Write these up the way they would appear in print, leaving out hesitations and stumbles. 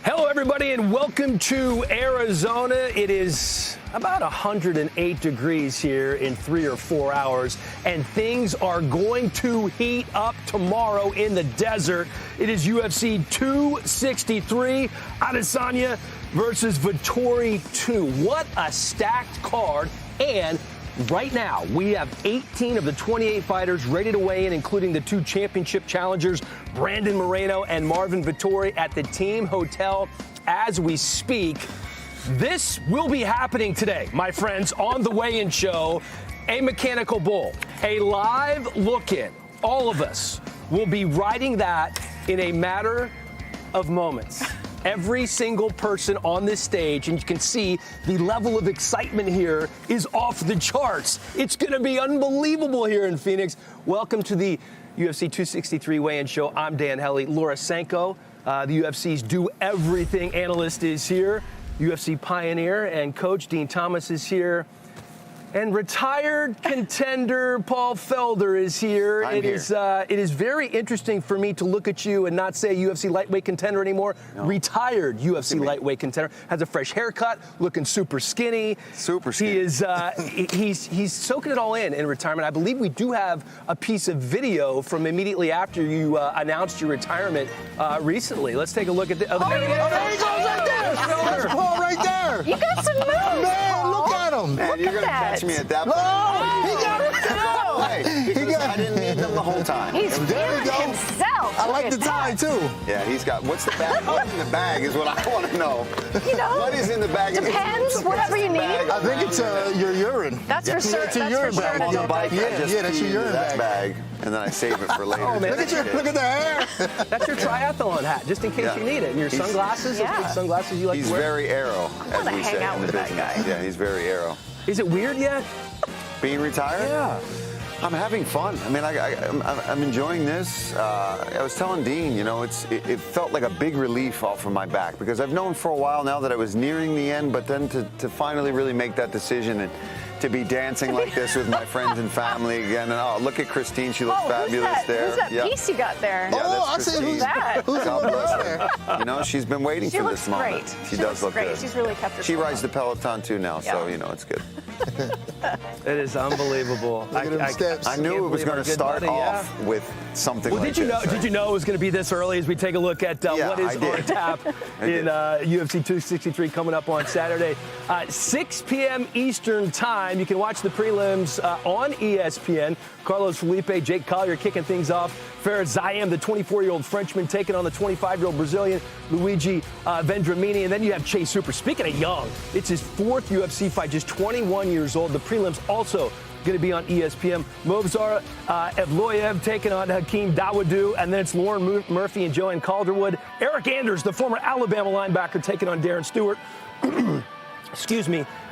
Hello, everybody, and welcome to Arizona. It is about 108 degrees here in 3 or 4 hours, and things are going to heat up tomorrow in the desert. It is UFC 263, Adesanya versus Vettori 2. What a stacked card, and right now, we have 18 of the 28 fighters ready to weigh in, including the 2 championship challengers, Brandon Moreno and Marvin Vittori, at the team hotel as we speak. This will be happening today, my friends, on the weigh-in show, a mechanical bull, a live look-in. All of us will be riding that in a matter of moments. Every single person on this stage, and you can see the level of excitement here is off the charts. It's going to be unbelievable here in Phoenix. Welcome to the UFC 263 weigh-in show. I'm Dan Hellie. Laura Osenko, the UFC's Do Everything analyst, is here. UFC pioneer and coach Dean Thomas is here. And retired contender Paul Felder is here. It is very interesting for me to look at you and not say UFC lightweight contender anymore. No. Retired UFC lightweight contender. Has a fresh haircut, looking super skinny. Super skinny. He is he's soaking it all in retirement. I believe we do have a piece of video from immediately after you announced your retirement recently. Let's take a look at the. There he goes right there. That's Paul right there. You got some moves. Man, look at him. Man, you're going to catch me at that point. Oh, he got it. I didn't need them the whole time. He's feeling himself. I like the tie, too. Yeah, he's got, what's the bag? What's in the bag is what I want to know. You know, what is in the bag? Depends, whatever you need. I think it's your urine. That's for sure. It's a urine bag. On the bike, Yeah, that's your urine bag. And then I save it for later. Oh, man. Look at the hair. That's your triathlon hat, just in case you need it. And your sunglasses, those big sunglasses you like to wear. He's very aero, I want to hang out with that guy. Yeah, he's very aero. Is it weird yet? Being retired? Yeah. I'm having fun. I mean, I'm enjoying this. I was telling Dean, you know, it felt like a big relief off of my back, because I've known for a while now that I was nearing the end, but then to finally really make that decision and to be dancing like this with my friends and family again. And oh, look at Christine. She looks fabulous there. Who's that piece you got there? Yeah, I see who's that. God bless her. You know, she's been waiting for this moment. Great. She does look great. good. She's really kept her. She rides the Peloton too now, so you know it's good. It is unbelievable. I knew it was going to start off with something like this. Did you know it was going to be this early as we take a look at what is on tap in UFC 263 coming up on Saturday, 6 p.m. Eastern time. You can watch the prelims on ESPN. Carlos Felipe, Jake Collier kicking things off. Fares Zayem, the 24-year-old Frenchman, taking on the 25-year-old Brazilian Luigi Vendramini. And then you have Chase Hooper. Speaking of young, it's his 4th UFC fight, just 21 years old. The prelims also going to be on ESPN. Movsar Evloev taking on Hakeem Dawodu. And then it's Lauren Murphy and Joanne Calderwood. Eric Anders, the former Alabama linebacker, taking on Darren Stewart.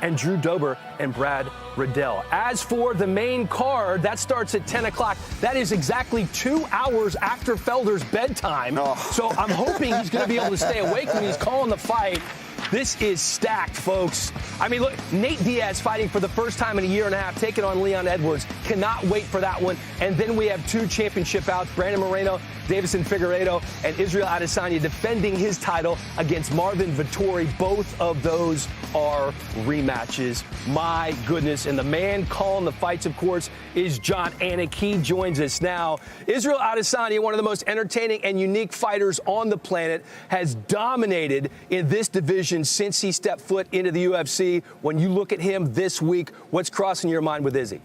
And Drew Dober and Brad Riddell. As for the main card, that starts at 10 o'clock. That is exactly 2 hours after Felder's bedtime. Oh. So I'm hoping he's going to be able to stay awake when he's calling the fight. This is stacked, folks. I mean, look, Nate Diaz fighting for the first time in a year and a half, taking on Leon Edwards. Cannot wait for that one. And then we have 2 championship bouts, Brandon Moreno, Davison Figueiredo, and Israel Adesanya defending his title against Marvin Vittori. Both of those are rematches. My goodness. And the man calling the fights, of course, is John Anik. He joins us now. Israel Adesanya, one of the most entertaining and unique fighters on the planet, has dominated in this division since he stepped foot into the UFC. When you look at him this week, what's crossing your mind with Izzy?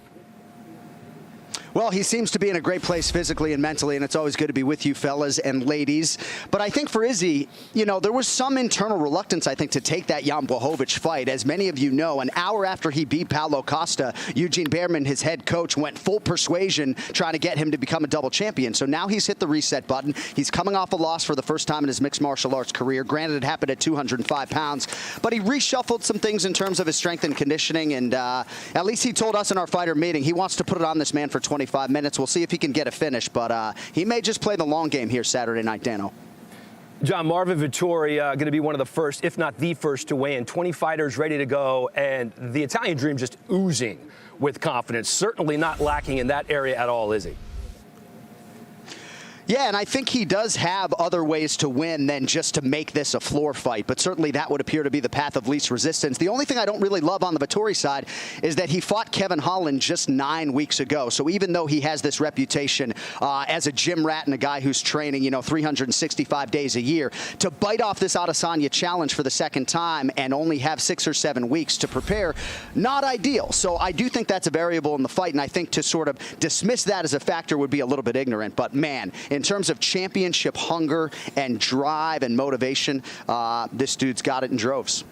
Well, he seems to be in a great place physically and mentally, and it's always good to be with you fellas and ladies. But I think for Izzy, you know, there was some internal reluctance, I think, to take that Jan Blachowicz fight. As many of you know, an hour after he beat Paulo Costa, Eugene Bareman, his head coach, went full persuasion trying to get him to become a double champion. So now he's hit the reset button. He's coming off a loss for the first time in his mixed martial arts career. Granted, it happened at 205 pounds, but he reshuffled some things in terms of his strength and conditioning, and at least he told us in our fighter meeting he wants to put it on this man for 25 minutes. We'll see if he can get a finish, but he may just play the long game here Saturday night, Dano. John, Marvin Vittori going to be one of the first, if not the first, to weigh in. 20 fighters ready to go, and the Italian dream just oozing with confidence. Certainly not lacking in that area at all, is he? Yeah, and I think he does have other ways to win than just to make this a floor fight, but certainly that would appear to be the path of least resistance. The only thing I don't really love on the Vettori side is that he fought Kevin Holland just 9 weeks ago. So even though he has this reputation as a gym rat and a guy who's training, 365 days a year, to bite off this Adesanya challenge for the second time and only have 6 or 7 weeks to prepare, not ideal. So I do think that's a variable in the fight, and I think to sort of dismiss that as a factor would be a little bit ignorant. But man, in terms of championship hunger and drive and motivation, this dude's got it in droves.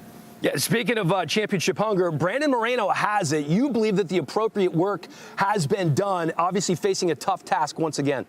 Yeah, speaking of championship hunger, Brandon Moreno has it. You believe that the appropriate work has been done, obviously facing a tough task once again.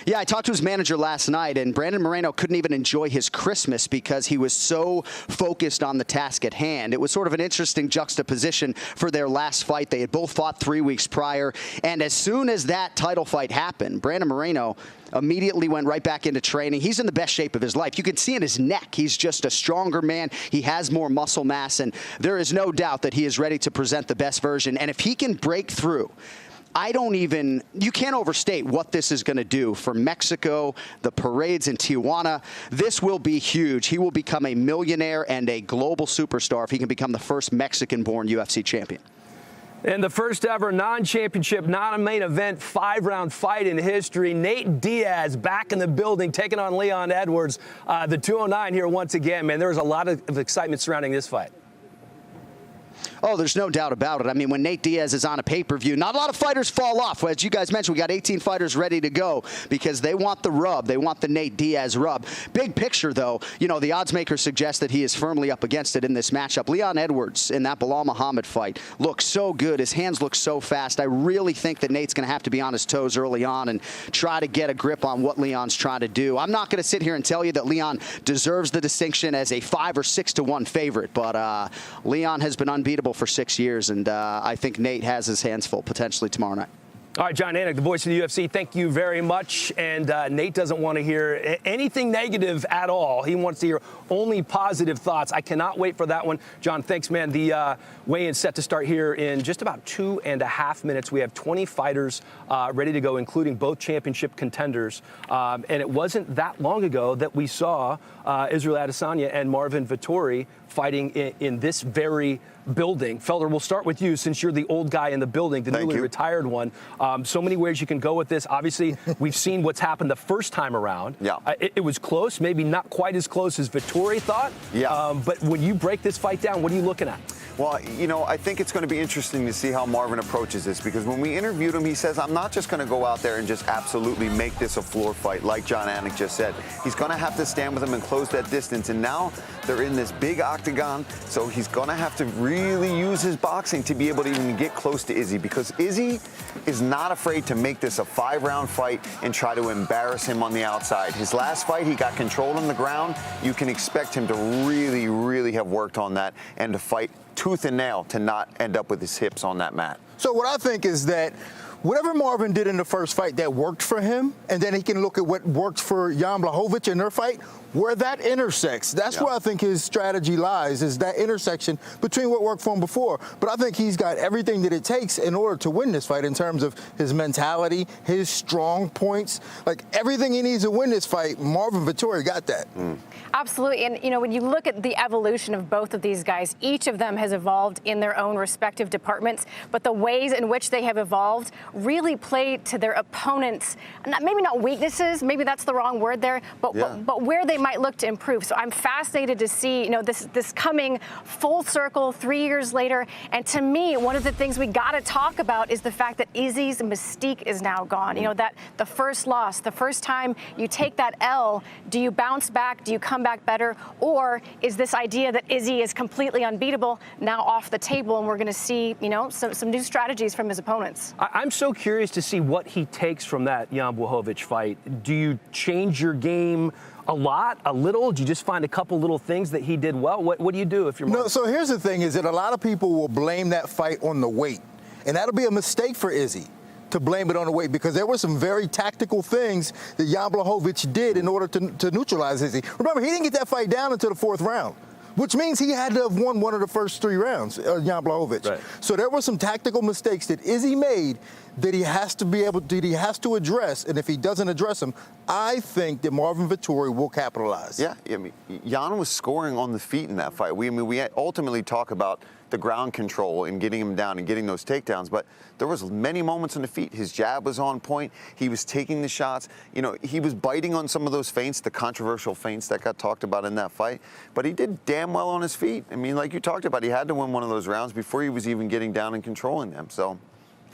Yeah, I talked to his manager last night, and Brandon Moreno couldn't even enjoy his Christmas because he was so focused on the task at hand. It was sort of an interesting juxtaposition for their last fight. They had both fought 3 weeks prior, and as soon as that title fight happened, Brandon Moreno immediately went right back into training. He's in the best shape of his life. You can see in his neck, he's just a stronger man. He has more muscle mass, and there is no doubt that he is ready to present the best version. And if he can break through, you can't overstate what this is going to do for Mexico, the parades in Tijuana. This will be huge. He will become a millionaire and a global superstar if he can become the first Mexican-born UFC champion. And the first ever non-championship, non-main event, 5-round fight in history. Nate Diaz back in the building, taking on Leon Edwards. The 209 here once again, man. There was a lot of excitement surrounding this fight. Oh, there's no doubt about it. I mean, when Nate Diaz is on a pay-per-view, not a lot of fighters fall off. As you guys mentioned, we got 18 fighters ready to go because they want the rub. They want the Nate Diaz rub. Big picture, though, the odds makers suggest that he is firmly up against it in this matchup. Leon Edwards in that Bilal Muhammad fight looks so good. His hands look so fast. I really think that Nate's going to have to be on his toes early on and try to get a grip on what Leon's trying to do. I'm not going to sit here and tell you that Leon deserves the distinction as a 5 or 6 to 1 favorite, but Leon has been unbeatable for 6 years, and I think Nate has his hands full potentially tomorrow night. All right, John Anik, the voice of the UFC, thank you very much. And Nate doesn't want to hear anything negative at all. He wants to hear only positive thoughts. I cannot wait for that one. John, thanks, man. The weigh-in set to start here in just about 2.5 minutes. We have 20 fighters ready to go, including both championship contenders. And it wasn't that long ago that we saw Israel Adesanya and Marvin Vittori fighting in this very building. Felder, we'll start with you since you're the old guy in the building, the newly retired one. So many ways you can go with this. Obviously, we've seen what's happened the first time around. Yeah. It was close, maybe not quite as close as Vettori thought. Yeah. But when you break this fight down, what are you looking at? Well, I think it's going to be interesting to see how Marvin approaches this, because when we interviewed him, he says, I'm not just going to go out there and just absolutely make this a floor fight, like John Anik just said. He's going to have to stand with him and close that distance. And now they're in this big octagon, so he's going to have to really use his boxing to be able to even get close to Izzy, because Izzy is not afraid to make this a 5-round fight and try to embarrass him on the outside. His last fight, he got control on the ground. You can expect him to really, really have worked on that and to fight tooth and nail to not end up with his hips on that mat. So what I think is that whatever Marvin did in the first fight that worked for him, and then he can look at what worked for Jan Blachowicz in their fight, where that intersects. That's where I think his strategy lies, is that intersection between what worked for him before. But I think he's got everything that it takes in order to win this fight in terms of his mentality, his strong points. Like, everything he needs to win this fight, Marvin Vittori got that. Absolutely. And, when you look at the evolution of both of these guys, each of them has evolved in their own respective departments. But the ways in which they have evolved really play to their opponents', maybe not weaknesses, maybe that's the wrong word there, but where they might look to improve. So I'm fascinated to see, this coming full circle 3 years later. And to me, one of the things we got to talk about is the fact that Izzy's mystique is now gone. That the first loss, the first time you take that L, do you bounce back? Do you come back better? Or is this idea that Izzy is completely unbeatable now off the table, and we're going to see, some new strategies from his opponents? I'm so curious to see what he takes from that Jan Blachowicz fight. Do you change your game a lot, a little? Do you just find a couple little things that he did well? What do you do if you're Marvin? No, so here's the thing, is that a lot of people will blame that fight on the weight. And that'll be a mistake for Izzy to blame it on the weight, because there were some very tactical things that Jan Blachowicz did in order to neutralize Izzy. Remember, he didn't get that fight down until the 4th round. which means he had to have won one of the first 3 rounds, Jan Blachowicz. Right. So there were some tactical mistakes that Izzy made that he has to address, and if he doesn't address them, I think that Marvin Vittori will capitalize. Yeah, I mean, Jan was scoring on the feet in that fight. We ultimately talk about the ground control and getting him down and getting those takedowns, but there was many moments on the feet. His jab was on point. He was taking the shots. You know, he was biting on some of those feints, the controversial feints that got talked about in that fight, but he did damn well on his feet. I mean, like you talked about, he had to win one of those rounds before he was even getting down and controlling them. So.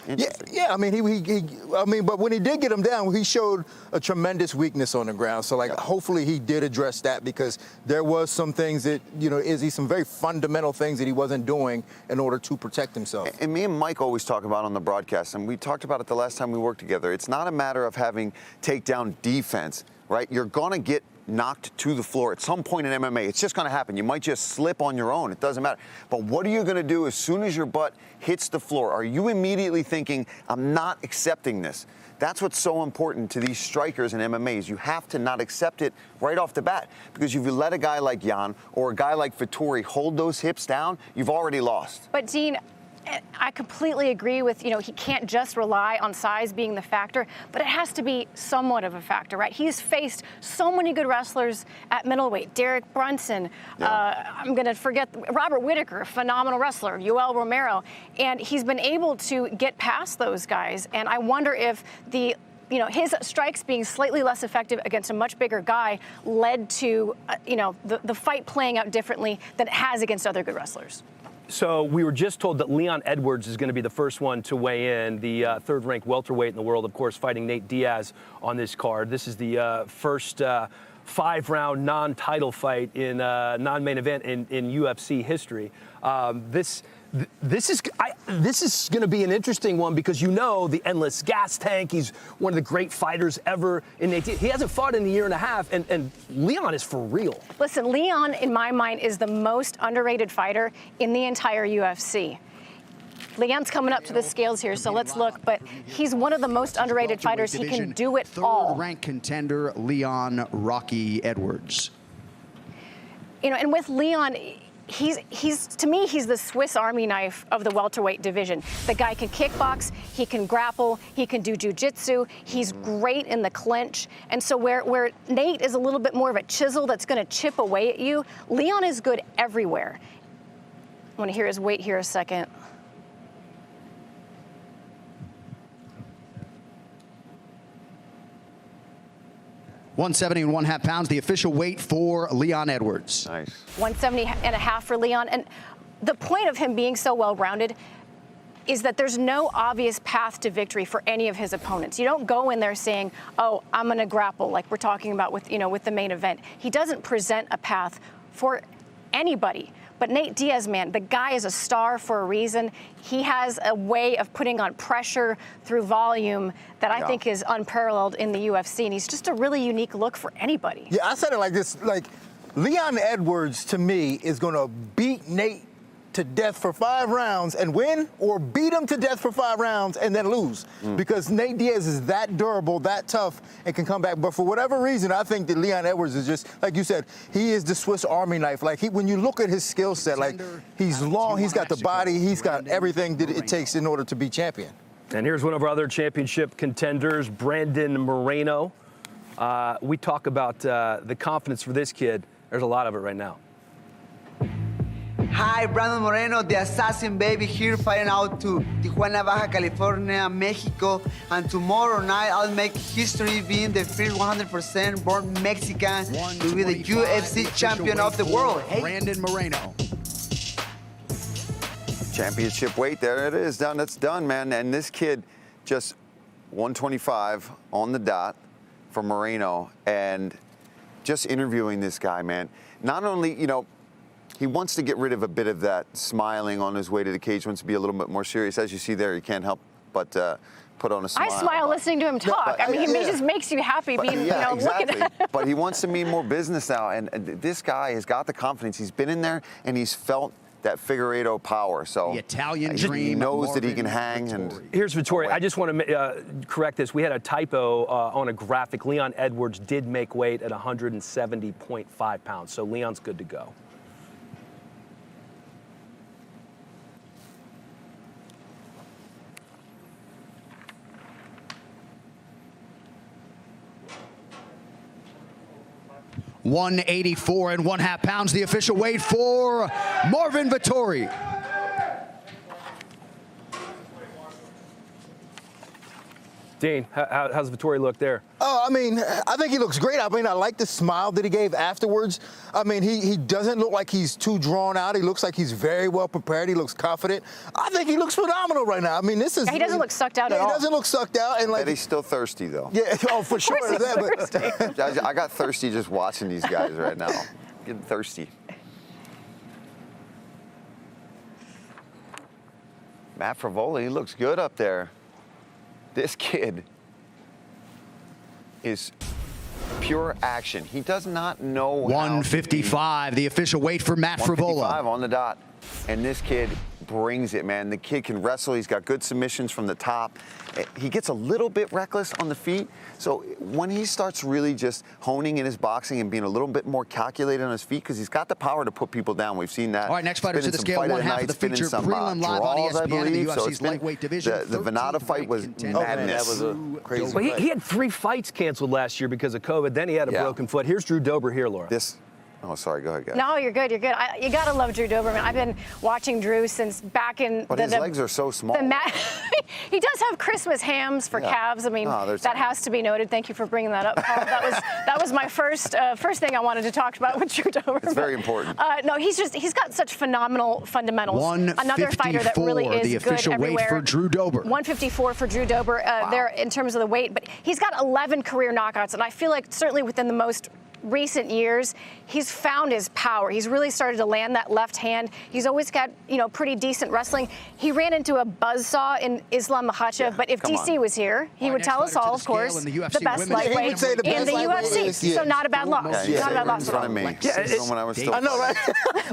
Yeah. I mean, but when he did get him down, he showed a tremendous weakness on the ground. So, hopefully he did address that, because there was some things that, some very fundamental things that he wasn't doing in order to protect himself. And me and Mike always talk about on the broadcast, and we talked about it the last time we worked together. It's not a matter of having takedown defense, right? You're going to get knocked to the floor at some point in MMA. It's just going to happen. You might just slip on your own. It doesn't matter. But what are you going to do as soon as your butt hits the floor? Are you immediately thinking, I'm not accepting this? That's what's so important to these strikers in MMA is you have to not accept it right off the bat. Because if you let a guy like Jan or a guy like Vettori hold those hips down, you've already lost. But Dean, I completely agree with, he can't just rely on size being the factor, but it has to be somewhat of a factor, right? He's faced so many good wrestlers at middleweight. Derek Brunson, I'm going to forget, Robert Whittaker, phenomenal wrestler, Yoel Romero, and he's been able to get past those guys. And I wonder if his strikes being slightly less effective against a much bigger guy led to, the fight playing out differently than it has against other good wrestlers. So we were just told that Leon Edwards is going to be the first one to weigh in, the third-ranked welterweight in the world, of course, fighting Nate Diaz on this card. This is the first 5-round non-title fight in non-main event in UFC history. This is going to be an interesting one because the endless gas tank. He's one of the great fighters ever. He hasn't fought in a year and a half, and Leon is for real. Listen, Leon, in my mind, is the most underrated fighter in the entire UFC. Leon's coming up to the scales here, so let's look. But he's one of the most underrated fighters. He can do it all. Third-ranked contender, Leon Rocky Edwards. And with Leon, he's to me, he's the Swiss Army knife of the welterweight division. The guy can kickbox, he can grapple, he can do jiu-jitsu, he's great in the clinch. And so where Nate is a little bit more of a chisel that's going to chip away at you, Leon is good everywhere. I want to hear his weight here a second. $170 and 1/2 pounds, the official weight for Leon Edwards. Nice. 170 and a half for Leon. And the point of him being so well-rounded is that there's no obvious path to victory for any of his opponents. You don't go in there saying, oh, I'm going to grapple, like we're talking about with the main event. He doesn't present a path for anybody. But Nate Diaz, man, the guy is a star for a reason. He has a way of putting on pressure through volume that I think is unparalleled in the UFC, and he's just a really unique look for anybody. Yeah, I said it like this, Leon Edwards, to me, is going to beat Nate to death for 5 rounds and win, or beat him to death for 5 rounds and then lose. Because Nate Diaz is that durable, that tough, and can come back. But for whatever reason, I think that Leon Edwards is just, like you said, he is the Swiss Army knife. when you look at his skill set, he's long, he's got the body, he's got everything that it takes in order to be champion. And here's one of our other championship contenders, Brandon Moreno. We talk about the confidence for this kid. There's a lot of it right now. Hi, Brandon Moreno, the assassin baby, here fighting out to Tijuana, Baja California, Mexico. And tomorrow night, I'll make history being the first 100% born Mexican to be the UFC champion of the world. Hey. Brandon Moreno. Championship weight, there it is. That's done, man. And this kid just 125 on the dot for Moreno. And just interviewing this guy, man. Not only, he wants to get rid of a bit of that smiling on his way to the cage, wants to be a little bit more serious. As you see there, you can't help but put on a smile. I smile listening to him talk. He just makes you happy being, exactly. looking at him. But he wants to mean more business now. And this guy has got the confidence. He's been in there, and he's felt that Figueiredo power. So the Italian dream. He knows Marvin that he can hang. Vittori. And here's Vettori. I just want to correct this. We had a typo on a graphic. Leon Edwards did make weight at 170.5 pounds. So Leon's good to go. 184 1/2 pounds, the official weight for Marvin Vittori. Dean, how's Vettori look there? Oh, I mean, I think he looks great. I mean, I like the smile that he gave afterwards. I mean, he doesn't look like he's too drawn out. He looks like he's very well prepared. He looks confident. I think he looks phenomenal right now. I mean, this is... Yeah, he doesn't look sucked out at all. He doesn't look sucked out. And But he's still thirsty, though. Yeah, oh, for sure. I got thirsty just watching these guys right now. Getting thirsty. Matt Fravolo, he looks good up there. This kid is pure action. He does not know 155, the official weight for Matt Fravolo. 155 on the dot. And this kid brings it, man. The kid can wrestle. He's got good submissions from the top. He gets a little bit reckless on the feet. So when he starts really just honing in his boxing and being a little bit more calculated on his feet, because he's got the power to put people down. We've seen that. All right, next fighter to the scale, one half of the feature, prelim live on ESPN in the UFC's lightweight division. The Venata fight was madness. That was a crazy Well, fight. he had 3 fights canceled last year because of COVID. Then he had a broken foot. Here's Drew Dober here, Laura. Oh, sorry. Go ahead, guys. No, you're good. You're good. You got to love Drew Doberman. I've been watching Drew since back in But his legs are so small. He does have Christmas hams for calves. I mean, that has to be noted. Thank you for bringing that up, Paul. That was my first thing I wanted to talk about with Drew Doberman. It's very important. No, he's got such phenomenal fundamentals. 154, another fighter that really is the official good everywhere. weight for Drew Dober. 154 for Drew Dober there in terms of the weight, but he's got 11 career knockouts, and I feel like certainly within the most recent years, he's found his power. He's really started to land that left hand. He's always got, pretty decent wrestling. He ran into a buzzsaw in Islam Makhachev, but if DC was here, he would tell us all, of course, the best lightweight in the UFC. So not a bad loss. Not a bad loss at all. I know, right?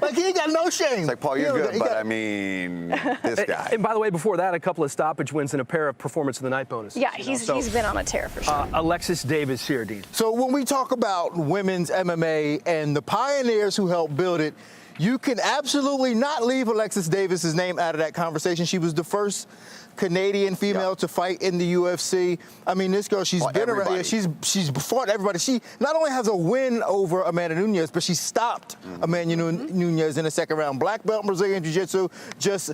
Like, he ain't got no shame. It's like, Paul, you're good, but I mean, this guy. And by the way, before that, a couple of stoppage wins and a pair of performance of the night bonuses. Yeah, he's been on a tear for sure. Alexis Davis here, Dean. So when we talk about women's MMA and the pioneers who helped build it, you can absolutely not leave Alexis Davis's name out of that conversation. She was the first Canadian female to fight in the UFC. I mean, this girl, she's been around here. She's fought everybody. She not only has a win over Amanda Nunes, but she stopped Amanda Nunes in the second round. Black belt in Brazilian Jiu-Jitsu, just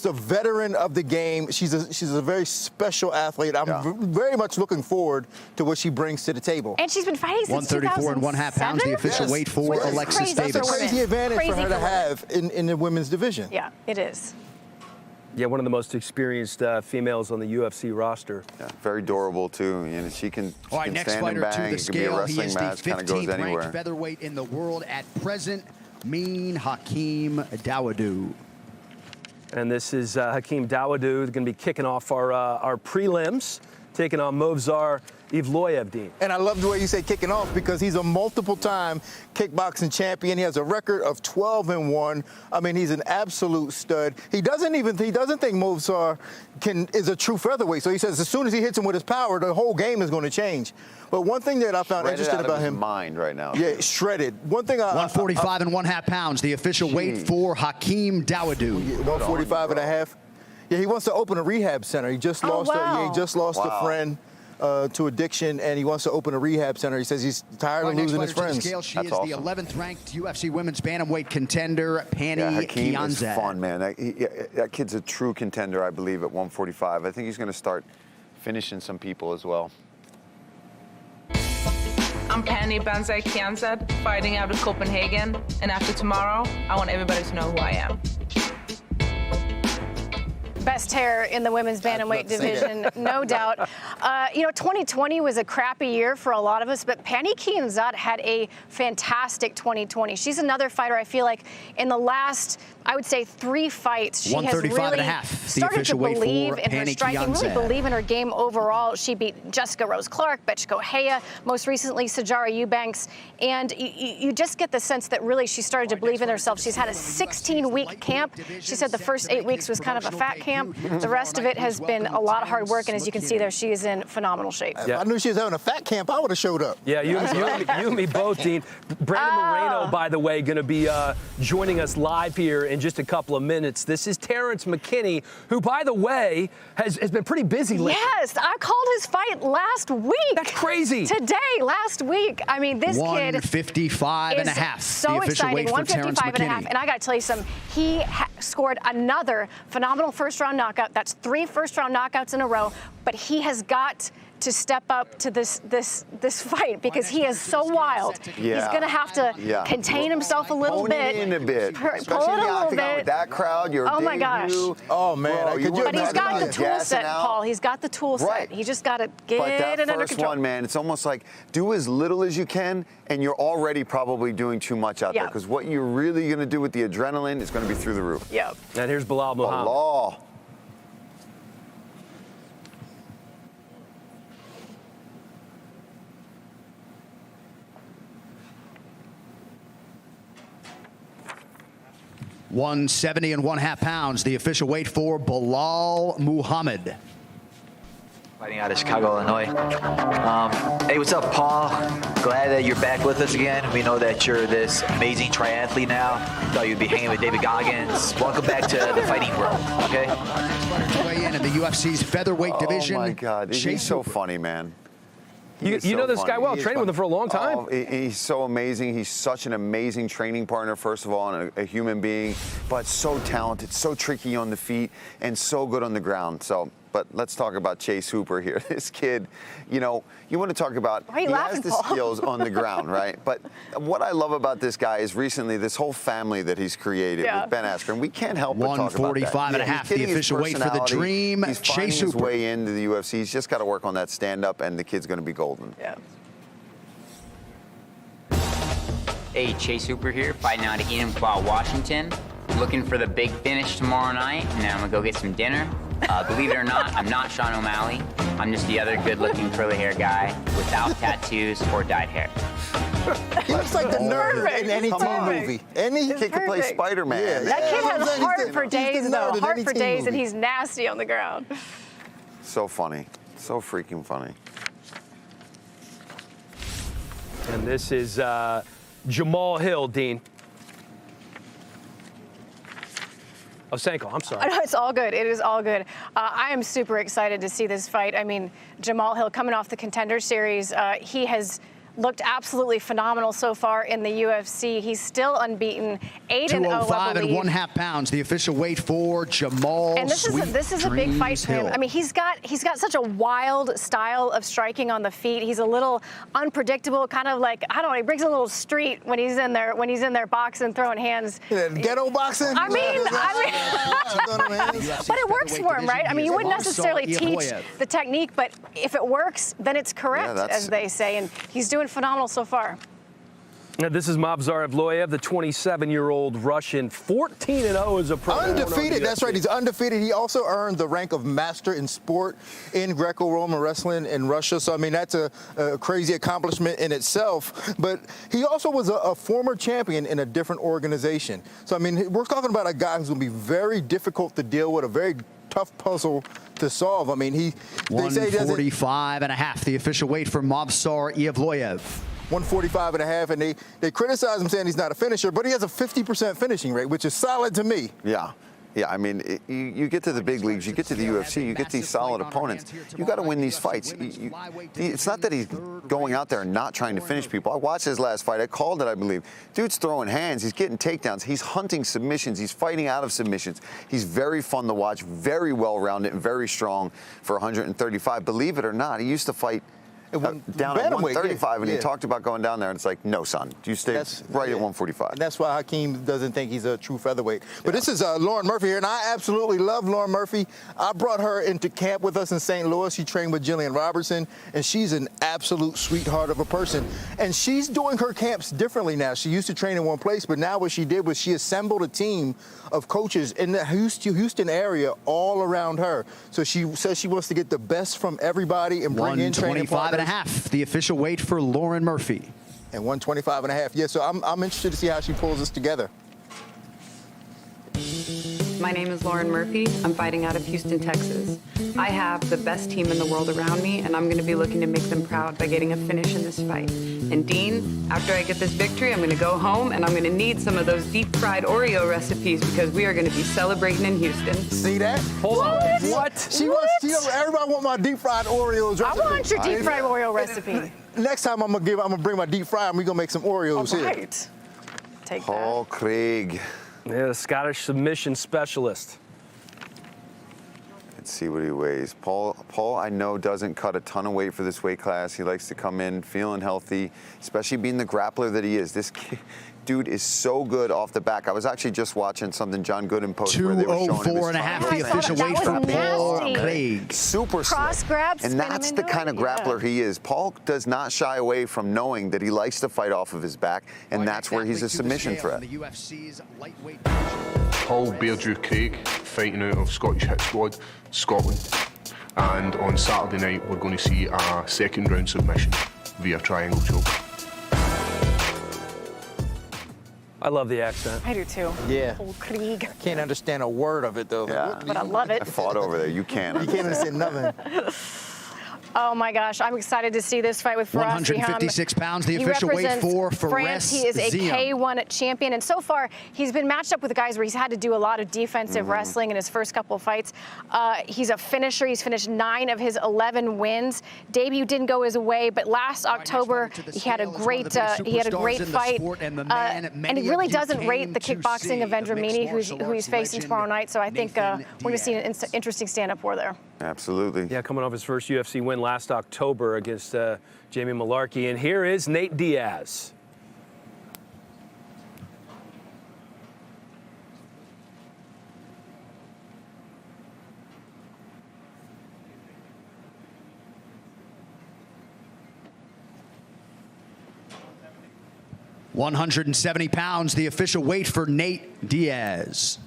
a veteran of the game. She's a very special athlete. I'm very much looking forward to what she brings to the table. And she's been fighting since 134 1/2 pounds, the official weight for Alexis Davis. That's a crazy advantage for her to have in the women's division. Yeah, it is. Yeah, one of the most experienced females on the UFC roster. Yeah, very durable, too. And she can, All right, next stand and fighter bang. to the It could be a scale. He wrestling is the match, kind of goes 15th anywhere. ranked featherweight in the world at present, Mean Hakeem Dawodu. And this is Hakeem Dawodu going to be kicking off our prelims, taking on Movsar Evloev, Dean. And I love the way you say kicking off because he's a multiple-time kickboxing champion. He has a record of 12-1. I mean, he's an absolute stud. He doesn't think Movsar is a true featherweight. So he says as soon as he hits him with his power, the whole game is going to change. But one thing that I found interesting about him, mind right now. Yeah, shredded. One thing 145 1/2 pounds, the official weight for Hakeem Dawodu. 145 1/2. Yeah, he wants to open a rehab center. He just lost. He just lost a friend to addiction, and he wants to open a rehab center. He says he's tired of losing his friends. Scale, she is the 11th ranked UFC women's bantamweight contender, Pani Hakeem is Kianzad. fun, man. That kid's a true contender, I believe, at 145. I think he's going to start finishing some people as well. I'm Pani Kianzad, fighting out of Copenhagen, and after tomorrow, I want everybody to know who I am. Best hair in the women's bantamweight division, no doubt. 2020 was a crappy year for a lot of us, but Pani Kianzad had a fantastic 2020. She's another fighter I feel like in the last, I would say, 3 fights, she has really started to believe in her striking, really believe in her game overall. She beat Jessica Rose Clark, Bethe Correia, most recently Sijara Eubanks, and you just get the sense that really she started to believe in herself. She's had a 16-week camp. She said the first 8 weeks was kind of a fat camp. camp. The rest of it has been a lot of hard work, and as you can see there, she is in phenomenal shape. If I knew she was having a fat camp, I would have showed up. Yeah, you and me both, Dean. Brandon Moreno, by the way, going to be joining us live here in just a couple of minutes. This is Terrence Mckinney, who, by the way, has been pretty busy lately. Yes, I called his fight last week. That's crazy. Today, last week. I mean, this kid 155 and a half. So the official exciting. weight for Terrence 155 and a half. McKinney. And I got to tell you something. He scored another phenomenal first-round knockout. That's 3 first-round knockouts in a row. But he has got to step up to this fight because he is so wild. Yeah. He's going to have to contain himself a little bit. Hone it in a bit. Pull Especially it a little bit. With that crowd, your oh my gosh. Oh man, But he's got the tool set, Paul. He's got the tool set. Right. He just got to get But it that under first control. one, man, it's almost like do as little as you can, and you're already probably doing too much out there. Because what you're really going to do with the adrenaline is going to be through the roof. Yep. And here's Bilal Muhammad. Bilal. £170.5, the official weight for Bilal Muhammad. Fighting out of Chicago, Illinois. Hey, what's up, Paul? Glad that you're back with us again. We know that you're this amazing triathlete now. Thought you'd be hanging with David Goggins. Welcome back to the fighting world, okay? Weigh in the UFC's featherweight division. Oh, my God. He's so funny, man. You know this guy well, training with him for a long time. Oh, he's so amazing. He's such an amazing training partner, first of all, and a human being, but so talented, so tricky on the feet, and so good on the ground. But let's talk about Chase Hooper here. This kid, you know, you want to talk about, he has the skills on the ground, right? But what I love about this guy is recently this whole family that he's created with Ben Askren. We can't help but talk about that. 145 and a half, the official weight for the Dream. He's Chase finding his Hooper. way into the UFC. He's just got to work on that stand-up, and the kid's going to be golden. Yeah. Hey, Chase Hooper here, fighting out of Enumclaw, Washington. Looking for the big finish tomorrow night, and then I'm gonna go get some dinner. Believe it or not, I'm not Sean O'Malley. I'm just the other good-looking curly hair guy without tattoos or dyed hair. He looks like the nerd in any teen movie. Any kid can play Spider-Man. Yeah. That kid has heart for days, though. in Heart any for teen days, and movie. he's nasty on the ground. So funny. So freaking funny. And this is Jamal Hill, Dean. Osenko, I'm sorry. No, it's all good. It is all good. I am super excited to see this fight. I mean, Jamal Hill coming off the Contender Series, he has looked absolutely phenomenal so far in the UFC. He's still unbeaten, 8-0, 205 I and believe. 1/2 pounds, the official weight for Jamal. And this is a big fight for him. Hill. I mean, he's got such a wild style of striking on the feet. He's a little unpredictable, kind of like, I don't know, he brings a little street when he's in there boxing, throwing hands. Ghetto boxing. I mean, but it works for him, right? I mean, you wouldn't necessarily teach the technique, but if it works, then it's correct, as they say. And he's doing phenomenal so far. Now, this is Movsar Evloev, the 27-year-old Russian, 14-0 as a pro. Undefeated. That's right. He's undefeated. He also earned the rank of master in sport in Greco-Roman wrestling in Russia. So, I mean, that's a crazy accomplishment in itself. But he also was a former champion in a different organization. So, I mean, we're talking about a guy who's going to be very difficult to deal with, a very tough puzzle to solve. I mean, they say he doesn't. 145 and a half, the official weight for Movsar Evloev. 145 and a half, and they criticize him saying he's not a finisher, but he has a 50% finishing rate, which is solid to me. Yeah. Yeah, I mean, you get to the big leagues, you get to the UFC, you get these solid opponents. You got to win these fights. It's not that he's going out there and not trying to finish people. I watched his last fight. I called it, I believe. Dude's throwing hands. He's getting takedowns. He's hunting submissions. He's fighting out of submissions. He's very fun to watch, very well-rounded, and very strong for 135. Believe it or not, he used to fight down at 135, and he talked about going down there, and it's like, no, son, you stay right at 145. And that's why Hakeem doesn't think he's a true featherweight. But this is Lauren Murphy here, and I absolutely love Lauren Murphy. I brought her into camp with us in St. Louis. She trained with Jillian Robertson, and she's an absolute sweetheart of a person. And she's doing her camps differently now. She used to train in one place, but now what she did was she assembled a team of coaches in the Houston area all around her. So she says she wants to get the best from everybody and bring in training partners. 125.5, the official weight for Lauren Murphy. And 125.5. Yeah, so I'm interested to see how she pulls this together. My name is Lauren Murphy. I'm fighting out of Houston, Texas. I have the best team in the world around me, and I'm going to be looking to make them proud by getting a finish in this fight. And Dean, after I get this victory, I'm going to go home, and I'm going to need some of those deep-fried Oreo recipes because we are going to be celebrating in Houston. See that? Hold on. What? Everybody want my deep-fried Oreos. I want your deep-fried Oreo recipe. Next time I'm gonna bring my deep fry and we're gonna make some Oreos All here. right. Take Paul that. Craig. Yeah, the Scottish submission specialist. Let's see what he weighs. Paul, I know, doesn't cut a ton of weight for this weight class. He likes to come in feeling healthy, especially being the grappler that he is. This dude is so good off the back. I was actually just watching something John Gooden posted where they were showing him 204.5, the official weight for Paul Craig. Super Cross slick. grab, and that's the kind of grappler he is. Paul does not shy away from knowing that he likes to fight off of his back, and that's where he's a submission threat. Paul Beardrew Craig, fighting out of Scottish Hit Squad, Scotland. And on Saturday night, we're going to see a second round submission via triangle choke. I love the accent. I do too. Yeah. Paul Craig. Can't understand a word of it though. Yeah. But I love it. I fought over there. You can't. You can't understand nothing. Oh my gosh, I'm excited to see this fight with Faraz 156 pounds, the He official weight represents for France. He is a K1 champion, and so far he's been matched up with guys where he's had to do a lot of defensive wrestling in his first couple of fights. He's a finisher. He's finished 9 of his 11 wins. Debut didn't go his way, but last October he had a great fight, and he really doesn't rate the kickboxing of Vendramini, who he's facing tomorrow night. So I think we're going to see an interesting stand-up war there. Absolutely. Yeah, coming off his first UFC win last October against Jamie Mullarkey. And here is Nate Diaz. £170, the official weight for Nate Diaz.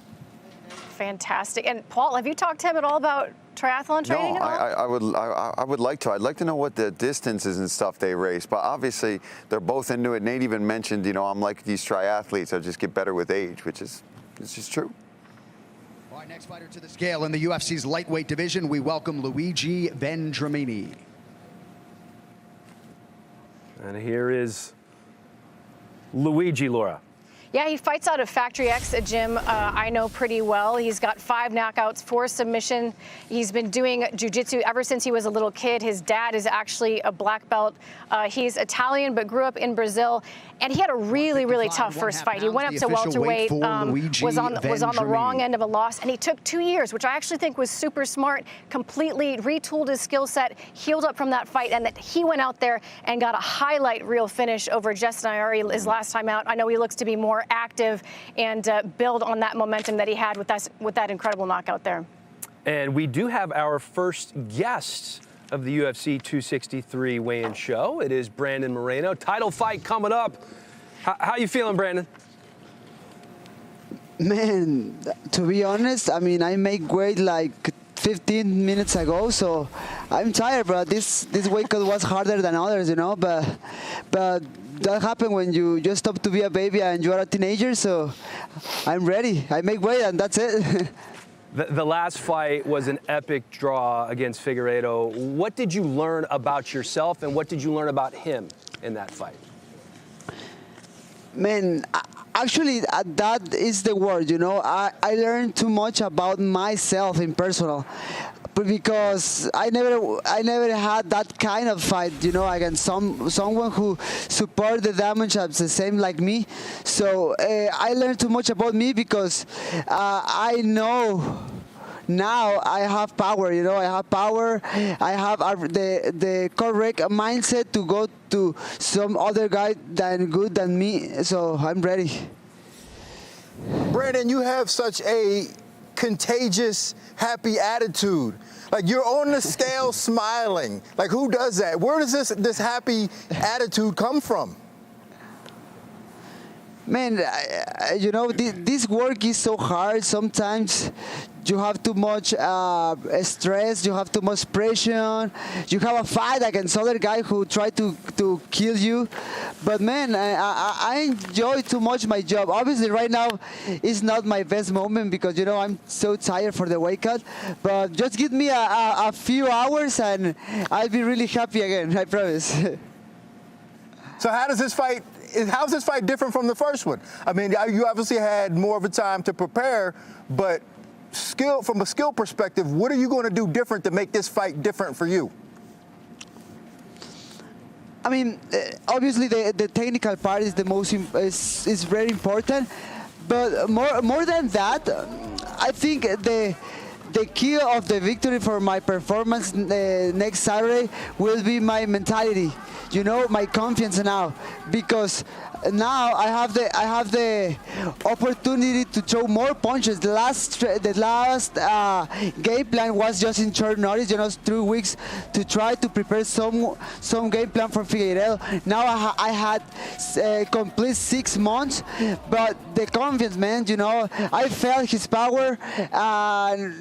Fantastic. And Paul, have you talked to him at all about triathlon training? No, I would like to. I'd like to know what the distances and stuff they race. But obviously, they're both into it. Nate even mentioned, I'm like these triathletes. I just get better with age, which is just true. All right, next fighter to the scale in the UFC's lightweight division, we welcome Luigi Vendramini. And here is Luigi, Laura. Yeah, he fights out of Factory X, a gym I know pretty well. He's got 5 knockouts, 4 submission. He's been doing jiu-jitsu ever since he was a little kid. His dad is actually a black belt. He's Italian but grew up in Brazil. And he had a really, really tough first fight. He went up to welterweight, was on the wrong end of a loss, and he took 2 years, which I actually think was super smart, completely retooled his skill set, healed up from that fight, and that he went out there and got a highlight reel finish over Justin Ayari his last time out. I know he looks to be more active and build on that momentum that he had with that incredible knockout there. And we do have our first guest of the UFC 263 weigh-in show. It is Brandon Moreno. Title fight coming up. How you feeling, Brandon? Man, to be honest, I mean, I make weight like 15 minutes ago, so I'm tired, bro. This weight cut was harder than others, but that happened when you just stop to be a baby and you are a teenager, so I'm ready. I make weight and that's it. The last fight was an epic draw against Figueiredo. What did you learn about yourself, and what did you learn about him in that fight? Man, actually, that is the word, I learned too much about myself in personal, because I never had that kind of fight, against someone who support the damage as the same like me. So I learned too much about me because I know now I have power, I have power. I have the correct mindset to go to some other guy good than me. So I'm ready. Brandon, you have such a contagious, happy attitude. Like, you're on the scale smiling. Like, who does that? Where does this happy attitude come from? Man, this work is so hard. Sometimes you have too much stress, you have too much pressure. You have a fight against other guy who try to kill you. But man, I enjoy too much my job. Obviously, right now is not my best moment because I'm so tired for the weight cut. But just give me a few hours and I'll be really happy again. I promise. So how's this fight different from the first one? I mean, you obviously had more of a time to prepare, but from a skill perspective, what are you going to do different to make this fight different for you? I mean, obviously the technical part is the most is very important, but more than that, I think the key of the victory for my performance next Saturday will be my mentality. My confidence now, because now I have the opportunity to throw more punches. The last game plan was just in short notice, 3 weeks to try to prepare some game plan for Figueiredo. Now I had complete 6 months, but the confidence, man, I felt his power and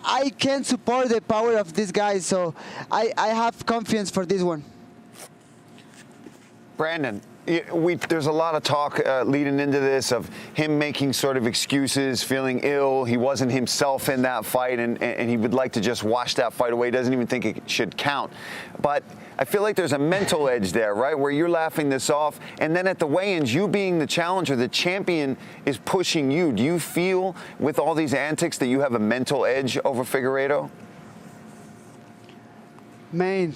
I can support the power of this guy, so I have confidence for this one. Brandon, there's a lot of talk leading into this of him making sort of excuses, feeling ill. He wasn't himself in that fight, and he would like to just wash that fight away. Doesn't even think it should count. But I feel like there's a mental edge there, right, where you're laughing this off, and then at the weigh-ins, you being the challenger, the champion is pushing you. Do you feel, with all these antics, that you have a mental edge over Figueiredo? Man,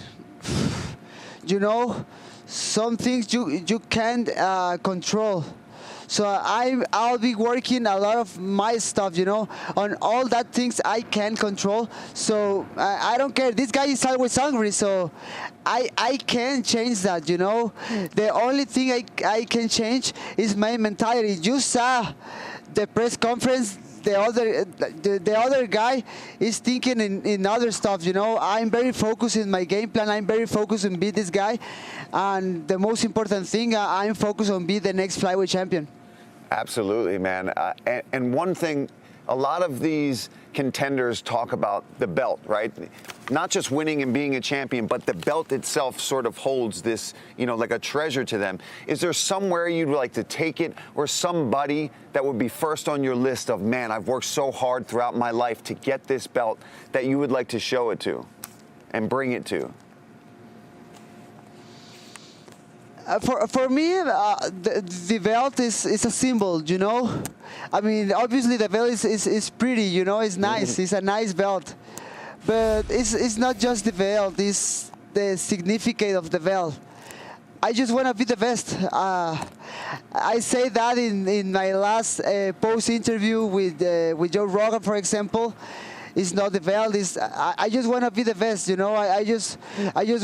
some things you can't control. So I'll be working a lot of my stuff, on all that things I can control. So I don't care. This guy is always hungry, so I can't change that, The only thing I can change is my mentality. You saw the press conference. The other guy is thinking in other stuff, I'm very focused in my game plan. I'm very focused on beat this guy. And the most important thing, I'm focused on beat the next flyweight champion. Absolutely, man. And one thing, a lot of these contenders talk about the belt, right? Not just winning and being a champion, but the belt itself sort of holds this, like a treasure to them. Is there somewhere you'd like to take it, or somebody that would be first on your list of, man, I've worked so hard throughout my life to get this belt, that you would like to show it to and bring it to? For me, the belt is a symbol, I mean, obviously the belt is pretty, it's nice. It's a nice belt. But it's not just the belt, it's the significance of the belt. I just want to be the best. I say that in my last post interview with Joe Rogan, for example. It's not the belt. I just want to be the best, I just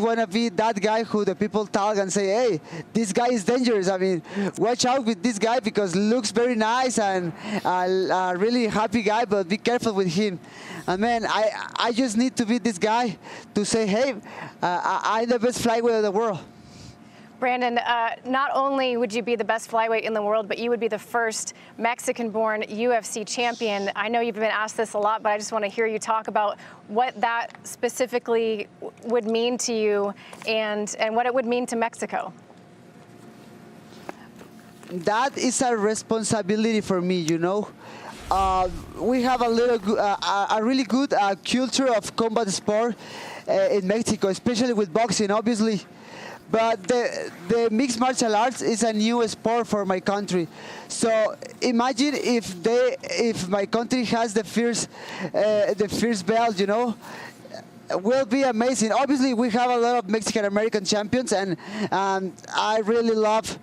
want to be that guy who the people talk and say, hey, this guy is dangerous. I mean, watch out with this guy because looks very nice and a really happy guy, but be careful with him. And man, I just need to be this guy to say, hey, I'm the best flyweight of the world. Brandon, not only would you be the best flyweight in the world, but you would be the first Mexican-born UFC champion. I know you've been asked this a lot, but I just want to hear you talk about what that specifically would mean to you and what it would mean to Mexico. That is a responsibility for me, We have a really good culture of combat sport in Mexico, especially with boxing, obviously. But the mixed martial arts is a new sport for my country. So imagine if my country has the first belt, will be amazing. Obviously, we have a lot of Mexican American champions, and I really love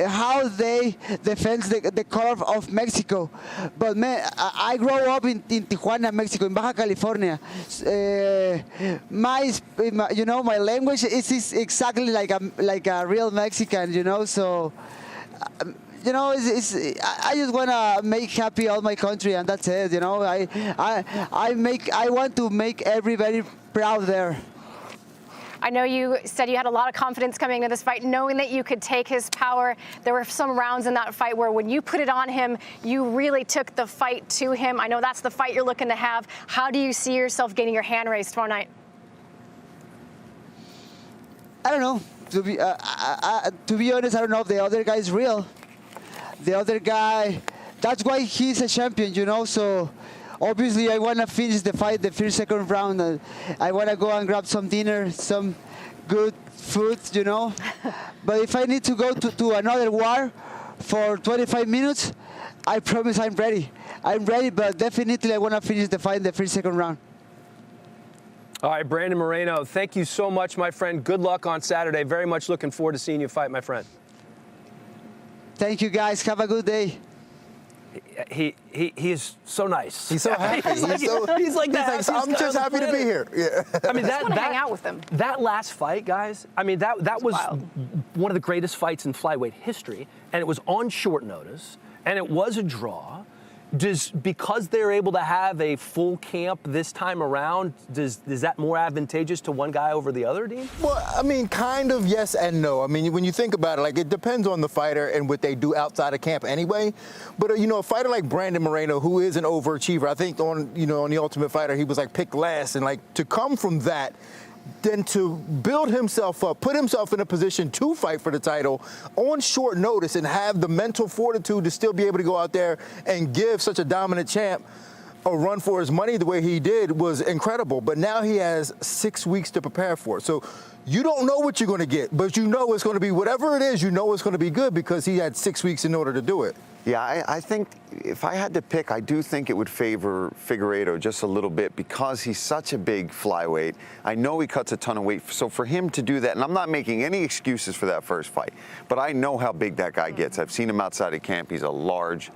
how they defend the color of Mexico. But man, I grew up in Tijuana, Mexico, in Baja California. My language is exactly like a real Mexican, So. I just want to make happy all my country, and that's it. I want to make everybody proud there. I know you said you had a lot of confidence coming into this fight, knowing that you could take his power. There were some rounds in that fight where when you put it on him, you really took the fight to him. I know that's the fight you're looking to have. How do you see yourself getting your hand raised tomorrow night? I don't know. To be honest, I don't know if the other guy is real. The other guy, that's why he's a champion, you know. So obviously, I want to finish the fight, the first, second round. I want to go and grab some dinner, some good food, you know. But if I need to go to another war for 25 minutes, I promise I'm ready. I'm ready, but definitely I want to finish the fight in the first, second round. All right, Brandon Moreno, thank you so much, my friend. Good luck on Saturday. Very much looking forward to seeing you fight, my friend. Thank you, guys. Have a good day. He is so nice. He's so happy. He's like that. I'm just happy to be here. Yeah. I mean, I want to hang out with them. That last fight, guys. I mean, that was wild. One of the greatest fights in flyweight history, and it was on short notice, and it was a draw. Because they're able to have a full camp this time around, is that more advantageous to one guy over the other, Dean? Well, I mean, kind of yes and no. I mean, when you think about it, like, it depends on the fighter and what they do outside of camp anyway. But, you know, a fighter like Brandon Moreno, who is an overachiever, I think on The Ultimate Fighter, he was like picked last. And like to come from that, then to build himself up, put himself in a position to fight for the title on short notice and have the mental fortitude to still be able to go out there and give such a dominant champ a run for his money the way he did was incredible. But now he has 6 weeks to prepare for it. So you don't know what you're going to get, but you know it's going to be whatever it is, you know it's going to be good because he had 6 weeks in order to do it. Yeah, I think if I had to pick, I do think it would favor Figueiredo just a little bit because he's such a big flyweight. I know he cuts a ton of weight, so for him to do that, and I'm not making any excuses for that first fight, but I know how big that guy gets. I've seen him outside of camp. He's a large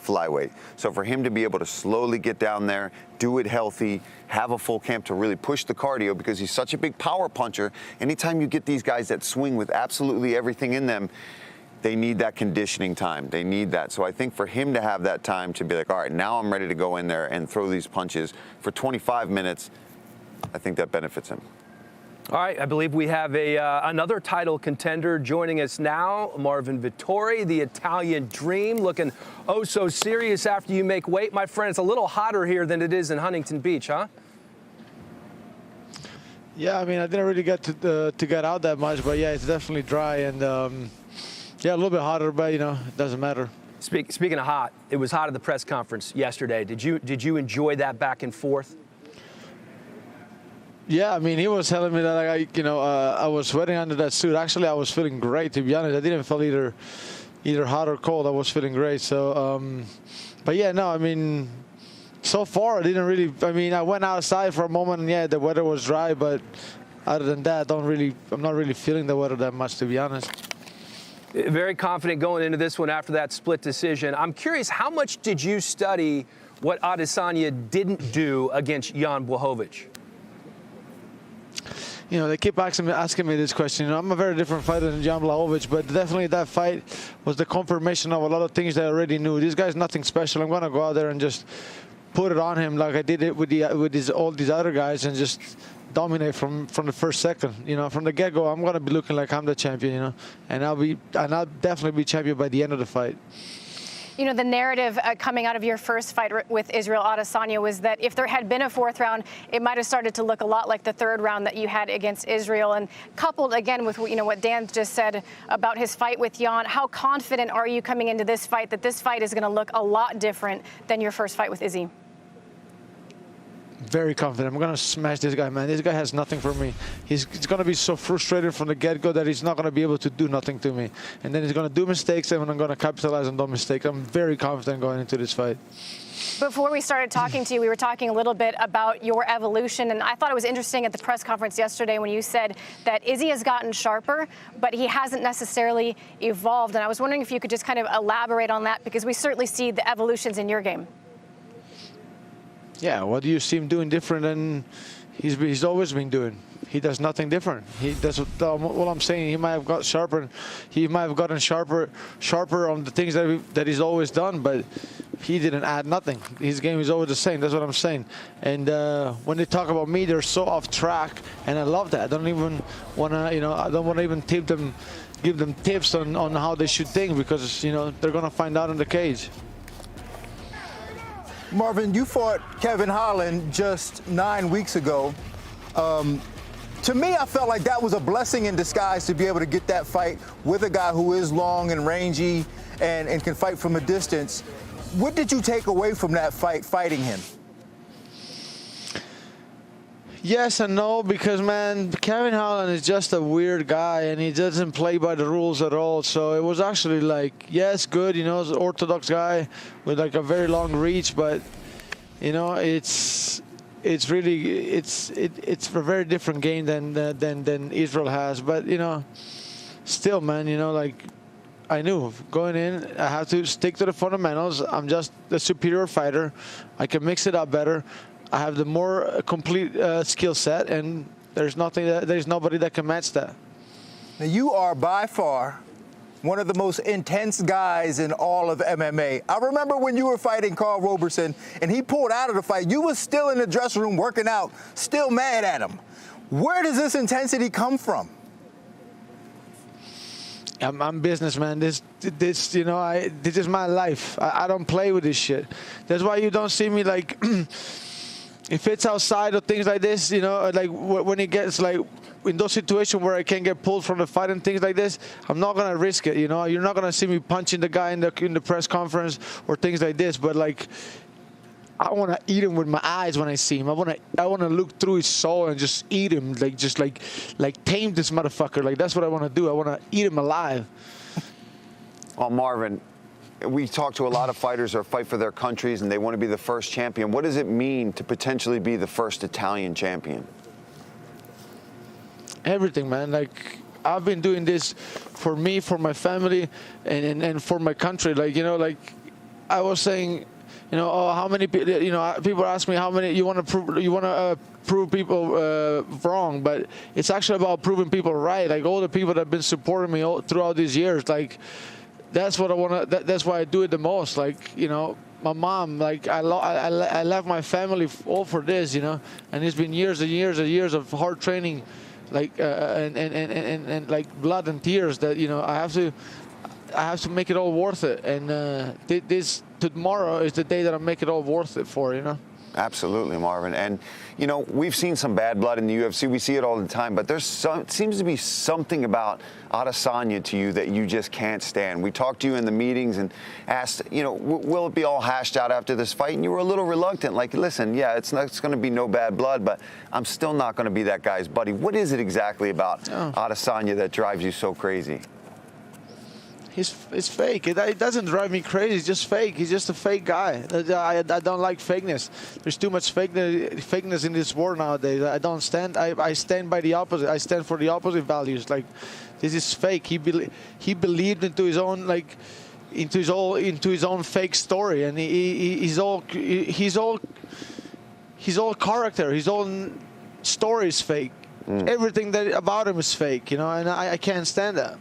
flyweight. So for him to be able to slowly get down there, do it healthy, have a full camp to really push the cardio because he's such a big power puncher. Anytime you get these guys that swing with absolutely everything in them, they need that conditioning time. They need that. So I think for him to have that time to be like, all right, now I'm ready to go in there and throw these punches for 25 minutes, I think that benefits him. All right, I believe we have another title contender joining us now, Marvin Vittori, the Italian Dream, looking oh so serious after you make weight. My friend, it's a little hotter here than it is in Huntington Beach, huh? Yeah, I mean, I didn't really get to get out that much, but yeah, it's definitely dry and yeah, a little bit hotter, but you know, it doesn't matter. Speaking of hot, it was hot at the press conference yesterday. Did you enjoy that back and forth? Yeah, I mean, he was telling me that I was sweating under that suit. Actually, I was feeling great, to be honest. I didn't feel either hot or cold. I was feeling great. So, but yeah, no, I mean, so far I didn't really. I mean, I went outside for a moment, and yeah, the weather was dry. But other than that, I'm not really feeling the weather that much, to be honest. Very confident going into this one after that split decision. I'm curious, how much did you study what Adesanya didn't do against Jan Blachowicz? You know, they keep asking me this question. You know, I'm a very different fighter than Jan Blachowicz, but definitely that fight was the confirmation of a lot of things that I already knew. This guy's nothing special. I'm going to go out there and just put it on him like I did it with all these other guys and just dominate from the first second. You know, from the get-go, I'm going to be looking like I'm the champion, you know, and I'll definitely be champion by the end of the fight. You know, the narrative coming out of your first fight with Israel Adesanya was that if there had been a fourth round, it might have started to look a lot like the third round that you had against Israel. And coupled again with what Dan just said about his fight with Jan, how confident are you coming into this fight that this fight is going to look a lot different than your first fight with Izzy? Very confident. I'm going to smash this guy, man. This guy has nothing for me. He's going to be so frustrated from the get-go that he's not going to be able to do nothing to me. And then he's going to do mistakes, and I'm going to capitalize on those mistakes. I'm very confident going into this fight. Before we started talking to you, we were talking a little bit about your evolution, and I thought it was interesting at the press conference yesterday when you said that Izzy has gotten sharper, but he hasn't necessarily evolved. And I was wondering if you could just kind of elaborate on that, because we certainly see the evolutions in your game. Yeah, what do you see him doing different than he's always been doing? He does nothing different. He does what I'm saying. He might have got sharper. He might have gotten sharper on the things that he's always done. But he didn't add nothing. His game is always the same. That's what I'm saying. And when they talk about me, they're so off track, and I love that. I don't even want to, I don't want to even give them tips on how they should think, because, they're going to find out in the cage. Marvin, you fought Kevin Holland just 9 weeks ago. To me, I felt like that was a blessing in disguise to be able to get that fight with a guy who is long and rangy and can fight from a distance. What did you take away from that fight, fighting him? Yes and no, because, man, Kevin Holland is just a weird guy, and he doesn't play by the rules at all. So it was actually like, yes, good, he's an orthodox guy with like a very long reach, but, it's really it's a very different game than Israel has. But still, man, like I knew going in, I have to stick to the fundamentals. I'm just the superior fighter. I can mix it up better. I have the more complete skill set, and there's nobody that can match that. Now, you are by far one of the most intense guys in all of MMA. I remember when you were fighting Carl Roberson and he pulled out of the fight, you were still in the dressing room working out, still mad at him. Where does this intensity come from? I'm businessman. This is my life. I don't play with this shit. That's why you don't see me like, if it's outside or things like this, like when it gets like, in those situations where I can get pulled from the fight and things like this, I'm not gonna risk it. You're not gonna see me punching the guy in the press conference or things like this. But like, I want to eat him with my eyes when I see him. I want to look through his soul and just eat him, like tame this motherfucker. Like that's what I want to do. I want to eat him alive. Well, Marvin, we talk to a lot of fighters who fight for their countries and they want to be the first champion. What does it mean to potentially be the first Italian champion? Everything, man. Like, I've been doing this for me, for my family, and for my country. Like, like I was saying, how many people ask me how many you want to prove people wrong, but it's actually about proving people right. Like all the people that have been supporting me throughout these years, like that's what I want to. That's why I do it the most. Like my mom, like I left my family all for this, and it's been years and years and years of hard training. Like and like blood and tears that I have to make it all worth it, and this tomorrow is the day that I make it all worth it for. Absolutely, Marvin. And we've seen some bad blood in the UFC. We see it all the time, but seems to be something about Adesanya to you that you just can't stand. We talked to you in the meetings and asked, will it be all hashed out after this fight? And you were a little reluctant, like, listen, yeah, it's going to be no bad blood, but I'm still not going to be that guy's buddy. What is it exactly about Adesanya that drives you so crazy? It's fake. It doesn't drive me crazy. It's just fake. He's just a fake guy. I don't like fakeness. There's too much fakeness in this world nowadays. I don't stand. I stand by the opposite. I stand for the opposite values. Like, this is fake. He believed into his own into his own fake story, and he's all character. His own story is fake. Everything about him is fake. And I can't stand that.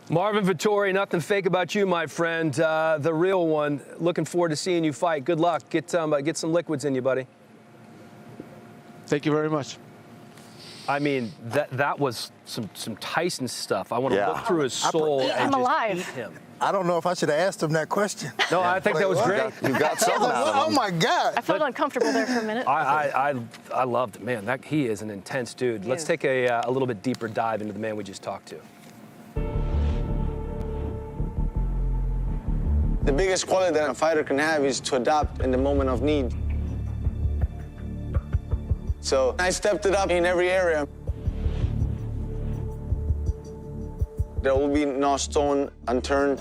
Marvin Vittori, nothing fake about you, my friend. The real one. Looking forward to seeing you fight. Good luck. Get some liquids in you, buddy. Thank you very much. I mean, that was some Tyson stuff. I want to look through his soul and I'm just alive. eat him. I don't know if I should have asked him that question. No, I think that was great. You got something out of him. Oh my God! I felt uncomfortable there for a minute. I loved it, man. He is an intense dude. Let's take a little bit deeper dive into the man we just talked to. The biggest quality that a fighter can have is to adapt in the moment of need. So I stepped it up in every area. There will be no stone unturned.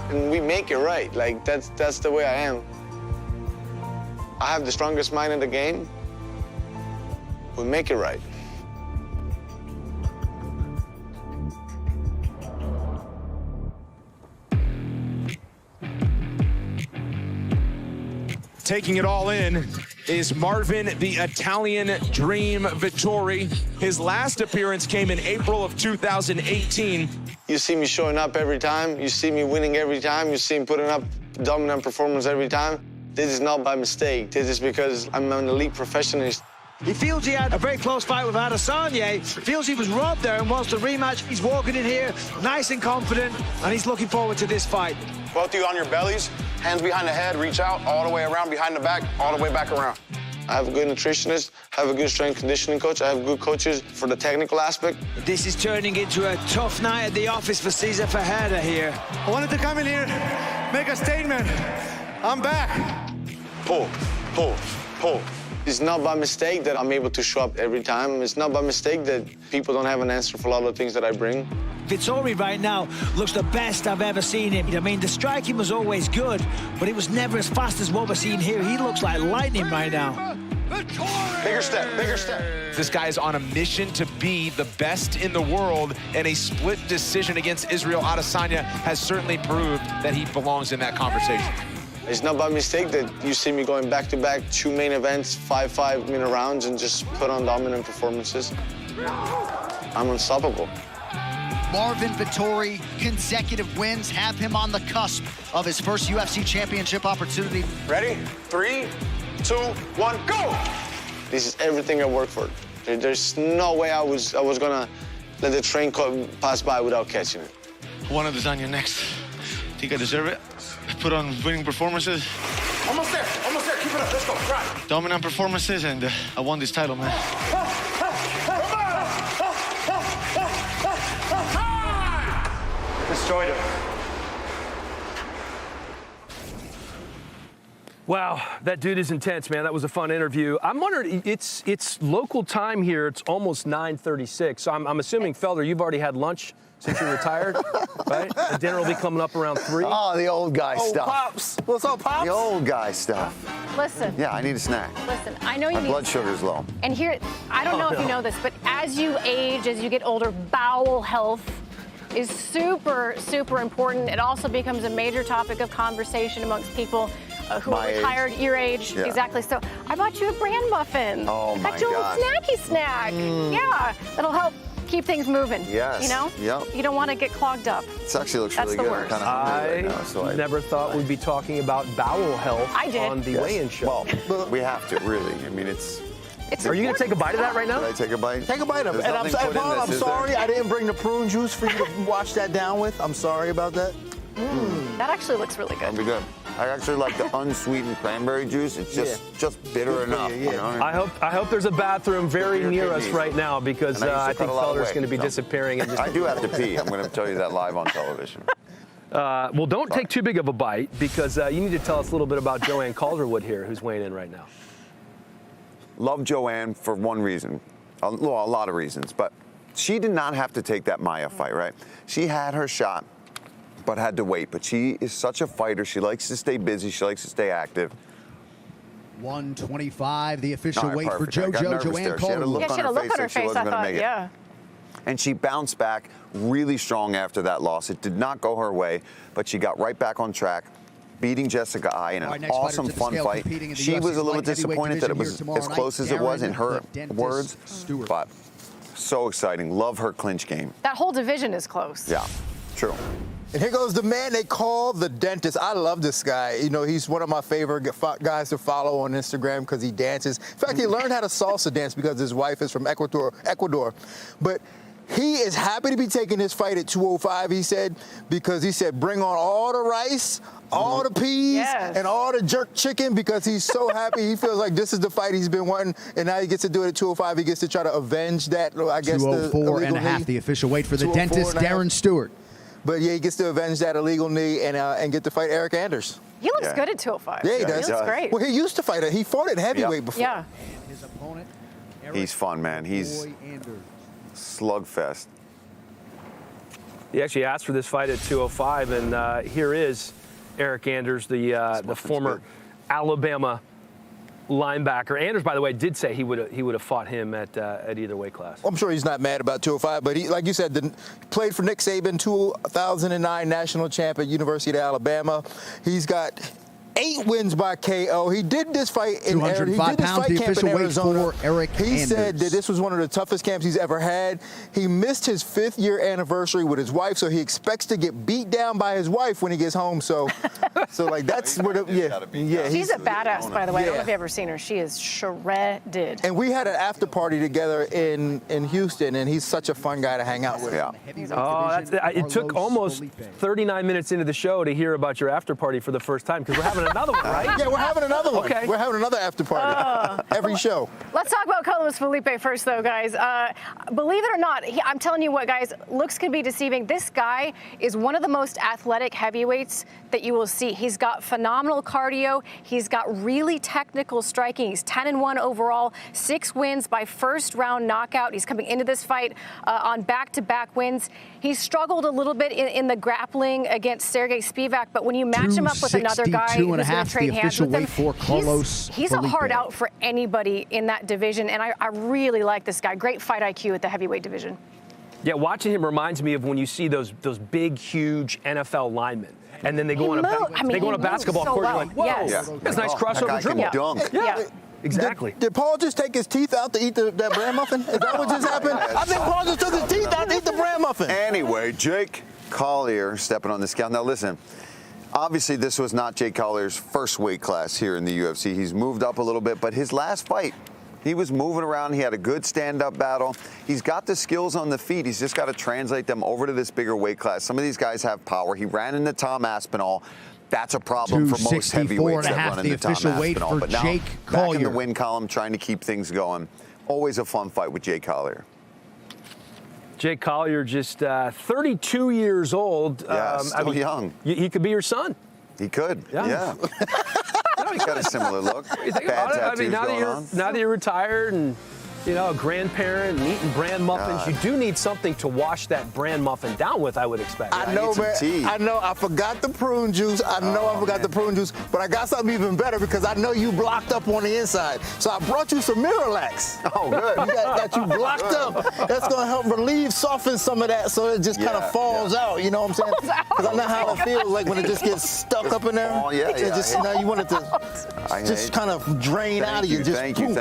And we make it right. Like, that's the way I am. I have the strongest mind in the game. We make it right. Taking it all in, is Marvin the Italian Dream Vittori. His last appearance came in April of 2018. You see me showing up every time. You see me winning every time. You see me putting up dominant performance every time. This is not by mistake. This is because I'm an elite professionalist. He feels he had a very close fight with Adesanya. Feels he was robbed there and wants to rematch. He's walking in here nice and confident, and he's looking forward to this fight. Both of you on your bellies, hands behind the head, reach out all the way around, behind the back, all the way back around. I have a good nutritionist, I have a good strength conditioning coach, I have good coaches for the technical aspect. This is turning into a tough night at the office for Cesar Ferreira here. I wanted to come in here, make a statement. I'm back. Pull, pull, pull. It's not by mistake that I'm able to show up every time. It's not by mistake that people don't have an answer for a lot of the things that I bring. Vittori right now looks the best I've ever seen him. I mean, the striking was always good, but it was never as fast as what we're seeing here. He looks like lightning right now. Bigger step, bigger step. This guy is on a mission to be the best in the world, and a split decision against Israel Adesanya has certainly proved that he belongs in that conversation. It's not by mistake that you see me going back-to-back 2 main events, 5 5-minute rounds, and just put on dominant performances. I'm unstoppable. Marvin Vittori, consecutive wins have him on the cusp of his first UFC championship opportunity. Ready? 3, 2, 1, go! This is everything I work for. There's no way I was gonna let the train pass by without catching it. I want Adesanya next. Think I deserve it? I put on winning performances. Almost there, keep it up, let's go, right. Dominant performances, and I won this title, man. Destroyed him. Wow, that dude is intense, man. That was a fun interview. I'm wondering, it's local time here. It's almost 9:36. So I'm assuming, Felder, you've already had lunch since you're retired, right? The dinner will be coming up around 3. Oh, the old guy stuff. Pops. What's up, Pops? The old guy stuff. Listen. Yeah, I need a snack. Listen, I know you My need. blood sugar's low. And here, I don't know if you know this, but as you age, as you get older, bowel health is super, super important. It also becomes a major topic of conversation amongst people who are retired, your age. Yeah. Exactly. So I bought you a bran muffin. Oh, my got you a little gosh. snacky snack. Yeah, that'll help keep things moving. Yes. You know? Yep. You don't want to get clogged up. This actually looks That's really the good. worst. I'm kind of hungry right now, so I never thought we'd be talking about bowel health I did. on the weigh-in show. Well, we have to, really. I mean, it's Are you going to take a bite of that right now? Should I take a bite? Take a bite of it. There's And nothing put in Paul, this, I'm is there? sorry I didn't bring the prune juice for you to wash that down with. I'm sorry about that. That actually looks really good. That'll be good. I actually like the unsweetened cranberry juice. It's just bitter enough. You know? I hope there's a bathroom very Your near us kidneys. right now because And I I used to think cut a lot of Felder's going to be weight, so. disappearing. In just I do have to pee. I'm going to tell you that live on television. Well, don't take too big of a bite because you need to tell us a little bit about Joanne Calderwood here, who's weighing in right now. Love Joanne for one reason. A lot of reasons. But she did not have to take that Maia fight, right? She had her shot, but had to wait. But she is such a fighter. She likes to stay busy. She likes to stay active. 125, the official All right, weight for perfect. I got JoJo, nervous Joanne there. She had a Calderwood. look Yeah, on she had a her look face on her like she face, wasn't I going to thought, make it. yeah. And she bounced back really strong after that loss. It did not go her way, but she got right back on track, beating Jessica Ai in an awesome, fun fight. She was a little disappointed that it was as close as it was in her words, but so exciting. Love her clinch game. That whole division is close. Yeah, true. And here goes the man they call the dentist. I love this guy. You know, he's one of my favorite guys to follow on Instagram because he dances. In fact, he learned how to salsa dance because his wife is from Ecuador. But he is happy to be taking this fight at 205, he said, because he said bring on all the rice, all the peas, and all the jerk chicken because he's so happy. He feels like this is the fight he's been wanting, and now he gets to do it at 205. He gets to try to avenge that, I guess, 204 and a half, the official weight for the dentist, Darren Stewart. But yeah, he gets to avenge that illegal knee and get to fight Eric Anders. He looks good at 205. Yeah, he does. He looks great. Well, he used to fight it. He fought at heavyweight before. Yeah. His opponent, He's fun, man. He's slugfest. He actually asked for this fight at 205, and here is Eric Anders, the former Alabama linebacker. Anders, by the way, did say he would have fought him at either weight class. I'm sure he's not mad about 205, but he, like you said, played for Nick Saban, 2009 national champ at University of Alabama. He's got 8 wins by KO. He did this fight in 205 pounds, the official weight for Eric He Anders. said that this was one of the toughest camps he's ever had. He missed his 5th year anniversary with his wife, so he expects to get beat down by his wife when he gets home. So like that's where She's a badass, by the way. I don't know if you've ever seen her. She is shredded. And we had an after party together in Houston, and he's such a fun guy to hang out with. Yeah. It took almost 39 minutes into the show to hear about your after party for the first time, because we're having another one, right? Yeah, we're having another one. Okay. We're having another after party every show. Let's talk about Carlos Felipe first, though, guys. Believe it or not, I'm telling you what, guys, looks can be deceiving. This guy is one of the most athletic heavyweights that you will see. He's got phenomenal cardio. He's got really technical striking. He's 10-1 overall, 6 wins by first-round knockout. He's coming into this fight on back-to-back wins. He struggled a little bit in the grappling against Sergey Spivak, but when you match him up with another guy who's going to trade hands with him, he's a hard out for anybody in that division, and I really like this guy. Great fight IQ at the heavyweight division. Yeah, watching him reminds me of when you see those big, huge NFL linemen. And then they go on a basketball court. You're like, whoa, that's a nice crossover dribble. Dunk. Yeah. Exactly. Did Paul just take his teeth out to eat that bran muffin? Is that what just happened? I think Paul just took his teeth out to eat the bran muffin. Anyway, Jake Collier stepping on the scale. Now listen, obviously this was not Jake Collier's first weight class here in the UFC. He's moved up a little bit, but his last fight, he was moving around. He had a good stand-up battle. He's got the skills on the feet. He's just got to translate them over to this bigger weight class. Some of these guys have power. He ran into Tom Aspinall. That's a problem for most heavyweights that run into Tom Aspinall. But now, back in the win column, trying to keep things going. Always a fun fight with Jake Collier. Jake Collier, just 32 years old. Yeah, still young. He could be your son. He could, yeah. He's got a similar look. You think about it. I mean, now that you're retired and a grandparent and eating bran muffins, you do need something to wash that bran muffin down with, I would expect. I know, man. I know. I forgot the prune juice. I forgot the prune juice, but I got something even better because I know you blocked up on the inside. So I brought you some Miralax. Oh, good. Got you blocked up. That's going to help relieve, soften some of that so it just kind of falls out. You know what I'm saying? Because I know how it feels like when it just gets stuck up in there. Oh, yeah, it just, you want it to just kind of drain out of you. Thank you.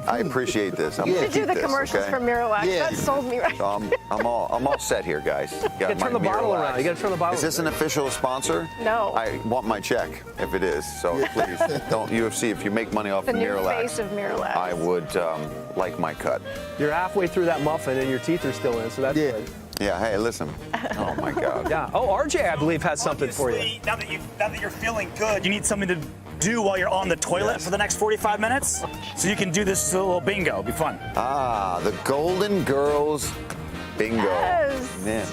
I appreciate this. You should do the commercials for Miralax. Yeah. That sold me right. So I'm all set here, guys. You got to turn the bottle around. You got to turn the bottle. Is this an official sponsor? No. I want my check if it is. So please don't UFC. If you make money off of Miralax, the new face of Miralax, I would like my cut. You're halfway through that muffin and your teeth are still in, so that's good. Yeah. Hey, listen. Oh my God. Yeah. Oh, RJ, I believe has something for you. Now that you're feeling good, you need something to do while you're on the toilet for the next 45 minutes. So you can do this little bingo. It'll be fun. Ah, the Golden Girls bingo. Yes. Yeah.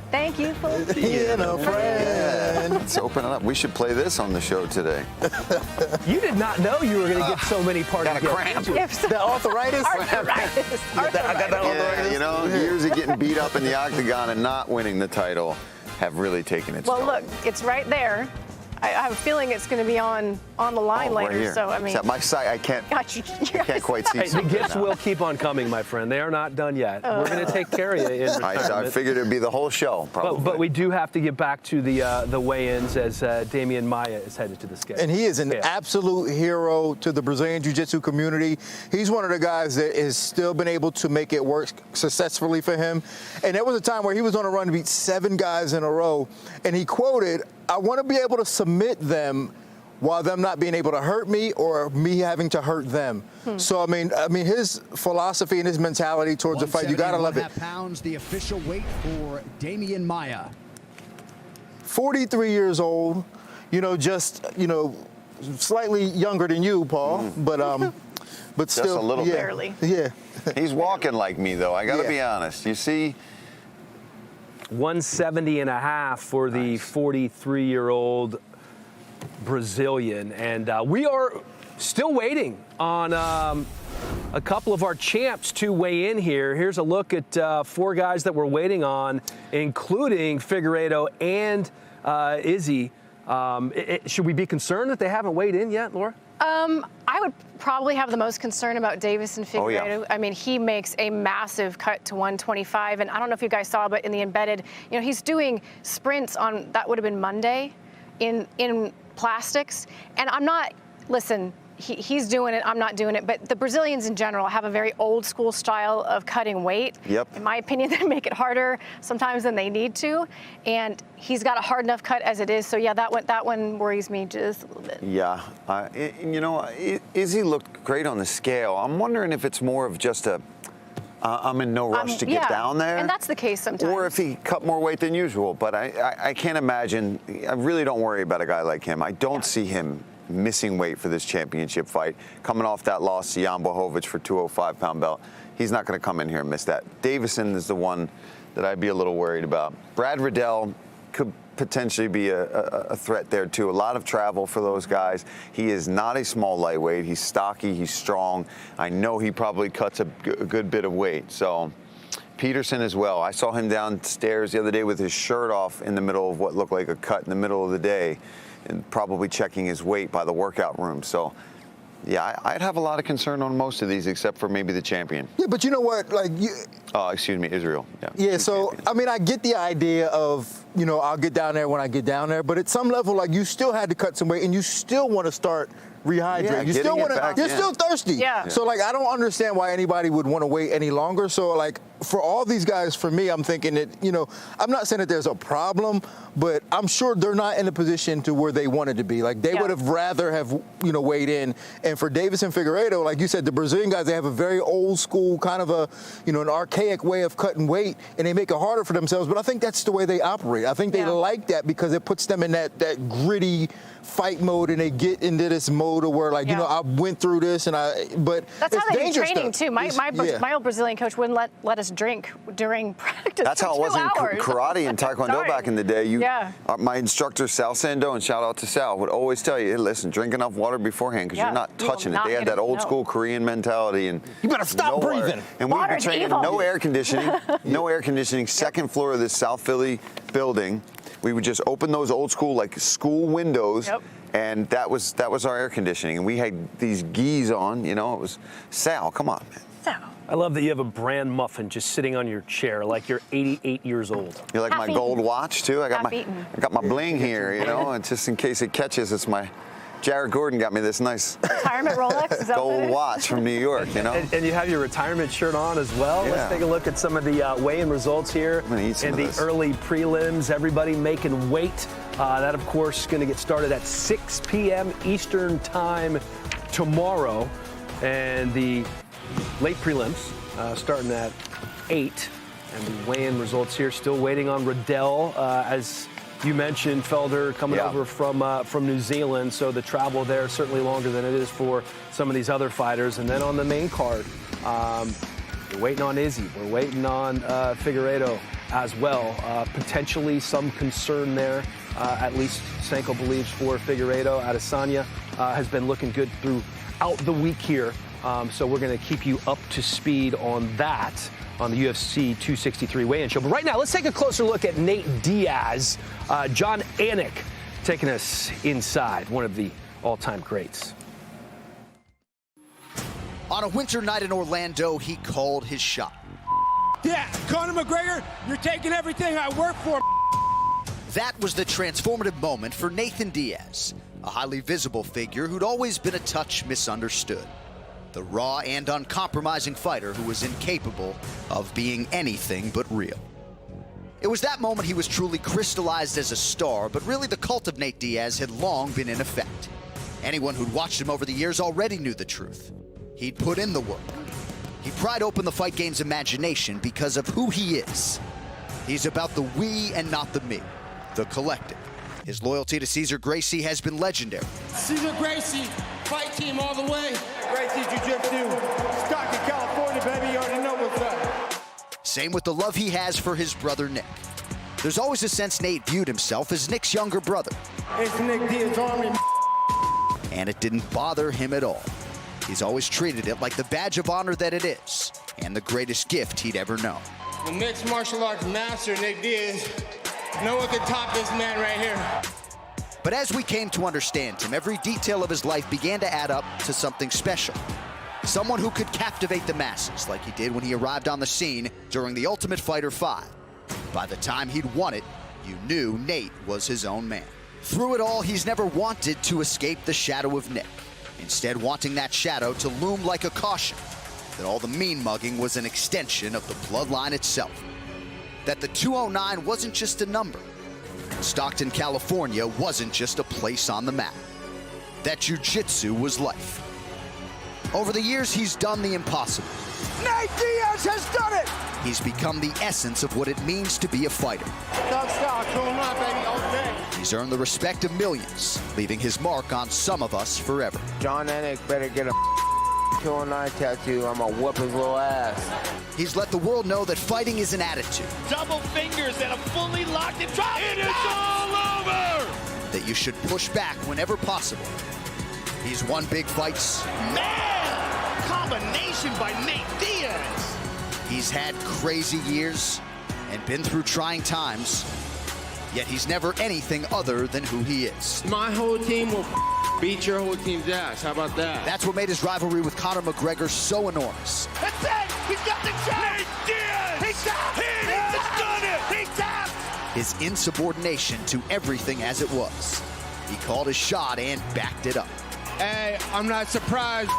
Thank you for being a friend. Let's open it up. We should play this on the show today. You did not know you were going to get so many party Got a cramp. The arthritis? I got that arthritis. Yeah, years of getting beat up in the octagon and not winning the title have really taken its toll. Well, look, it's right there. I have a feeling it's going to be on the line later. Right here. So I mean, my side, I can't quite see. The gifts will keep on coming, my friend. They are not done yet. We're going to take care of you in retirement. I figured it'd be the whole show, probably. But we do have to get back to the weigh-ins as Damian Maia is headed to the scale. And he is an absolute hero to the Brazilian Jiu-Jitsu community. He's one of the guys that has still been able to make it work successfully for him. And there was a time where he was on a run to beat 7 guys in a row, and he quoted, "I want to be able to submit them while them not being able to hurt me or me having to hurt them." So I mean his philosophy and his mentality towards the fight, you gotta love it. 171.5 pounds, the official weight for Damian Maia. 43 years old, just slightly younger than you, Paul, but still just a little bit. Barely. Yeah. He's walking like me though. I got to be honest. You see. 170.5 for the 43-year-old Brazilian. And we are still waiting on a couple of our champs to weigh in here. Here's a look at 4 guys that we're waiting on, including Figueiredo and Izzy. Should we be concerned that they haven't weighed in yet, Laura? I would probably have the most concern about Davis and Figueiredo. Oh, yeah. I mean, he makes a massive cut to 125, and I don't know if you guys saw, but in the embedded, he's doing sprints on, that would have been Monday, in plastics. And I'm not, listen, he's doing it, I'm not doing it, but the Brazilians in general have a very old school style of cutting weight. Yep. In my opinion, they make it harder sometimes than they need to. And he's got a hard enough cut as it is. So yeah, that one worries me just a little bit. Yeah. You know, Izzy looked great on the scale. I'm wondering if it's more of just I'm in no rush to get down there. And that's the case sometimes. Or if he cut more weight than usual. But I can't imagine. I really don't worry about a guy like him. I don't see him missing weight for this championship fight. Coming off that loss to Jan Blachowicz for 205-pound belt, he's not going to come in here and miss that. Davison is the one that I'd be a little worried about. Brad Riddell could potentially be a threat there too. A lot of travel for those guys. He is not a small lightweight. He's stocky. He's strong. I know he probably cuts a good bit of weight. So Peterson as well. I saw him downstairs the other day with his shirt off in the middle of what looked like a cut in the middle of the day, and probably checking his weight by the workout room. So yeah, I'd have a lot of concern on most of these except for maybe the champion. Yeah, but you know what? Like, excuse me, Israel. Yeah, so, I mean, I get the idea of, you know, I'll get down there when I get down there, but at some level, like, you still had to cut some weight and you still want to start rehydrating. Yeah, you still want to, you're still thirsty. Yeah. So, like, I don't understand why anybody would want to wait any longer. So, like, for all these guys, for me, I'm thinking that, you know, I'm not saying that there's a problem, but I'm sure they're not in a position to where they wanted to be. Like, they would have rather have, you know, weighed in. And for Davis and Figueiredo, like you said, the Brazilian guys, they have a very old school kind of a, you know, an archaic way of cutting weight, and they make it harder for themselves. But I think that's the way they operate. I think they like that because it puts them in that gritty fight mode, and they get into this mode of where, like, you know, I went through this, and but that's it's how they do dangerous training stuff. too. My old Brazilian coach wouldn't let us drink during practice. That's how it was in karate and taekwondo back in the day. My instructor, Sal Sando, and shout out to Sal, would always tell you, hey, listen, drink enough water beforehand because you're not touching it. They had that old school Korean mentality, and you better stop breathing. And we'd be training no air conditioning, second floor of this South Philly building. We would just open those old school, like, school windows. And that was our air conditioning. And we had these gis on, you know. It was Sal, come on, man. I love that you have a brand muffin just sitting on your chair like you're 88 years old. You like my gold watch, too? I got my bling here, you know, and just in case it catches, it's my Jared Gordon got me this nice retirement Rolex, is that gold watch from New York, you know. And you have your retirement shirt on as well. Yeah. Let's take a look at some of the weigh-in results here in the early prelims. Everybody making weight. That, of course, is going to get started at 6 p.m. Eastern time tomorrow. And the late prelims starting at 8. And the weigh-in results here still waiting on Riddell, as you mentioned, Felder coming over from New Zealand, so the travel there is certainly longer than it is for some of these other fighters. And then on the main card, we're waiting on Izzy. We're waiting on Figueiredo as well. Potentially some concern there, at least Osenko believes, for Figueiredo. Adesanya has been looking good throughout the week here, so we're going to keep you up to speed on that on the UFC 263 weigh-in show. But right now, let's take a closer look at Nate Diaz. John Anik taking us inside, one of the all-time greats. On a winter night in Orlando, he called his shot. Yeah, Conor McGregor, you're taking everything I work for. That was the transformative moment for Nathan Diaz, a highly visible figure who'd always been a touch misunderstood. The raw and uncompromising fighter who was incapable of being anything but real. It was that moment he was truly crystallized as a star, but really the cult of Nate Diaz had long been in effect. Anyone who'd watched him over the years already knew the truth. He'd put in the work. He pried open the fight game's imagination because of who he is. He's about the we and not the me, the collective. His loyalty to Cesar Gracie has been legendary. Cesar Gracie, fight team all the way. Gracie Jiu-Jitsu, Stockton, California, baby, you already know what's up. Same with the love he has for his brother Nick. There's always a sense Nate viewed himself as Nick's younger brother. It's Nick Diaz Army. And it didn't bother him at all. He's always treated it like the badge of honor that it is, and the greatest gift he'd ever known. The mixed martial arts master, Nick Diaz. No one can top this man right here. But as we came to understand him, every detail of his life began to add up to something special. Someone who could captivate the masses like he did when he arrived on the scene during the Ultimate Fighter 5. By the time he'd won it, you knew Nate was his own man. Through it all, he's never wanted to escape the shadow of Nick, instead wanting that shadow to loom like a caution that all the mean mugging was an extension of the bloodline itself. That the 209 wasn't just a number. Stockton, California wasn't just a place on the map. That jiu-jitsu was life. Over the years, he's done the impossible. Nate Diaz has done it! He's become the essence of what it means to be a fighter. Dog style, 209, baby, all day. He's earned the respect of millions, leaving his mark on some of us forever. John Anik better get a 209 tattoo. I'm gonna whoop his little ass. He's let the world know that fighting is an attitude. Double fingers and a fully locked and drop. It is all over! That you should push back whenever possible. He's won big fights. Man! Combination by Nate Diaz. He's had crazy years and been through trying times. Yet he's never anything other than who he is. My whole team will beat your whole team's ass. How about that? That's what made his rivalry with Conor McGregor so enormous. That's it! He's got the shot! Nate Diaz! He tapped! He has done it! He tapped! His insubordination to everything as it was. He called his shot and backed it up. Hey, I'm not surprised.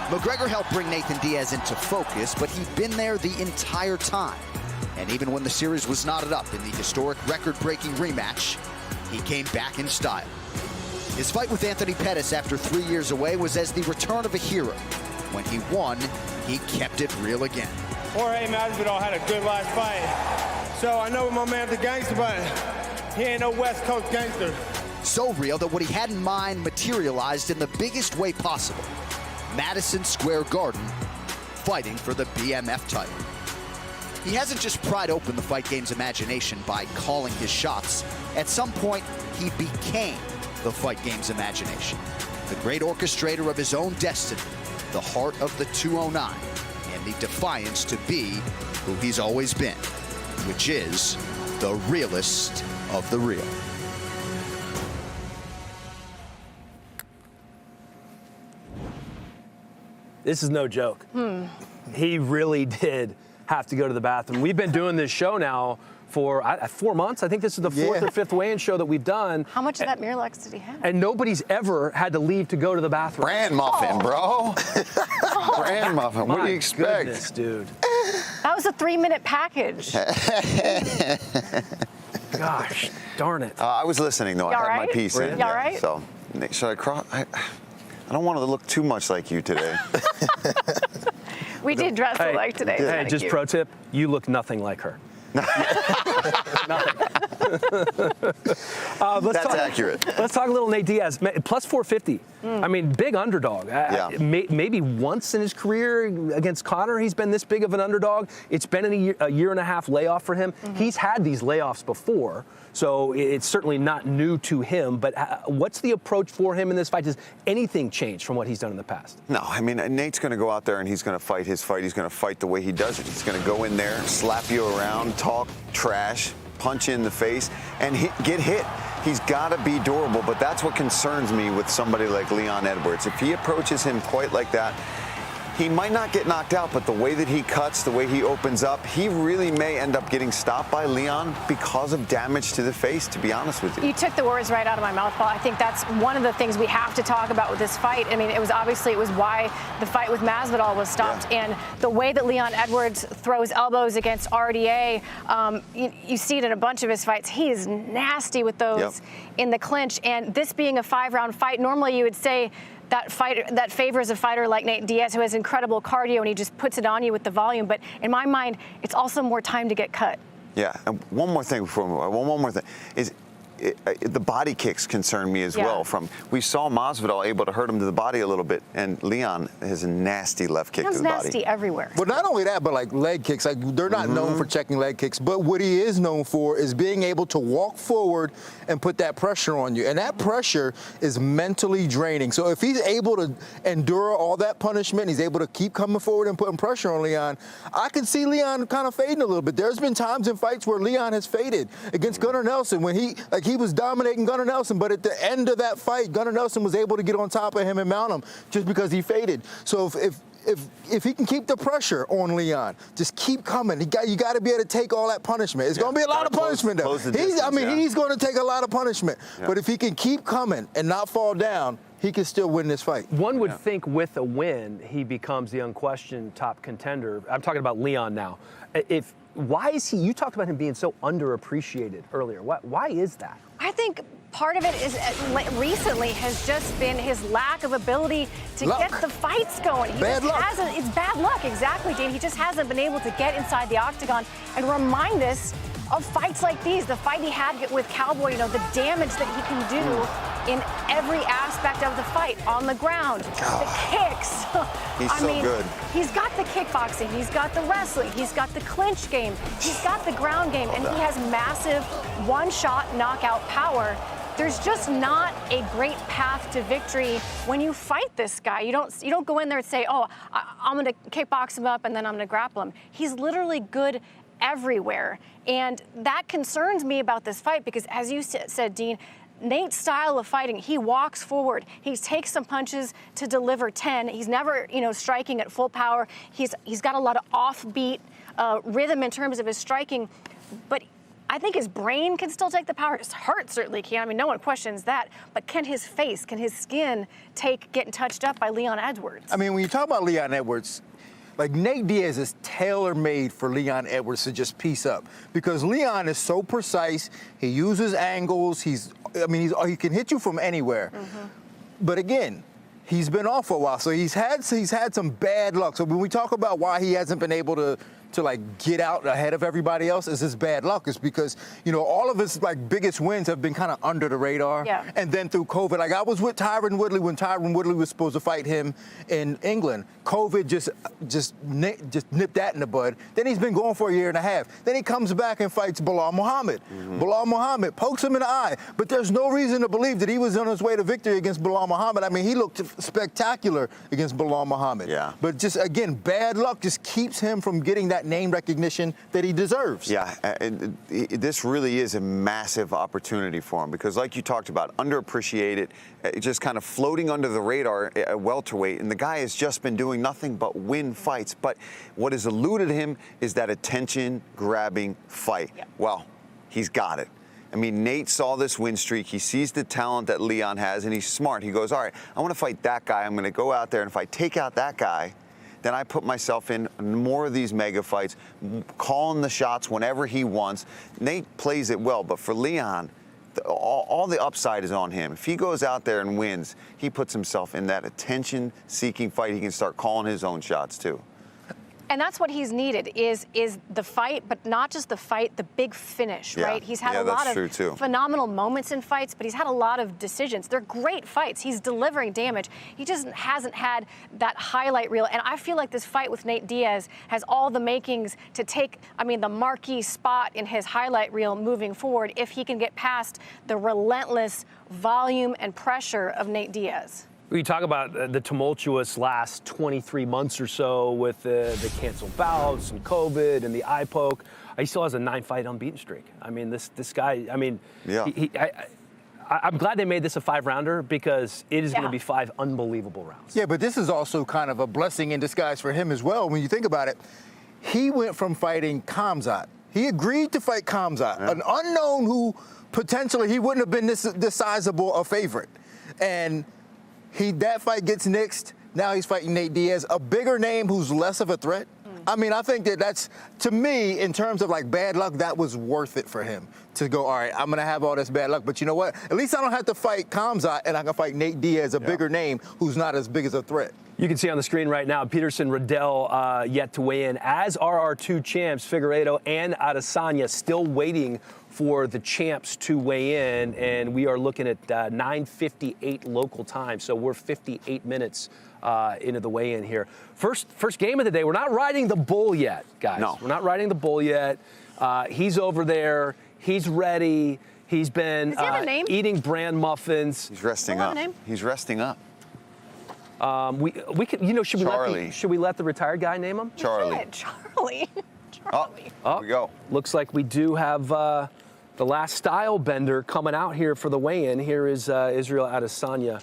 McGregor helped bring Nathan Diaz into focus, but he'd been there the entire time. And even when the series was knotted up in the historic record-breaking rematch, he came back in style. His fight with Anthony Pettis after 3 years away was as the return of a hero. When he won, he kept it real again. Jorge Masvidal had a good last fight. So I know my man's a gangster, but he ain't no West Coast gangster. So real that what he had in mind materialized in the biggest way possible. Madison Square Garden, fighting for the BMF title. He hasn't just pried open the fight game's imagination by calling his shots. At some point, he became the fight game's imagination. The great orchestrator of his own destiny, the heart of the 209, and the defiance to be who he's always been, which is the realest of the real. This is no joke. He really did have to go to the bathroom. We've been doing this show now for 4 months. I think this is the fourth or fifth weigh-in show that we've done. How much of that Miralax did he have? And nobody's ever had to leave to go to the bathroom. Bran muffin, bro. Bran muffin. What do you expect? Goodness, dude. That was a 3-minute package. Gosh, darn it. I was listening, though. You I had all my right? piece in. You all right? So, should I cross? I don't want to look too much like you today. We did dress alike today. Hey, just pro tip, you look nothing like her. That's accurate. Let's talk a little Nate Diaz. Plus 450. I mean, big underdog. Maybe once in his career against Conor, he's been this big of an underdog. It's been a year and a half layoff for him. He's had these layoffs before, so it's certainly not new to him. But what's the approach for him in this fight? Does anything change from what he's done in the past? No, I mean, Nate's going to go out there and he's going to fight his fight. He's going to fight the way he does it. He's going to go in there, slap you around, talk trash, punch you in the face, and get hit. He's got to be durable, but that's what concerns me with somebody like Leon Edwards. If he approaches him quite like that, he might not get knocked out, but the way that he cuts, the way he opens up, he really may end up getting stopped by Leon because of damage to the face, to be honest with you. You took the words right out of my mouth, Paul. I think that's one of the things we have to talk about with this fight. I mean, it was why the fight with Masvidal was stopped. Yeah. And the way that Leon Edwards throws elbows against RDA, you see it in a bunch of his fights. He is nasty with those in the clinch. And this being a 5-round fight, normally you would say that favors a fighter like Nate Diaz, who has incredible cardio, and he just puts it on you with the volume. But in my mind, it's also more time to get cut. Yeah, and one more thing is the body kicks concern me as well. We saw Masvidal able to hurt him to the body a little bit, and Leon has a nasty left kick to the body. Nasty everywhere. But not only that, but like leg kicks. Like they're not known for checking leg kicks, but what he is known for is being able to walk forward and put that pressure on you, and that pressure is mentally draining. So if he's able to endure all that punishment, he's able to keep coming forward and putting pressure on Leon. I can see Leon kind of fading a little bit. There's been times in fights where Leon has faded against Gunnar Nelson when he was dominating Gunnar Nelson, but at the end of that fight, Gunnar Nelson was able to get on top of him and mount him just because he faded. So if he can keep the pressure on Leon, just keep coming. You got to be able to take all that punishment. It's going to be a lot of punishment, though. He's going to take a lot of punishment. Yeah. But if he can keep coming and not fall down, he can still win this fight. One would think with a win, he becomes the unquestioned top contender. I'm talking about Leon now. Why is he? You talked about him being so underappreciated earlier. Why is that? I think part of it is recently has just been his lack of ability to get the fights going. It's bad luck, exactly, Dean. He just hasn't been able to get inside the octagon and remind us of fights like these. The fight he had with Cowboy, you know, the damage that he can do in every aspect of the fight, on the ground, the kicks. He's so good. He's got the kickboxing, he's got the wrestling, he's got the clinch game, he's got the ground game, and he has massive one-shot knockout power. There's just not a great path to victory when you fight this guy. You don't go in there and say, oh, I'm going to kickbox him up and then I'm going to grapple him. He's literally good everywhere. And that concerns me about this fight because, as you said, Dean, Nate's style of fighting, he walks forward. He takes some punches to deliver 10. He's never, striking at full power. He's got a lot of offbeat rhythm in terms of his striking. But I think his brain can still take the power. His heart certainly can. I mean, no one questions that. But can his face, can his skin take getting touched up by Leon Edwards? I mean, when you talk about Leon Edwards, like Nate Diaz is tailor-made for Leon Edwards to just piece up because Leon is so precise. He uses angles. He can hit you from anywhere. Mm-hmm. But again, he's been off for a while, so he's had some bad luck. So when we talk about why he hasn't been able to get out ahead of everybody else, is his bad luck. Is because all of his biggest wins have been kind of under the radar. Yeah. And then through COVID, I was with Tyron Woodley when Tyron Woodley was supposed to fight him in England. COVID just nipped that in the bud. Then he's been going for a year and a half. Then he comes back and fights Bilal Muhammad. Mm-hmm. Bilal Muhammad pokes him in the eye, but there's no reason to believe that he was on his way to victory against Bilal Muhammad. I mean, he looked spectacular against Bilal Muhammad. Yeah. But just again, bad luck just keeps him from getting that name recognition that he deserves. Yeah, this really is a massive opportunity for him because, like you talked about, underappreciated, just kind of floating under the radar at welterweight, and the guy has just been doing nothing but win fights. But what has eluded him is that attention-grabbing fight. Yeah. Well, he's got it. I mean, Nate saw this win streak. He sees the talent that Leon has, and he's smart. He goes, all right, I want to fight that guy. I'm going to go out there, and if I take out that guy, then I put myself in more of these mega fights, calling the shots whenever he wants. Nate plays it well, but for Leon, all the upside is on him. If he goes out there and wins, he puts himself in that attention-seeking fight. He can start calling his own shots, too. And that's what he's needed is the fight, but not just the fight, the big finish, right? He's had a lot of phenomenal moments in fights, but he's had a lot of decisions. They're great fights. He's delivering damage. He just hasn't had that highlight reel. And I feel like this fight with Nate Diaz has all the makings to take, the marquee spot in his highlight reel moving forward if he can get past the relentless volume and pressure of Nate Diaz. We talk about the tumultuous last 23 months or so with the canceled bouts and COVID and the eye poke. He still has a 9-fight unbeaten streak. I mean, this guy, I'm glad they made this a 5-rounder because it is going to be 5 unbelievable rounds. Yeah, but this is also kind of a blessing in disguise for him as well. When you think about it, he went from fighting Khamzat. He agreed to fight Khamzat, an unknown who potentially he wouldn't have been this sizable a favorite. And that fight gets nixed. Now he's fighting Nate Diaz, a bigger name who's less of a threat. I think that's, to me, in terms of bad luck, that was worth it for him to go, all right, I'm going to have all this bad luck. But you know what? At least I don't have to fight Khamzat and I can fight Nate Diaz, a bigger name who's not as big as a threat. You can see on the screen right now, Peterson, Riddell yet to weigh in, as are our 2 champs, Figueiredo and Adesanya, still waiting for the champs to weigh in, and we are looking at 9:58 local time, so we're 58 minutes into the weigh-in here. First game of the day. We're not riding the bull yet, guys. No. We're not riding the bull yet. He's over there. He's ready. He's been Does he have a name? Eating bran muffins. He's resting up. He's resting up. We could, should we let the retired guy name him? Charlie. Charlie. Oh, here we go. Looks like we do have the last style bender coming out here for the weigh-in. Here is Israel Adesanya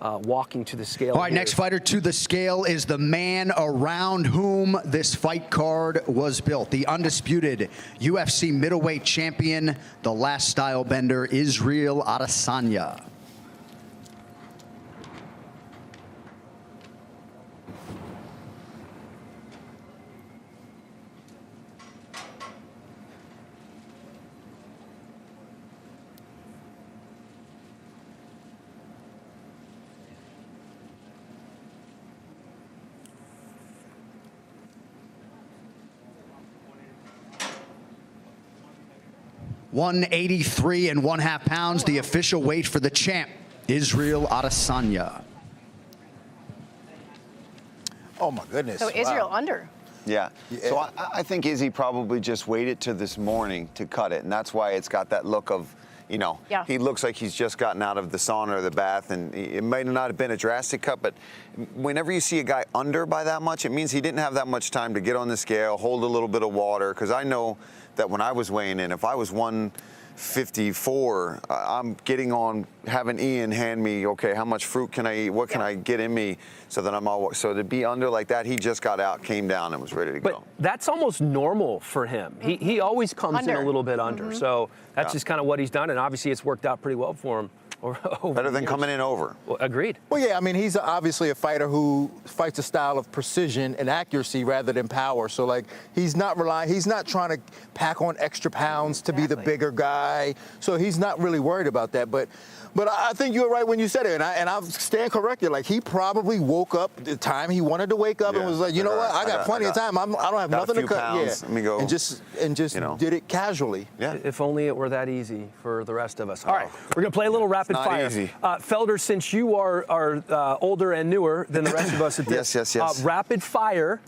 walking to the scale. All right, next fighter to the scale is the man around whom this fight card was built. The undisputed UFC middleweight champion, the last style bender, Israel Adesanya. (183.5 pounds), the official weight for the champ, Israel Adesanya. Oh my goodness! So Israel under. Yeah. So I think Izzy probably just waited to this morning to cut it, and that's why it's got that look of, you know, he looks like he's just gotten out of the sauna or the bath, and it might not have been a drastic cut, but whenever you see a guy under by that much, it means he didn't have that much time to get on the scale, hold a little bit of water, because I know that when I was weighing in, if I was 154, I'm getting on, having Ian hand me, okay, how much fruit can I eat? What can I get in me so that I'm all, so to be under like that, he just got out, came down, and was ready to go. But that's almost normal for him. He always comes in a little bit under. So that's just kind of what he's done, and obviously it's worked out pretty well for him. Better than coming in over. Well, agreed. Well, yeah, I mean, he's obviously a fighter who fights a style of precision and accuracy rather than power. So, like, he's not trying to pack on extra pounds to be the bigger guy. So he's not really worried about that. But I think you were right when you said it, and I stand corrected. Like, he probably woke up the time he wanted to wake up and was like, you know what, I got plenty of time. I don't have nothing to cut. Pounds. Let me go. And just did it casually. Yeah. If only it were that easy for the rest of us. All right, we're going to play a little rapid fire. Easy. Felder, since you are older and newer than the rest of us at this, yes. Rapid fire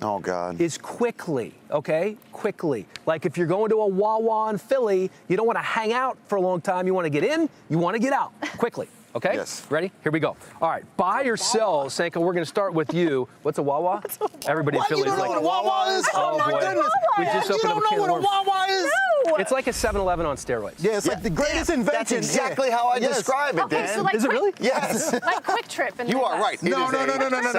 is quickly, okay? Quickly. Like if you're going to a Wawa in Philly, you don't want to hang out for a long time. You want to get in, you want to get out quickly. Okay? Yes. Ready? Here we go. All right. Buy or sell, Osenko, we're going to start with you. What's a Wawa? Everybody in Philly is like, what a Wawa is? Oh, my boy. goodness. We just You opened up don't a can know of what a worms. Wawa is? No. It's like a 7-Eleven on steroids. Yeah, it's like the greatest invention. That's exactly how I describe it, Dan. So like Is it really? Yes. Like Quick Trip. And You are right. No, don't It's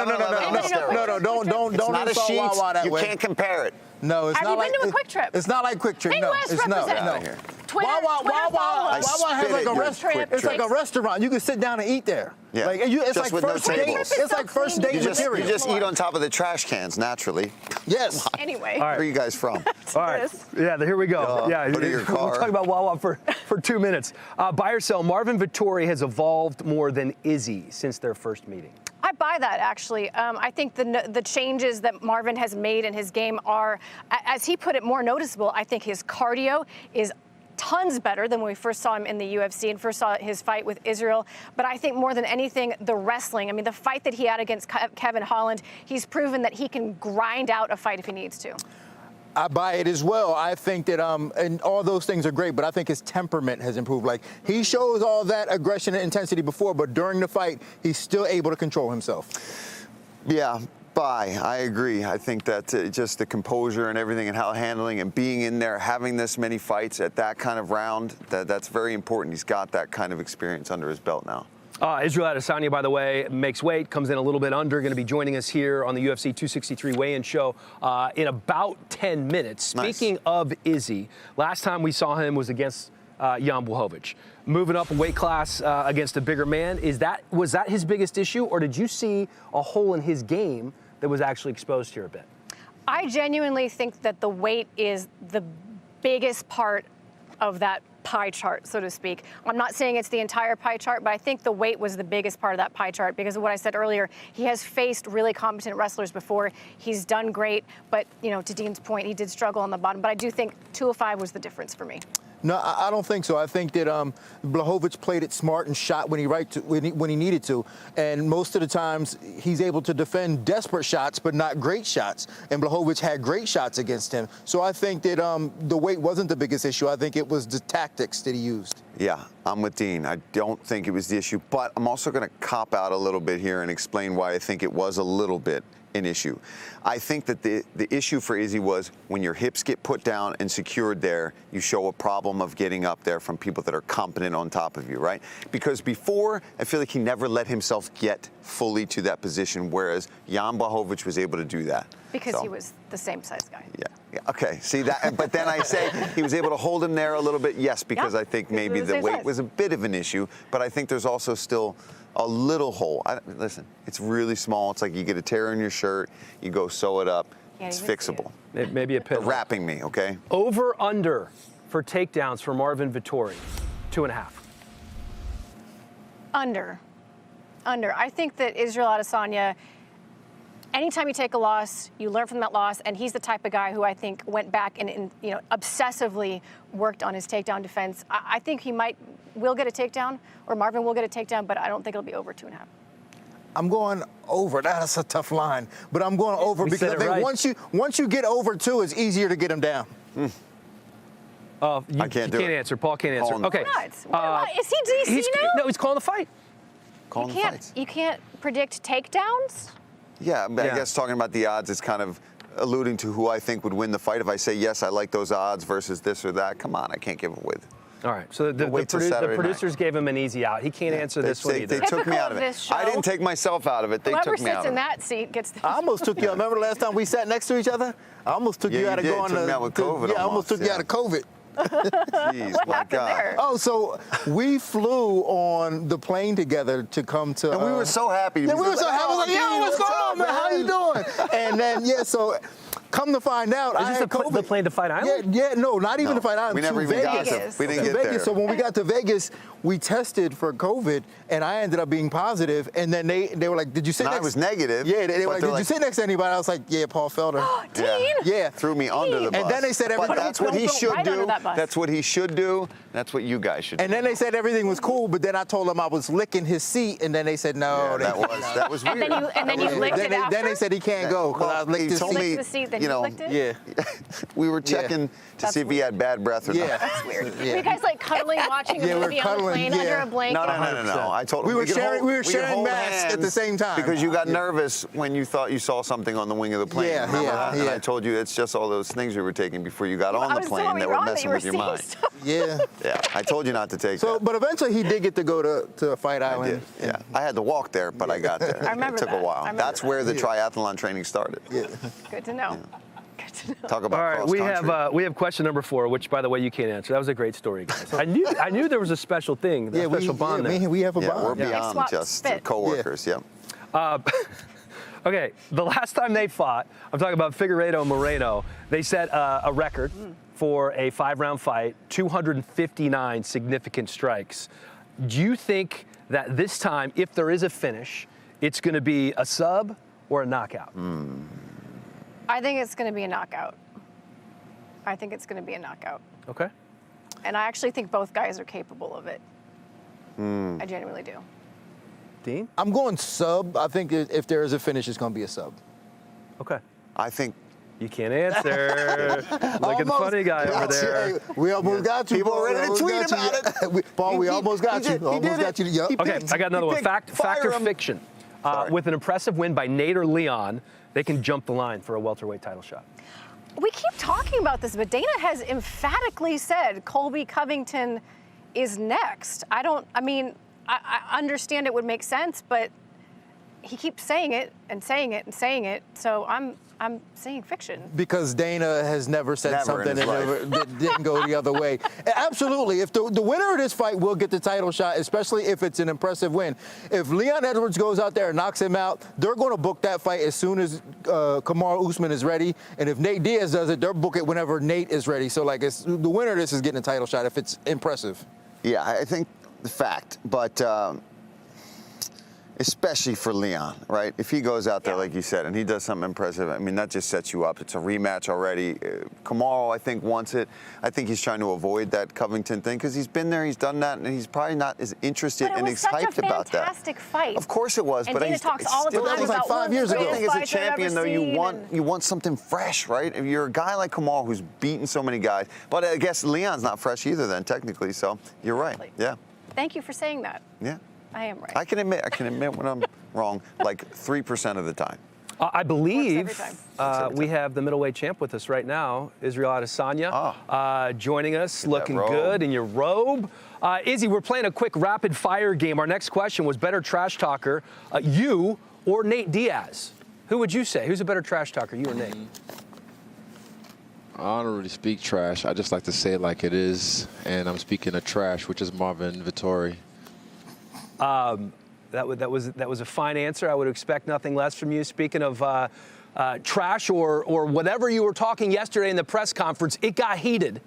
not a insult Wawa that sheet. You way. can't compare it. No, it's Have not you like been to a Quick Trip? It's not like Quick Trip. No, Midwest it's no. representative. Twitter, Wawa has like a restaurant. It's like a restaurant. You can sit down and eat there. Yeah. Like it's Just like with first no date. tables. It's like first date material. You just eat on top of the trash cans naturally. Yes. Anyway. Where are you guys from? All right. Yeah, here we go. Put it in your car. We'll talk about Wawa for 2 minutes. Buy or sell, Marvin Vittori has evolved more than Izzy since their first meeting. I buy that, actually. I think the changes that Marvin has made in his game are, as he put it, more noticeable. I think his cardio is tons better than when we first saw him in the UFC and first saw his fight with Israel. But I think more than anything, the wrestling. I mean, the fight that he had against Kevin Holland, he's proven that he can grind out a fight if he needs to. I buy it as well. I think that, and all those things are great, but I think his temperament has improved. Like, he shows all that aggression and intensity before, but during the fight, he's still able to control himself. Yeah. I agree. I think that just the composure and everything and how handling and being in there, having this many fights at that kind of round, that's very important. He's got that kind of experience under his belt now. Israel Adesanya, by the way, makes weight, comes in a little bit under, going to be joining us here on the UFC 263 weigh-in show in about 10 minutes. Speaking of Izzy, last time we saw him was against Jan Blachowicz. Moving up a weight class against a bigger man, was that his biggest issue, or did you see a hole in his game that was actually exposed here a bit? I genuinely think that the weight is the biggest part of that pie chart, so to speak. I'm not saying it's the entire pie chart, but I think the weight was the biggest part of that pie chart because of what I said earlier. He has faced really competent wrestlers before. He's done great, but, you know, to Dean's point, he did struggle on the bottom. But I do think 205 was the difference for me. No, I don't think so. I think that Blachowicz played it smart and shot when he needed to. And most of the times, he's able to defend desperate shots, but not great shots. And Blachowicz had great shots against him. So I think that the weight wasn't the biggest issue. I think it was the tactics that he used. Yeah, I'm with Dean. I don't think it was the issue, but I'm also going to cop out a little bit here and explain why I think it was a little bit an issue. I think that the issue for Izzy was when your hips get put down and secured there, you show a problem of getting up there from people that are competent on top of you, right? Because before, I feel like he never let himself get fully to that position, whereas Jan Blachowicz was able to do that. Because he was the same size guy. Yeah. Okay. See that, but then I say he was able to hold him there a little bit. Yes, because I think maybe the weight was a bit of an issue, but I think there's also still a little hole. Listen, it's really small. It's like you get a tear in your shirt, you go sew it up. It's fixable. Maybe a pit. Wrapping me, okay? Over under for takedowns for Marvin Vittori, 2.5. Under. I think that Israel Adesanya, anytime you take a loss, you learn from that loss, and he's the type of guy who I think went back and obsessively worked on his takedown defense. I think he will get a takedown, or Marvin will get a takedown, but I don't think it'll be over 2.5. I'm going over. That's a tough line, but I'm going over because I think once you get over 2, it's easier to get him down. I can't do it. Can't answer. Paul can't answer. Okay. Why not? Is he DC now? No, he's calling the fight. You can't predict takedowns? Yeah, I guess talking about the odds is kind of alluding to who I think would win the fight. If I say, yes, I like those odds versus this or that, come on, I can't give it with. All right, so the producers gave him an easy out. He can't answer this one either. They took me out of it. I didn't take myself out of it. They took me out of it. Whoever sits in that seat gets the... I almost took you. Remember the last time we sat next to each other? I almost took you out of going to COVID. Yeah, I almost took you out of COVID. Jeez, what happened there? Oh, so we flew on the plane together to come to... And we were so happy. Yeah, we were so happy. Like, yo, what's going on, man? How you doing? And then, so... Come to find out, I had COVID. The plane to Fight Island? Yeah, no, not even to Fight Island. We never even got to. We didn't get there. So when we got to Vegas, we tested for COVID, and I ended up being positive. And then they were like, "Did you sit next?" I was negative. Yeah, they were like, "Did you sit next to anybody?" I was like, "Yeah, Paul Felder." Dean. Yeah, threw me under the bus. And then they said everything. But that's what he should do. That that's what he should do. That's what you guys should do. And then they said everything was cool, but then I told them I was licking his seat, and then they said no. Yeah, that was weird. And then you licked it after? Then they said he can't go because I licked his seat. Licked the seat, then you licked it? Yeah. We were checking to see if he had bad breath or not. That's weird. Were you guys like cuddling, watching a movie on the plane under a blanket? No. I told him we were sharing masks at the same time because you got nervous when you thought you saw something on the wing of the plane. Yeah. And I told you it's just all those things we were taking before you got on the plane that were messing with your mind. Yeah. Yeah. I told you not to take that. But eventually he did get to go to Fight Island. Yeah. I had to walk there, but I got there. I remember it took a while. That's where the triathlon training started. Yeah. Good to know. Talk about all right, we have question number 4, which, by the way, you can't answer. That was a great story, guys. I knew there was a special thing, special bond there. We have a bond. We're beyond just co-workers. Yeah. Okay, the last time they fought, I'm talking about Figueiredo and Moreno, they set a record for a 5-round fight, 259 significant strikes. Do you think that this time, if there is a finish, it's going to be a sub or a knockout? I think it's going to be a knockout. Okay. And I actually think both guys are capable of it. I genuinely do. Dean? I'm going sub. I think if there is a finish, it's going to be a sub. Okay. I think you can't answer. Look at the funny guy over there. We almost got you. People are ready to tweet about it. Paul, we almost got you. Almost got you. Yep. Okay, I got another one. Fact or fiction? With an impressive win by Nate or Leon, they can jump the line for a welterweight title shot. We keep talking about this, but Dana has emphatically said Colby Covington is next. I understand it would make sense, but he keeps saying it and saying it and saying it. So I'm saying fiction. Because Dana has never said something that didn't go the other way. Absolutely. If the winner of this fight will get the title shot, especially if it's an impressive win. If Leon Edwards goes out there and knocks him out, they're going to book that fight as soon as Kamaru Usman is ready. And if Nate Diaz does it, they'll book it whenever Nate is ready. So, the winner of this is getting a title shot if it's impressive. Yeah, I think the fact. But especially for Leon, right? If he goes out there, like you said, and he does something impressive, I mean, that just sets you up. It's a rematch already. Kamaru, I think, wants it. I think he's trying to avoid that Covington thing because he's been there, he's done that, and he's probably not as interested and as hyped about that. It was such a fantastic fight. Of course it was, and but Dana talks all the time about 5 years ago. I think as a champion, though, you want something fresh, right? If you're a guy like Kamaru who's beaten so many guys, but I guess Leon's not fresh either, then technically. So you're right. Yeah. Thank you for saying that. Yeah. I am right. I can admit when I'm wrong, like 3% of the time. I believe we have the middleweight champ with us right now, Israel Adesanya, joining us, looking good in your robe. Izzy, we're playing a quick rapid fire game. Our next question was better trash talker, you or Nate Diaz? Who would you say? Who's a better trash talker, you or Nate? I don't really speak trash. I just like to say it like it is, and I'm speaking of trash, which is Marvin Vittori. That was a fine answer. I would expect nothing less from you. Speaking of trash or whatever you were talking yesterday in the press conference, it got heated.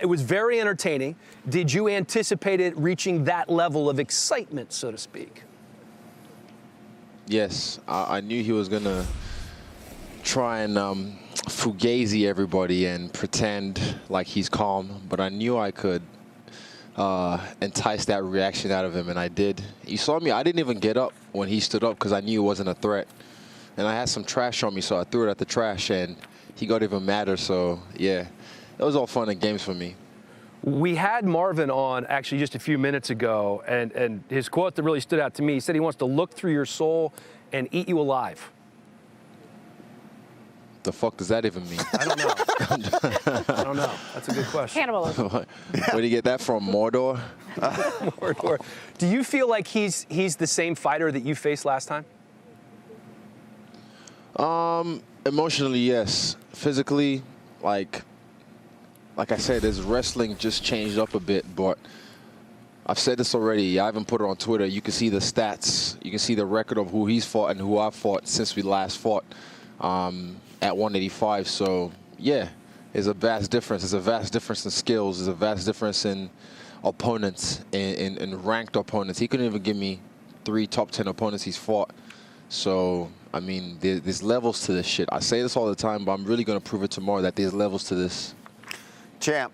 It was very entertaining. Did you anticipate it reaching that level of excitement, so to speak? Yes, I knew he was going to try and fugazi everybody and pretend like he's calm, but I knew I could entice that reaction out of him, and I did. You saw me, I didn't even get up when he stood up because I knew it wasn't a threat. And I had some trash on me, so I threw it at the trash, and he got even madder. So, yeah, it was all fun and games for me. We had Marvin on actually just a few minutes ago, and his quote that really stood out to me, he said he wants to look through your soul and eat you alive. The fuck does that even mean? I don't know. I don't know. That's a good question. Cannibalism. Where do you get that from, Mordor? Mordor. Do you feel like he's the same fighter that you faced last time? Emotionally, yes. Physically, like I said, his wrestling just changed up a bit, but I've said this already. I haven't put it on Twitter. You can see the stats. You can see the record of who he's fought and who I've fought since we last fought at 185. So, yeah, there's a vast difference. There's a vast difference in skills. There's a vast difference in opponents, in ranked opponents. He couldn't even give me 3 top 10 opponents he's fought. So, I mean, there's levels to this shit. I say this all the time, but I'm really going to prove it tomorrow that there's levels to this. Champ,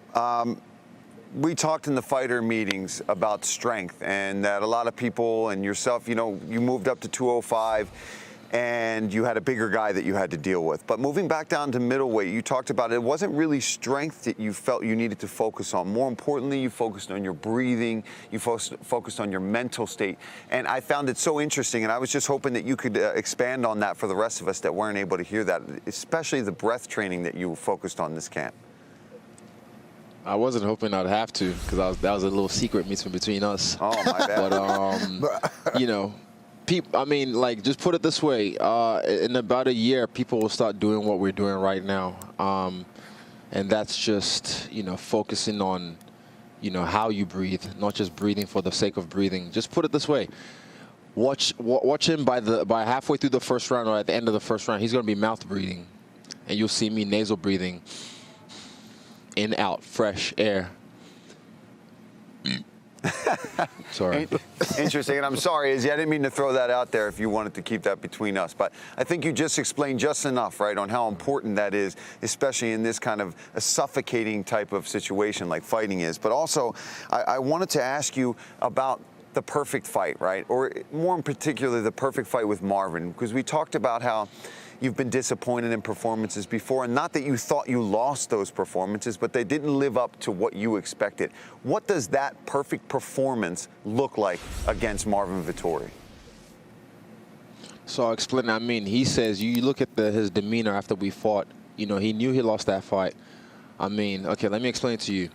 we talked in the fighter meetings about strength and that a lot of people and yourself, you know, you moved up to 205 and you had a bigger guy that you had to deal with. But moving back down to middleweight, you talked about it wasn't really strength that you felt you needed to focus on. More importantly, you focused on your breathing, you focused on your mental state. And I found it so interesting, and I was just hoping that you could expand on that for the rest of us that weren't able to hear that, especially the breath training that you focused on this camp. I wasn't hoping I'd have to because that was a little secret meeting between us. Oh, my bad. But, you know, I mean, like, just put it this way. In about a year, people will start doing what we're doing right now. And that's just, you know, focusing on, you know, how you breathe, not just breathing for the sake of breathing. Just put it this way. Watch him by halfway through the first round or at the end of the first round. He's going to be mouth breathing. And you'll see me nasal breathing. In, out, fresh air. Sorry. Interesting, and I'm sorry, Izzy, I didn't mean to throw that out there if you wanted to keep that between us, but I think you just explained just enough, right, on how important that is, especially in this kind of a suffocating type of situation like fighting is. But also, I wanted to ask you about the perfect fight, right, or more in particular, the perfect fight with Marvin, because we talked about how you've been disappointed in performances before, and not that you thought you lost those performances, but they didn't live up to what you expected. What does that perfect performance look like against Marvin Vittori? So I'll explain. I mean, he says, you look at his demeanor after we fought, you know, he knew he lost that fight. I mean, okay, let me explain to you.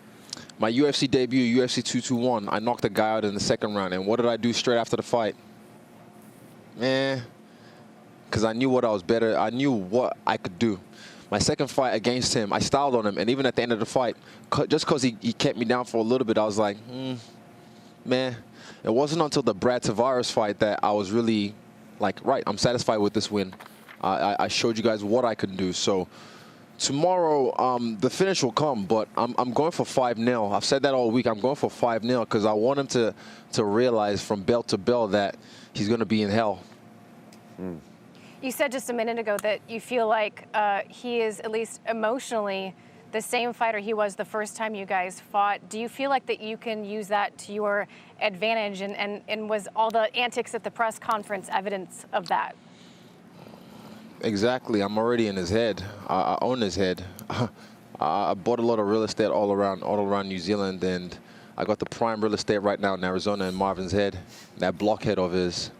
My UFC debut, UFC 221, I knocked a guy out in the second round, and what did I do straight after the fight? Because I knew what I was better. I knew what I could do. My second fight against him, I styled on him, and even at the end of the fight, just because he kept me down for a little bit, I was like, man. It wasn't until the Brad Tavares fight that I was really like, right, I'm satisfied with this win. I showed you guys what I could do. So Tomorrow, the finish will come, but I'm going for 5-0. I've said that all week. I'm going for 5-0 because I want him to realize from bell to bell that he's going to be in hell. You said just a minute ago that you feel like he is, at least emotionally, the same fighter he was the first time you guys fought. Do you feel like that you can use that to your advantage? And was all the antics at the press conference evidence of that? Exactly. I'm already in his head. I own his head. I bought a lot of real estate all around New Zealand, and I got the prime real estate right now in Arizona in Marvin's head, that blockhead of his.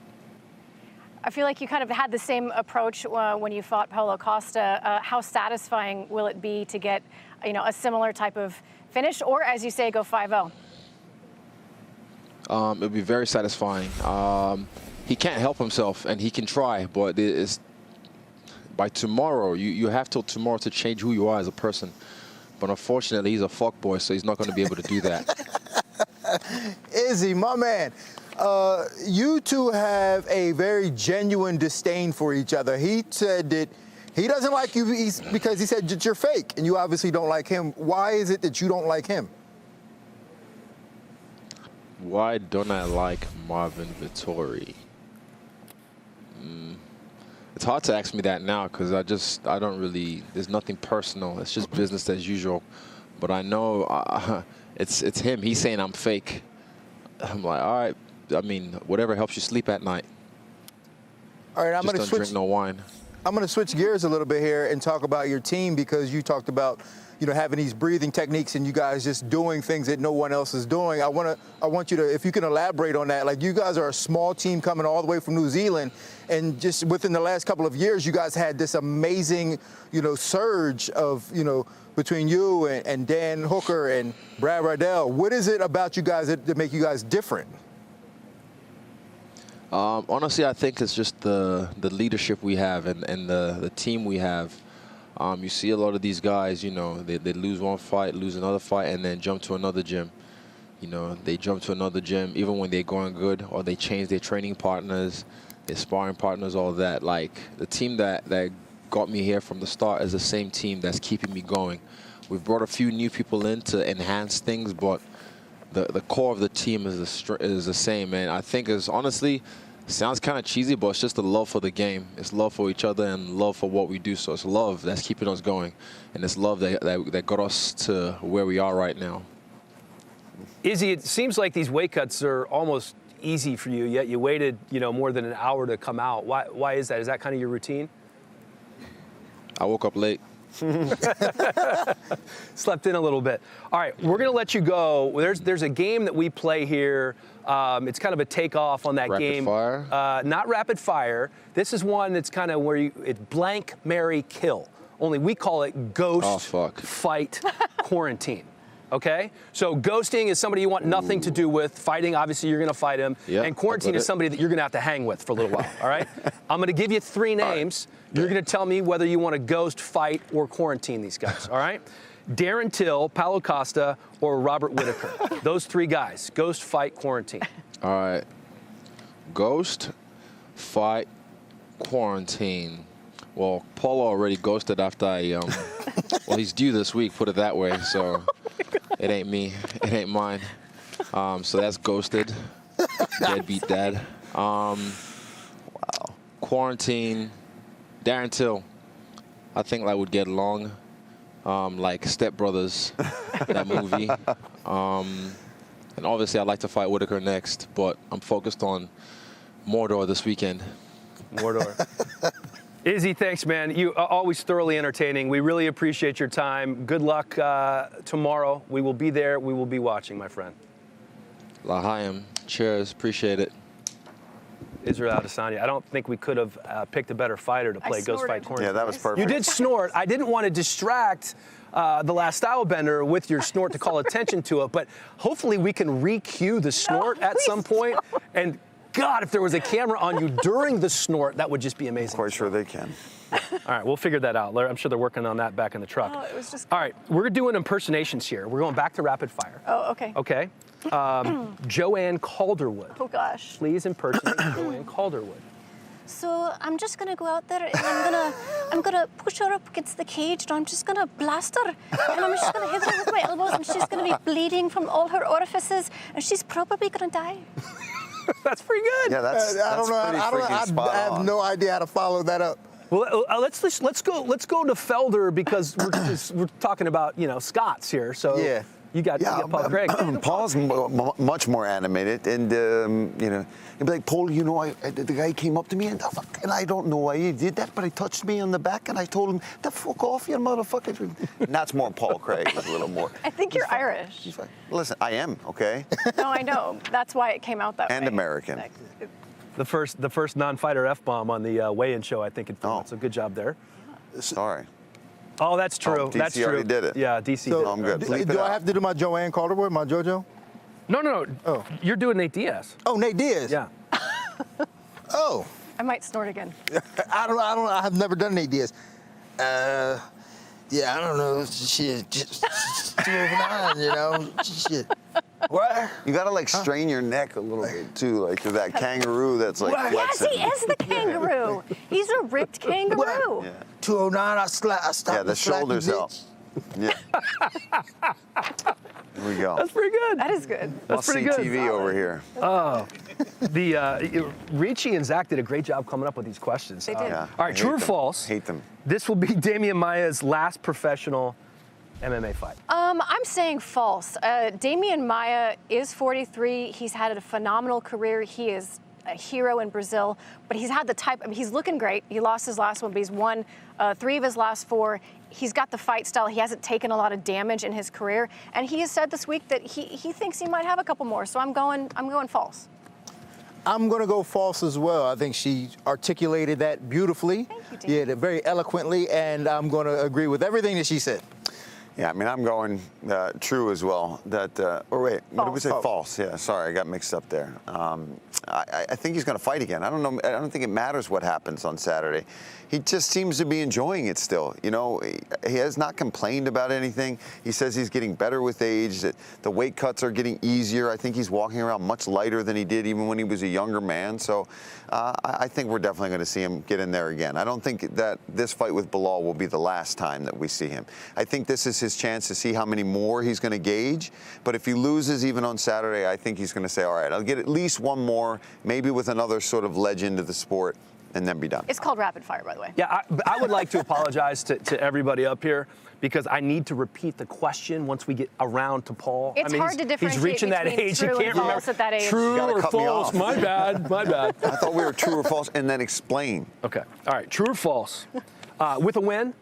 I feel like you kind of had the same approach when you fought Paulo Costa. How satisfying will it be to get, a similar type of finish, or as you say, go 5-0? It'll be very satisfying. He can't help himself, and he can try, but it's by tomorrow. You have till tomorrow to change who you are as a person. But unfortunately, he's a fuckboy, so he's not going to be able to do that. Izzy, my man. You two have a very genuine disdain for each other. He said that he doesn't like you because he said that you're fake, and you obviously don't like him. Why is it that you don't like him? Why don't I like Marvin Vittori? It's hard to ask me that now because I don't really, there's nothing personal. It's just business as usual. But I know it's him. He's saying I'm fake. I'm like, all right. I mean, whatever helps you sleep at night. All right, I'm going to switch. Drink no wine. I'm going to switch gears a little bit here and talk about your team because you talked about, having these breathing techniques and you guys just doing things that no one else is doing. I want you to, if you can elaborate on that. Like, you guys are a small team coming all the way from New Zealand, and just within the last couple of years, you guys had this amazing, surge of, between you and Dan Hooker and Brad Riddell. What is it about you guys that make you guys different? Honestly, I think it's just the leadership we have and the team we have. You see a lot of these guys, they lose one fight, lose another fight, and then jump to another gym. They jump to another gym even when they're going good, or they change their training partners, their sparring partners, all that. Like, the team that got me here from the start is the same team that's keeping me going. We've brought a few new people in to enhance things, but the core of the team is the same, and I think it's honestly, sounds kind of cheesy, but it's just the love for the game. It's love for each other and love for what we do. So it's love that's keeping us going, and it's love that got us to where we are right now. Izzy, it seems like these weight cuts are almost easy for you, yet you waited, more than an hour to come out. Why is that? Is that kind of your routine? I woke up late. Slept in a little bit. All right, we're going to let you go. There's a game that we play here. It's kind of a takeoff on that game. Rapid fire? Not rapid fire. This is one that's kind of where it's blank, marry, kill. Only we call it ghost, fight, quarantine. Okay? So ghosting is somebody you want nothing to do with. Fighting, obviously, you're going to fight him. Yep, and quarantine is somebody that you're going to have to hang with for a little while. All right? I'm going to give you 3 names. Right. You're going to tell me whether you want to ghost, fight, or quarantine these guys. All right? Darren Till, Paulo Costa, or Robert Whitaker. Those 3 guys. Ghost, fight, quarantine. All right. Ghost, fight, quarantine. Well, Paulo already ghosted after well, he's due this week, put it that way. So it ain't me. It ain't mine. So that's ghosted. Deadbeat dad. Wow. Quarantine. Darren Till. I think I would get along. Like Step Brothers, that movie. And obviously I'd like to fight Whitaker next, but I'm focused on Mordor this weekend. Mordor. Izzy, thanks, man. You are always thoroughly entertaining. We really appreciate your time. Good luck tomorrow. We will be there. We will be watching, my friend. L'chaim. Cheers. Appreciate it. Israel Adesanya. I don't think we could have picked a better fighter to play Ghost Fight Quarantine. Yeah, that was perfect. You did snort. I didn't want to distract the last style bender with your snort to call attention to it, but hopefully we can re-cue the snort at some point. And God, if there was a camera on you during the snort, that would just be amazing. Quite sure they can. All right, we'll figure that out. I'm sure they're working on that back in the truck. Oh, it was just... All right, we're doing impersonations here. We're going back to rapid fire. Oh, okay. Okay. Joanne Calderwood. Oh, gosh. Please impersonate Joanne Calderwood. So I'm just gonna go out there and I'm gonna push her up against the cage, and I'm just gonna blast her, and I'm just gonna hit her with my elbows, and she's gonna be bleeding from all her orifices, and she's probably gonna die. That's pretty good. Yeah, that's I don't know. I have no idea how to follow that up. Well, let's go to Felder, because we're talking about Scots here. So yeah. You got Paul Craig. Paul's much more animated, and he'd be like, Paul, the guy came up to me, and I don't know why he did that, but he touched me on the back, and I told him, "The fuck off, you motherfucker." And that's more Paul Craig, a little more. I think you're Irish. Listen, I am, okay? No, I know. That's why it came out that way. And American. The first non-fighter F-bomb on the weigh-in show, I think, in France. So good job there. Sorry. Oh, that's true. DC that's true. already did it. Yeah, DC did it. I'm good. Do I have to do my Joanne Calderwood, my JoJo? No. Oh. You're doing Nate Diaz. Oh, Nate Diaz. Yeah. Oh. I might snort again. I have never done Nate Diaz. Yeah, I don't know. Shit, just 209, Shit. What? You gotta strain your neck a little bit too, like that kangaroo that's Yes, flexing. he is the kangaroo. He's a ripped kangaroo. Yeah. 209, I stop. Yeah, the shoulders up. Yeah. Here we go. That's pretty good. That is good. That's pretty good. TV over here. Oh, Ricci and Zach did a great job coming up with these questions. They did. Yeah, All right, true or false? Hate them. This will be Damian Maia's last professional MMA fight. I'm saying false. Damian Maia is 43. He's had a phenomenal career. He is a hero in Brazil, but he's had he's looking great. He lost his last one, but he's won 3 of his last 4. He's got the fight style. He hasn't taken a lot of damage in his career, and he has said this week that he thinks he might have a couple more. So I'm going false. I'm going to go false as well. I think she articulated that beautifully. Thank you, Yeah, very eloquently, and I'm going to agree with everything that she said. Yeah, I mean, I'm going true as well. What did we say? False. Yeah, sorry, I got mixed up there. I think he's going to fight again. I don't know. I don't think it matters what happens on Saturday. He just seems to be enjoying it still. He has not complained about anything. He says he's getting better with age, that the weight cuts are getting easier. I think he's walking around much lighter than he did even when he was a younger man. So I think we're definitely going to see him get in there again. I don't think that this fight with Bilal will be the last time that we see him. I think this is his chance to see how many more he's going to gauge. But if he loses even on Saturday, I think he's going to say, all right, I'll get at least one more, maybe with another sort of legend of the sport, and then be done. It's called rapid fire, by the way. Yeah, I would like to apologize to everybody up here, because I need to repeat the question once we get around to Paul. It's hard to differentiate He's reaching that age. True He can't and false remember. at that age. True You gotta or cut me false? off. My bad. My bad. I thought we were true or false, and then explain. Okay. All right. True or false? With a win,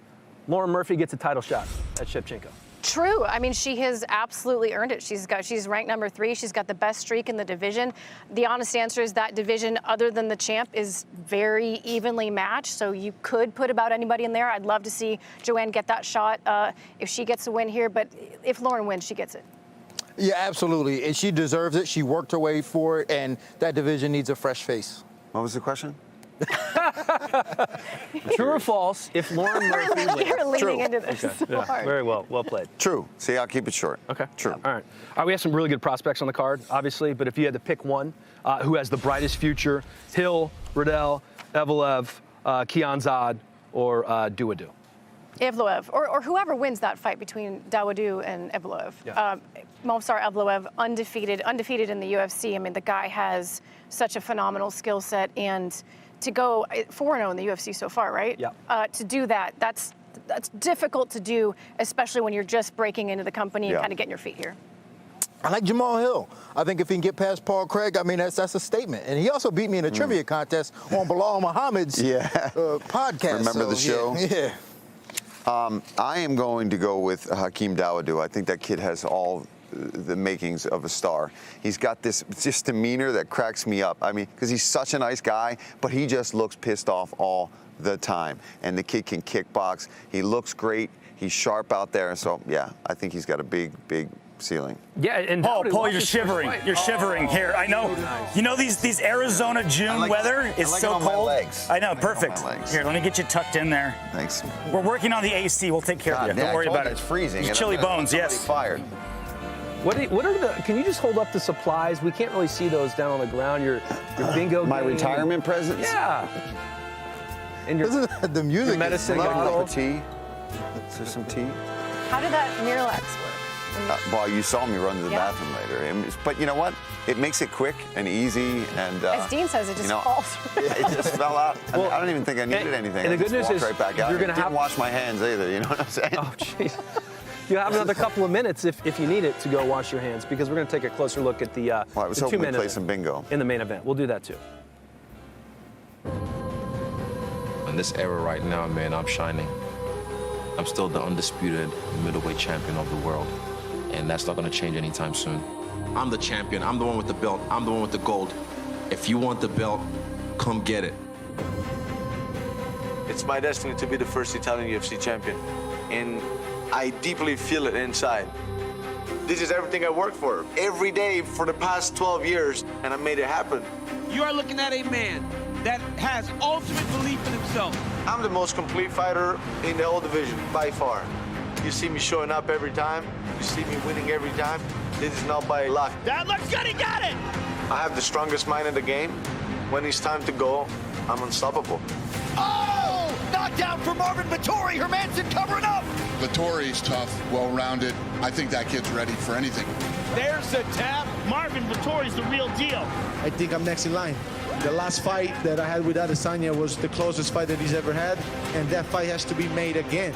Lauren Murphy gets a title shot at Shevchenko. True. I mean, she has absolutely earned it. She's ranked number 3. She's got the best streak in the division. The honest answer is that division, other than the champ, is very evenly matched. So you could put about anybody in there. I'd love to see Joanne get that shot if she gets a win here. But if Lauren wins, she gets it. Yeah, absolutely. And she deserves it. She worked her way for it, and that division needs a fresh face. What was the question? True or false? If Lauren Murphy wins. You're leaning True. into this. Okay. Yeah, hard. very well. Well played. True. See, I'll keep it short. Okay. True. All right. We have some really good prospects on the card, obviously, but if you had to pick one who has the brightest future, Hill, Riddell, Evloev, Kianzad, or Duadu? Evloev, or whoever wins that fight between Dawodu and Evloev. Yeah. Movsar Evloev, undefeated in the UFC. I mean, the guy has such a phenomenal skill set, and to go 4-0 in the UFC so far, right? Yeah. To do that, that's difficult to do, especially when you're just breaking into the company and Yeah. kind of getting your feet here. I like Jamal Hill. I think if he can get past Paul Craig, I mean, that's a statement. And he also beat me in a trivia contest on Bilal Muhammad's podcast. Remember the show? Yeah. I am going to go with Hakeem Dawodu. I think that kid has all the makings of a star. He's got this just demeanor that cracks me up. I mean, because he's such a nice guy, but he just looks pissed off all the time. And the kid can kickbox. He looks great. He's sharp out there. So, yeah, I think he's got a big ceiling. Yeah, and Paul, you're shivering. You're shivering here. I know. You know these Arizona June weather is so cold. I know. Perfect. Here, let me get you tucked in there. Thanks. We're working on the AC. We'll take care of you. Don't worry about it. It's freezing. These chilly bones. Somebody's Yes. Fired. What are the? Can you just hold up the supplies? We can't really see those down on the ground. Your bingo. My game. retirement presents. Yeah. And your the music. Your medicine. Got tea. Is there some tea? How did that Miralax work? Well, you saw me run to the bathroom later. But you know what? It makes it quick and easy. And as Dean says, it just falls. It just fell out. Well, I don't even think I needed anything. And the good news is right back out. you're going to didn't wash my hands either. You know what I'm saying? Oh, jeez. You have another couple of minutes if you need it to go wash your hands, because we're going to take a closer look at the. Well, I was hoping we'd play some bingo in the main event. We'll do that too. In this era right now, man, I'm shining. I'm still the undisputed middleweight champion of the world, and that's not going to change anytime soon. I'm the champion. I'm the one with the belt. I'm the one with the gold. If you want the belt, come get it. It's my destiny to be the first Italian UFC champion, and I deeply feel it inside. This is everything I worked for every day for the past 12 years, and I made it happen. You are looking at a man that has ultimate belief in himself. I'm the most complete fighter in the whole division, by far. You see me showing up every time. You see me winning every time. This is not by luck. That looks good, he got it! I have the strongest mind in the game. When it's time to go, I'm unstoppable. Oh! Knockdown for Marvin Vittori. Hermanson covering up. Vettori's tough, well-rounded. I think that kid's ready for anything. There's the tap. Marvin Vittori's the real deal. I think I'm next in line. The last fight that I had with Adesanya was the closest fight that he's ever had, and that fight has to be made again.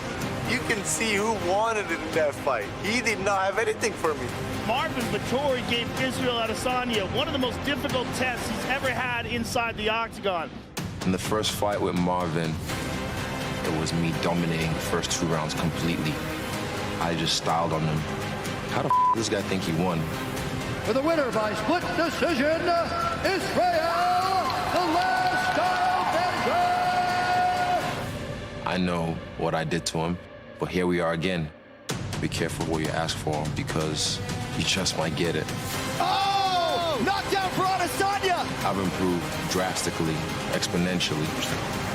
You can see who wanted it in that fight. He did not have anything for me. Marvin Vittori gave Israel Adesanya one of the most difficult tests he's ever had inside the octagon. In the first fight with Marvin, it was me dominating the first 2 rounds completely. I just styled on him. How the f does this guy think he won? For the winner by split decision, Israel I know what I did to him, but here we are again. Be careful what you ask for, because you just might get it. Oh! Knockdown for Adesanya! I've improved drastically, exponentially.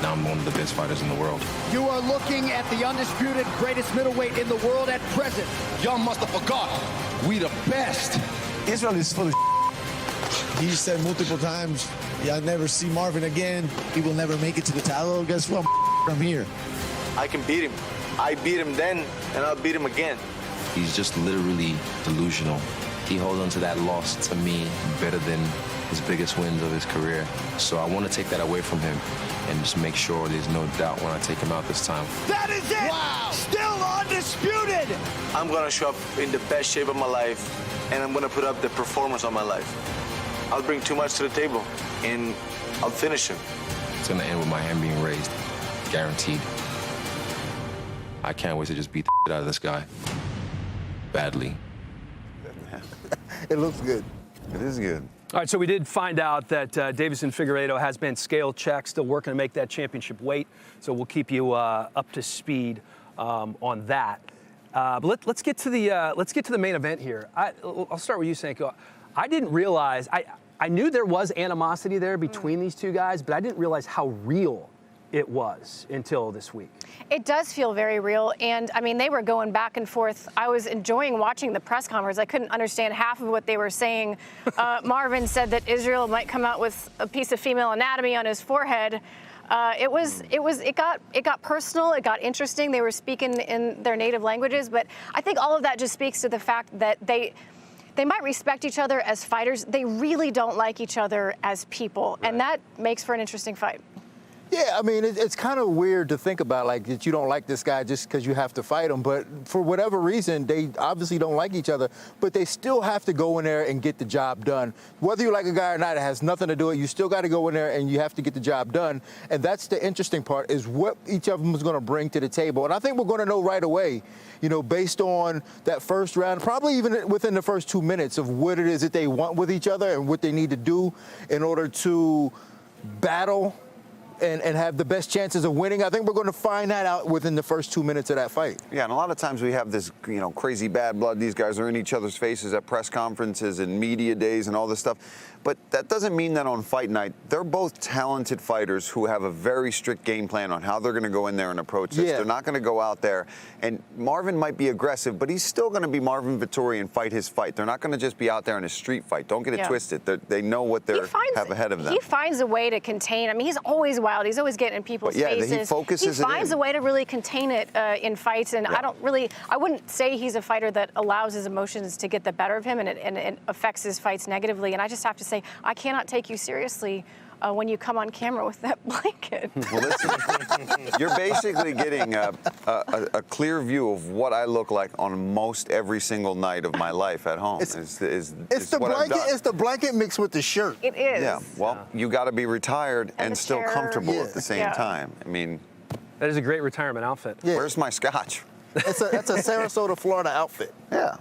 Now I'm one of the best fighters in the world. You are looking at the undisputed greatest middleweight in the world at present. Y'all must have forgot. We the best. Israel is full of He said multiple times, I'll never see Marvin again. He will never make it to the title. Guess what? I'm here. I can beat him. I beat him then, and I'll beat him again. He's just literally delusional. He holds on to that loss, to me, better than his biggest wins of his career. So I want to take that away from him and just make sure there's no doubt when I take him out this time. That is it! Wow! Still undisputed! I'm going to show up in the best shape of my life, and I'm going to put up the performance of my life. I'll bring too much to the table, and I'll finish him. It's going to end with my hand being raised. Guaranteed. I can't wait to just beat the shit out of this guy. Badly. It looks good. It is good. All right, so we did find out that Davis and Figueiredo has been scale checked, still working to make that championship weight. So we'll keep you up to speed on that. But let's get to the main event here. I'll start with you, Osenko. I didn't realize I knew there was animosity there between these two guys, but I didn't realize how real it was until this week. It does feel very real, and I mean, they were going back and forth. I was enjoying watching the press conference. I couldn't understand half of what they were saying. Marvin said that Israel might come out with a piece of female anatomy on his forehead. It got personal. It got interesting. They were speaking in their native languages, but I think all of that just speaks to the fact that they might respect each other as fighters. They really don't like each other as people, and that makes for an interesting fight. Yeah, I mean, it's kind of weird to think about, like, that you don't like this guy just because you have to fight him. But for whatever reason, they obviously don't like each other. But they still have to go in there and get the job done. Whether you like a guy or not, it has nothing to do with it. You still got to go in there and you have to get the job done. And that's the interesting part, is what each of them is going to bring to the table. And I think we're going to know right away, you know, based on that first round, probably even within the first 2 minutes, of what it is that they want with each other and what they need to do in order to battle and have the best chances of winning? I think we're going to find that out within the first 2 minutes of that fight. Yeah, and a lot of times we have this, crazy bad blood. These guys are in each other's faces at press conferences and media days and all this stuff. But that doesn't mean that on fight night, they're both talented fighters who have a very strict game plan on how they're going to go in there and approach this. Yeah. They're not going to go out there. And Marvin might be aggressive, but he's still going to be Marvin Vittori and fight his fight. They're not going to just be out there in a street fight. Don't get it twisted. They know what they have ahead of them. He finds a way to contain. I mean, he's always wild. He's always getting in people's faces. He focuses He finds a way to really contain it in fights. And I wouldn't say he's a fighter that allows his emotions to get the better of him and it affects his fights negatively. And I just have to say, I cannot take you seriously when you come on camera with that blanket. Well, listen, you're basically getting a clear view of what I look like on most every single night of my life at home. It's the blanket. It's the blanket mixed with the shirt. It is. Yeah. Well, you got to be retired and still comfortable at the same time. I mean, that is a great retirement outfit. Yeah. Where's my scotch? That's a Sarasota, Florida outfit. Yeah.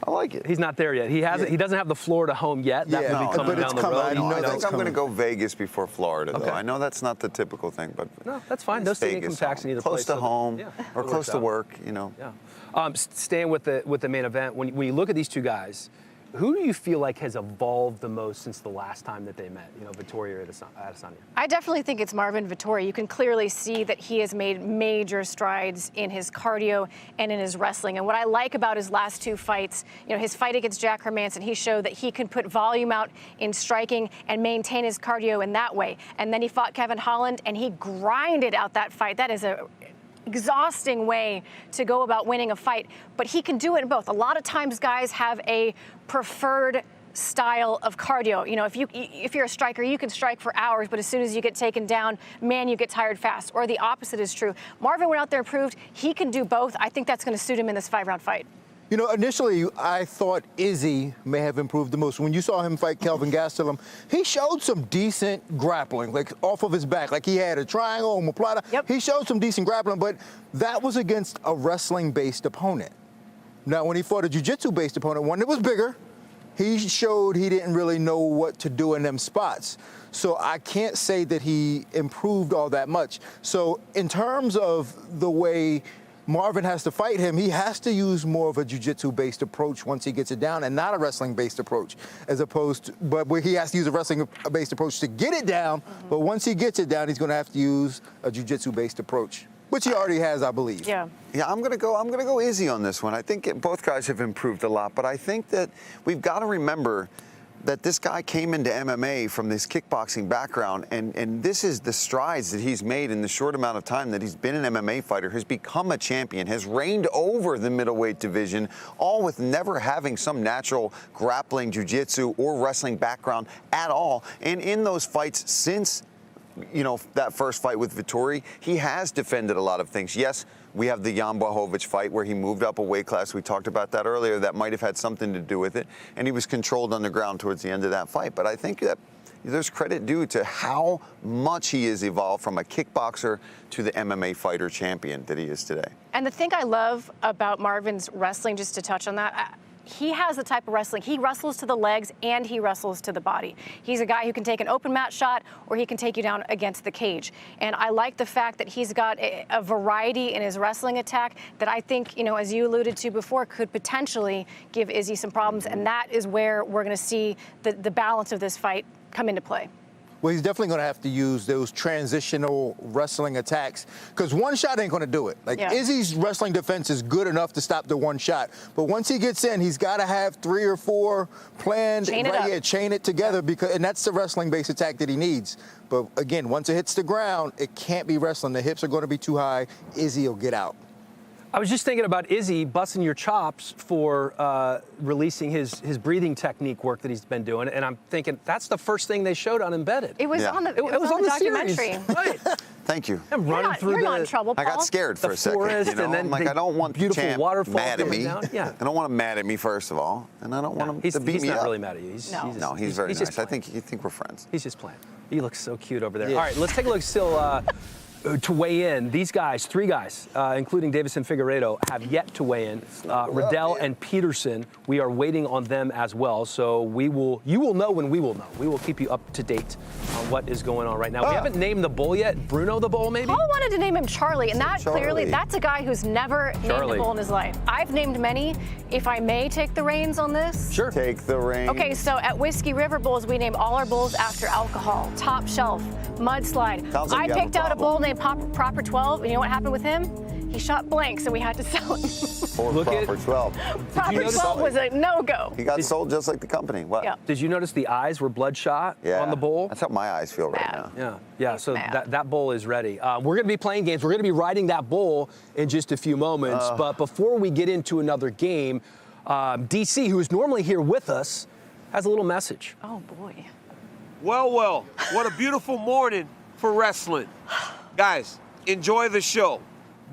I like it. He's not there yet. He doesn't have the Florida home yet. That will be coming down the road. I think I'm going to go Vegas before Florida, though. I know that's not the typical thing, but no, that's fine. No state income tax in either place. Close to home or close to work, Yeah. Staying with the main event, when you look at these two guys, who do you feel like has evolved the most since the last time that they met? Vettori or Adesanya? I definitely think it's Marvin Vittori. You can clearly see that he has made major strides in his cardio and in his wrestling. And what I like about his last two fights, his fight against Jack Hermanson, he showed that he can put volume out in striking and maintain his cardio in that way. And then he fought Kevin Holland, and he grinded out that fight. That is a exhausting way to go about winning a fight, but he can do it in both. A lot of times guys have a preferred style of cardio. If you're a striker, you can strike for hours, but as soon as you get taken down, man, you get tired fast. Or the opposite is true. Marvin went out there and proved he can do both. I think that's going to suit him in this 5-round fight. Initially, I thought Izzy may have improved the most. When you saw him fight Kelvin Gastelum, he showed some decent grappling, like off of his back. Like he had a triangle, omoplata. Yep. He showed some decent grappling, but that was against a wrestling-based opponent. Now, when he fought a jiu-jitsu-based opponent, one that was bigger, he showed he didn't really know what to do in them spots. So I can't say that he improved all that much. So in terms of the way Marvin has to fight him, he has to use more of a jiu-jitsu-based approach once he gets it down and not a wrestling-based approach, as opposed to, but where he has to use a wrestling-based approach to get it down, but once he gets it down, he's going to have to use a jiu-jitsu-based approach, which he already has, I believe. Yeah. Yeah, I'm gonna go Izzy on this one. I think both guys have improved a lot, but I think that we've got to remember that this guy came into MMA from this kickboxing background, and this is the strides that he's made in the short amount of time that he's been an MMA fighter, has become a champion, has reigned over the middleweight division, all with never having some natural grappling, jiu-jitsu, or wrestling background at all. And in those fights since that first fight with Vettori, he has defended a lot of things. Yes, we have the Jan Blachowicz fight where he moved up a weight class. We talked about that earlier. That might have had something to do with it. And he was controlled on the ground towards the end of that fight. But I think that there's credit due to how much he has evolved from a kickboxer to the MMA fighter champion that he is today. And the thing I love about Marvin's wrestling, just to touch on that, he has the type of wrestling. He wrestles to the legs and he wrestles to the body. He's a guy who can take an open mat shot or he can take you down against the cage. And I like the fact that he's got a variety in his wrestling attack that I think, as you alluded to before, could potentially give Izzy some problems. And that is where we're going to see the balance of this fight come into play. Well, he's definitely going to have to use those transitional wrestling attacks because one shot ain't going to do it. Izzy's wrestling defense is good enough to stop the one shot. But once he gets in, he's got to have 3 or 4 planned. Chain it together, and that's the wrestling-based attack that he needs. But again, once it hits the ground, it can't be wrestling. The hips are going to be too high. Izzy will get out. I was just thinking about Izzy busting your chops for releasing his breathing technique work that he's been doing, and I'm thinking that's the first thing they showed on Embedded. It was on the documentary. Right. Thank you. I'm running through you're not in trouble, Paul. I got scared for a second. And then I don't want beautiful Champ waterfall mad at me. Yeah. I don't want him mad at me, first of all, and I don't want him to beat me up. He's not really mad at you. He's very nice. I think we're friends. He's just playing. He looks so cute over there. Yeah. All right, let's take a look still to weigh in. These guys, 3 guys, including Davis and Figueiredo, have yet to weigh in. Riddell and Peterson, we are waiting on them as well. So you will know when we will know. We will keep you up to date on what is going on right now. We haven't named the bull yet. Bruno the bull, maybe? Paul wanted to name him Charlie, and that clearly, that's a guy who's never named a bull in his life. I've named many. If I may take the reins on this. Sure. Take the reins. Okay, so at Whiskey River Bulls, we name all our bulls after alcohol. Top Shelf, Mudslide. Sounds like I you have picked a out a problem. bull named Proper 12, and you know what happened with him? He shot blank, so we had to sell him. Look Proper 12. Proper 12 was a no-go. He got sold just like the company. What? Yeah. Did you notice the eyes were bloodshot on the bull? That's how my eyes feel right now. Yeah. So that bull is ready. We're going to be playing games. We're going to be riding that bull in just a few moments. But before we get into another game, DC, who is normally here with us, has a little message. Oh, boy. Well, what a beautiful morning for wrestling. Guys, enjoy the show.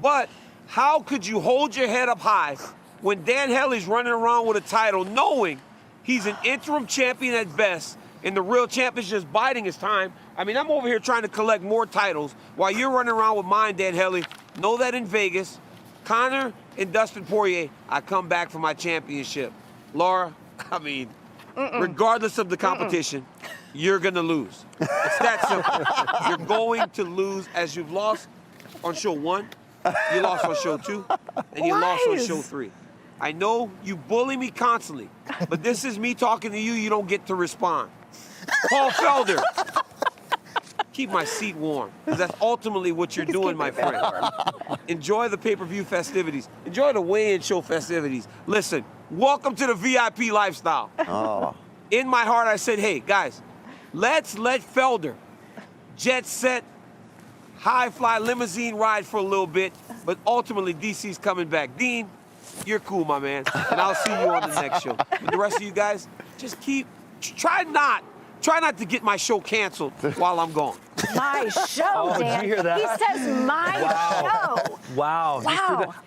But how could you hold your head up high when Dan Helly's running around with a title knowing he's an interim champion at best and the real champ is just biding his time? I mean, I'm over here trying to collect more titles while you're running around with mine, Dan Helly. Know that in Vegas, Conor and Dustin Poirier, I come back for my championship. Laura, I mean, regardless of the competition, you're going to lose. It's that simple. You're going to lose as you've lost on show 1, you lost on show 2, and you lost on show 3. I know you bully me constantly, but this is me talking to you. You don't get to respond. Paul Felder, keep my seat warm, because that's ultimately what you're doing, my friend. Enjoy the pay-per-view festivities. Enjoy the weigh-in show festivities. Listen, welcome to the VIP lifestyle. In my heart, I said, hey, guys, let's let Felder jet set, high-fly limousine ride for a little bit, but ultimately, DC's coming back. Dean, you're cool, my man, and I'll see you on the next show. But the rest of you guys, just try not to get my show canceled while I'm gone. My show, Dan. Did you hear that? He says my show. Wow.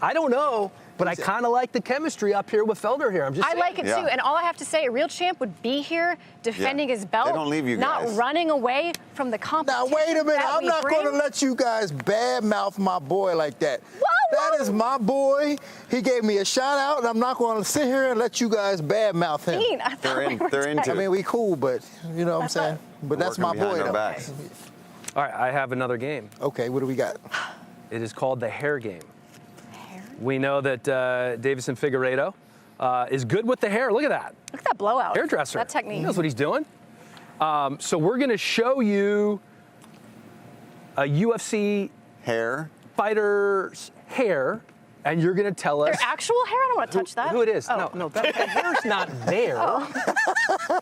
I don't know, but I kind of like the chemistry up here with Felder here. I'm just saying. I like it too, and all I have to say, a real champ would be here defending his belt. They don't leave you not guys. running away from the competition. Now, wait a minute. that I'm we not bring. going to let you guys badmouth my boy like that. Whoa. That is my boy. He gave me a shout out, and I'm not going to sit here and let you guys badmouth him. Dean, I thought They're into I mean, we cool, but you know what I'm saying? But that's my boy, though. Backs. All right, I have another game. Okay, what do we got? It is called the hair game. We know that Davis and Figueiredo is good with the hair. Look at that. Look at that blowout. Hairdresser. That technique. He knows what he's doing. So we're going to show you a UFC fighter's hair, and you're going to tell us Their actual hair? I don't want to touch that. who it is. Oh. No, the hair's not there.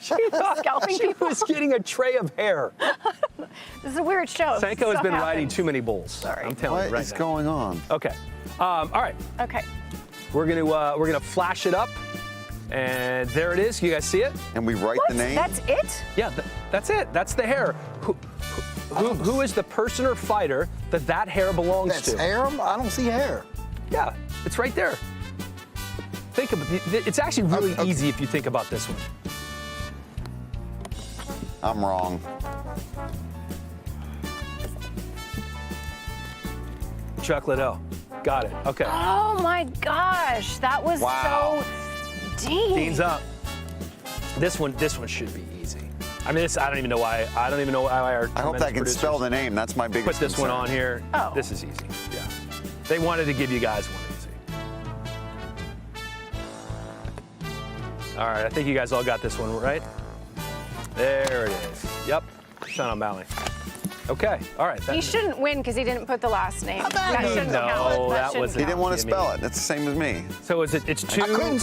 Scalping She people. was getting a tray of hair. This is a weird show. Osenko has been riding riding too many bulls. Sorry. I'm telling you right now. What is going on? Okay. All right. Okay. We're gonna flash it up, and there it is. You guys see it? And we write the name? That's it? Yeah, that's it. That's the hair. Who is the person or fighter that hair belongs That's to? hair? I don't see hair. Yeah, it's right there. Think of it. It's actually really easy if you think about this one. I'm wrong. Chuck Liddell. Got it. Okay. Oh my gosh, that was so deep. Dean's up. This one should be easy. I mean, I don't even know why. I hope I can spell the name. That's my biggest Put this concern. one on here. Oh. This is easy. Yeah. They wanted to give you guys one easy. All right, I think you guys all got this one right. There it is. Yep. Sean O'Malley. Okay. All right. He shouldn't win because he didn't put the last name. That shouldn't count. That shouldn't He didn't count. want to spell it. That's the same as me. So it's 2, 1,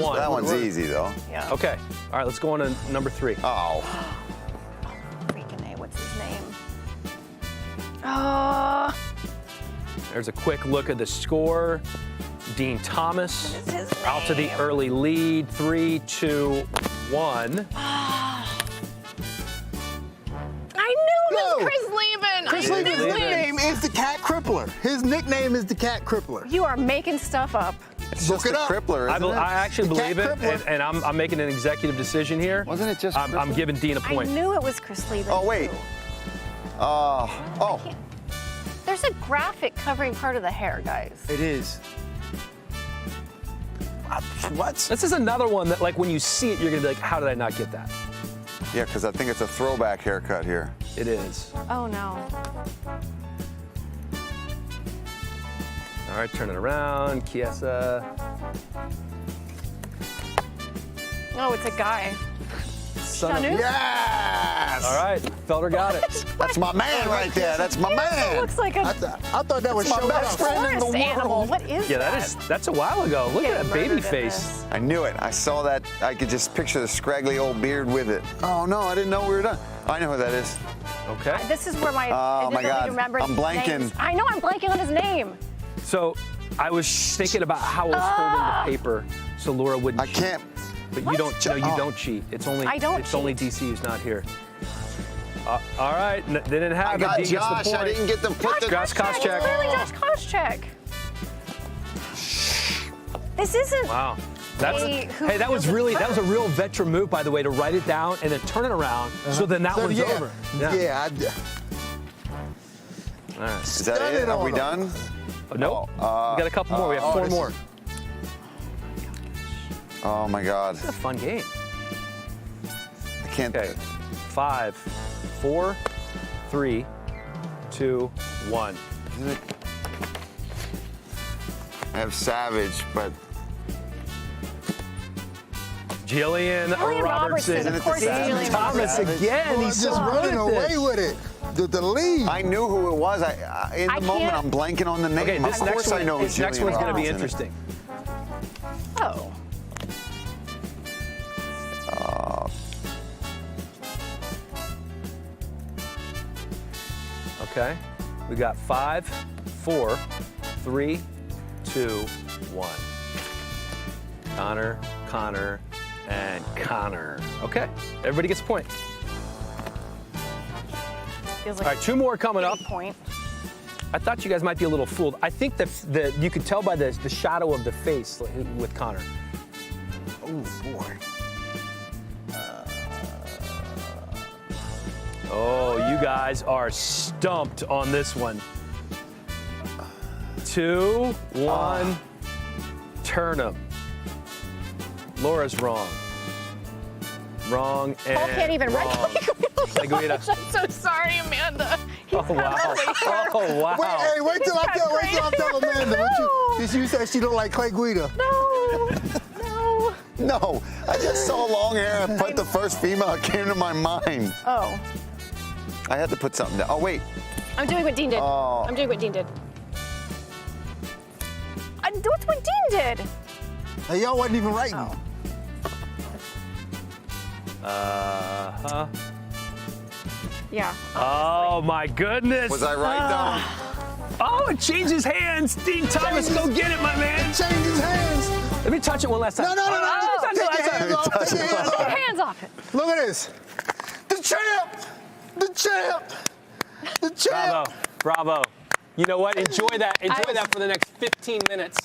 1. That one's easy, though. Yeah. Okay. All right, let's go on to number 3. Oh. Freaking A, what's his name? There's a quick look at the score. Dean Thomas What is his out to the name? early lead. 3, 2, 1. I knew it was Chris Lieben. Chris I knew Lieben's it. nickname is the Cat Crippler. His nickname is the Cat Crippler. You are making stuff up. It's Look just it a up. crippler, isn't it? I actually The believe Cat it, Crippler. and I'm making an executive decision here. Wasn't it just I'm crippler? giving Dean a I point. knew it was Chris Lieben. Oh, wait. too. There's a graphic covering part of the hair, guys. It is. What? This is another one that, like, when you see it, you're gonna be like, how did I not get that? Yeah, because I think it's a throwback haircut here. It is. Oh, no. All right, turn it around, Chiesa. Oh, it's a guy. Son of- Shanu? Yes! All right, Felder got it. That's my man right there. That's my man. It looks like a I thought that was my best friend in the forest animal. world. What is Yeah, that? that's a while ago. Look at that baby murdered in face. I knew it. I saw that. I could just picture the scraggly old beard with it. Oh, no, I didn't know we were done. I know who that is. Okay. This is where my Oh, my ability God. to remember I'm blanking. names. I know I'm blanking on his name. So I was thinking about how I was holding the paper so Laura wouldn't cheat. can't. But you don't. No, you don't cheat. It's only. I don't It's only DC who's not here. All right. They didn't have I it. got Dean gets the Josh. point. I didn't get to put the... Josh Koscheck. Clearly Josh Koscheck. This isn't. Wow. That's, who hey, that was feels it that was a first. real Vettori move, by the way, to write it down and then turn it around. So then that one's over. Yeah. All right. Is that it? Are we done? Nope. We got a couple more. We have 4 more. Oh, my God. This is a fun game. I can't... Okay. 5, 4, 3, 2, 1. I have Savage, but... Jillian Jillian Robertson. Of course, it's Jillian Thomas Robertson. again. Well, He's just so good running at away this. with it. The lead. I knew who it was. In the moment, can't- I'm blanking on the name. Okay, this of next course one, I know this next Jillian one's going to be Robertson. interesting. Oh. Okay. We got 5, 4, 3, 2, 1. Connor, and Connor. Okay. Everybody gets a point. Feels All like right, 2 more coming a up. point. I thought you guys might be a little fooled. I think that you could tell by the shadow of the face with Connor. Oh, boy. Oh, you guys are stumped on this one. 2, 1, turn 'em. Laura's wrong. Wrong and Paul can't even write Guida. I'm so sorry, Amanda. He's Oh, wow. Oh, wow. Wait till I tell Amanda. You said she looked like Clay Guida. No. No, I just saw long hair and put the first female that came to my mind. Oh. I had to put something down. Oh, wait. I'm doing what Dean did. Oh. I'm doing what Dean did. What's what Dean did? Hey, y'all wasn't even writing. Oh. Uh-huh. Yeah. Oh, my goodness. Was I right, though? Oh, it changes hands. Dean Thomas, go get it, my man. It changes hands. Let me touch it one last time. No. Touch it, Take your hands off. Take your hands Take your off. hands off it. Look at this. The champ. The champ. The champ. Bravo. You know what? Enjoy that. Enjoy that for the next 15 minutes.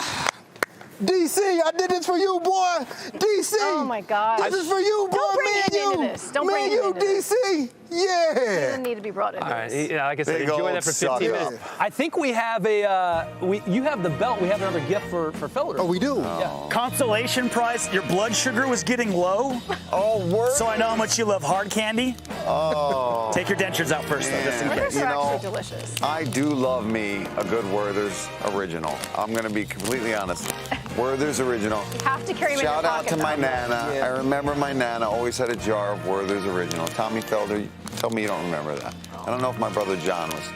DC, I did this for you, boy. DC. Oh my God. This is for you, boy. Don't bring Me him and you. into this. Don't Me bring and him you, into this. DC. He Yeah. doesn't need to be brought into All right. this. Yeah, like I said, Big enjoy old that for 15 sucker. minutes. I think we have you have the belt. We have another gift for Felder. Oh, we do. Yeah. Consolation prize, your blood sugar was getting low. Oh, word. So I know how much you love hard candy. Oh. Take your dentures out first, though, just in Those case. are You know, actually delicious. I do love me a good Werther's original. I'm going to be completely honest. Werther's original. You have to carry him in your Shout out pocket, to my though. Nana. I remember my Nana always had a jar of Werther's original. Tommy Felder, tell me you don't remember that. I don't know if my brother John was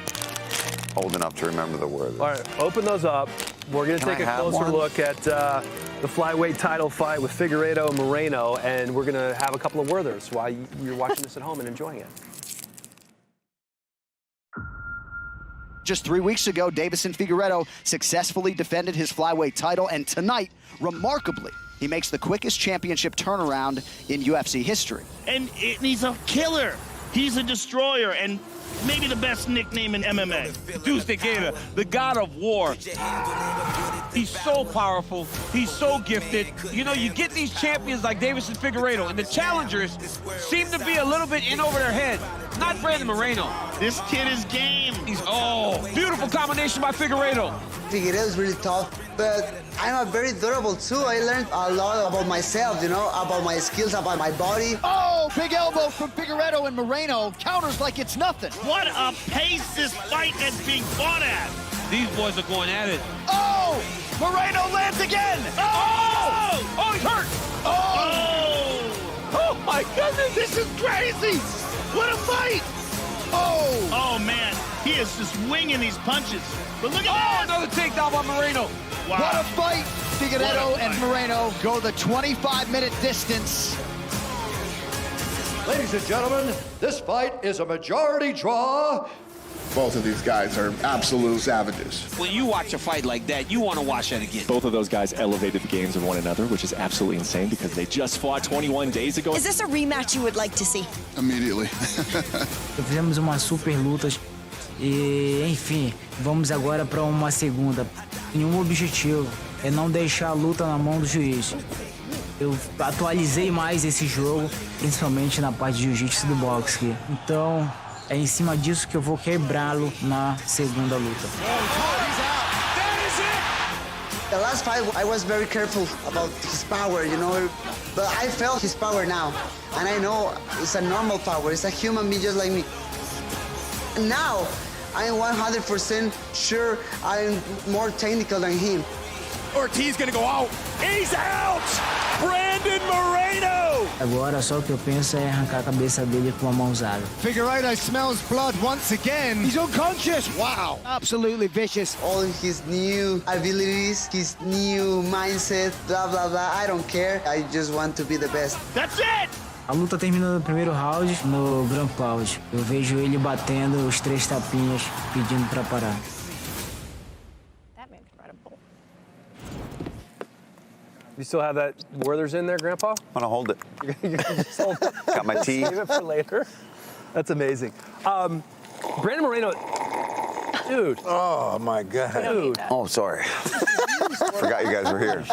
old enough to remember the Werther's. All right, open those up. We're going to Can take I a have closer one? look at the flyweight title fight with Figueiredo and Moreno, and we're going to have a couple of Werthers while you're watching this at home and enjoying it. Just 3 weeks ago, Davis and Figueiredo successfully defended his flyweight title, and tonight, remarkably, he makes the quickest championship turnaround in UFC history. And he's a killer. He's a destroyer, and maybe the best nickname in MMA. Deuce Tequila, the god of war. He's so powerful. He's so gifted. You know, you get these champions like Davis and Figueiredo, and the challengers seem to be a little bit in over their head. Not Brandon Moreno. This kid is game. He's, beautiful combination by Figueiredo. Figueiredo is really tough, but I'm a very durable too. I learned a lot about myself, you know, about my skills, about my body. Oh, big elbow from Figueiredo and Moreno. Counters like it's nothing. What a pace this fight is being fought at. These boys are going at it. Oh, Moreno lands again. Oh, oh, he's hurt. Oh my goodness, this is crazy. What a fight. Oh man, he is just winging these punches. But look at that. Another takedown by Moreno. Wow. What a fight. Figueiredo and Moreno go the 25-minute distance. Ladies and gentlemen, this fight is a majority draw. Both of these guys are absolute savages. When you watch a fight like that, you want to watch that again. Both of those guys elevated the games of one another, which is absolutely insane because they just fought 21 days ago. Is this a rematch you would like to see? Immediately. Fizemos uma super luta e, enfim, vamos agora para uma segunda. Nenhum objetivo é não deixar a luta na mão do juiz. Eu atualizei mais esse jogo, principalmente na parte de jiu-jitsu e do boxe aqui. Então, é em cima disso que eu vou quebrá-lo na segunda luta. The last fight, I was very careful about his power, you know, but I felt his power now. And I know it's a normal power. It's a human being just like me. Now, I'm 100% sure I'm more technical than him. Ortiz gonna go out. He's out! Brandon Moreno! Agora só o que eu penso é arrancar a cabeça dele com a mãozada. Figueiredo smells blood once again. He's unconscious. Wow. Absolutely vicious. All his new abilities, his new mindset, blah, blah, blah. I don't care. I just want to be the best. That's it! A luta termina no primeiro round, no ground pound. Eu vejo ele batendo os 3 tapinhas, pedindo para parar. You still have that Werther's in there, Grandpa? I'm gonna hold it. You can just hold it. Got my tea. Save it for later. That's amazing. Brandon Moreno, dude. Oh my God. Dude. Oh, sorry. Forgot you guys were here.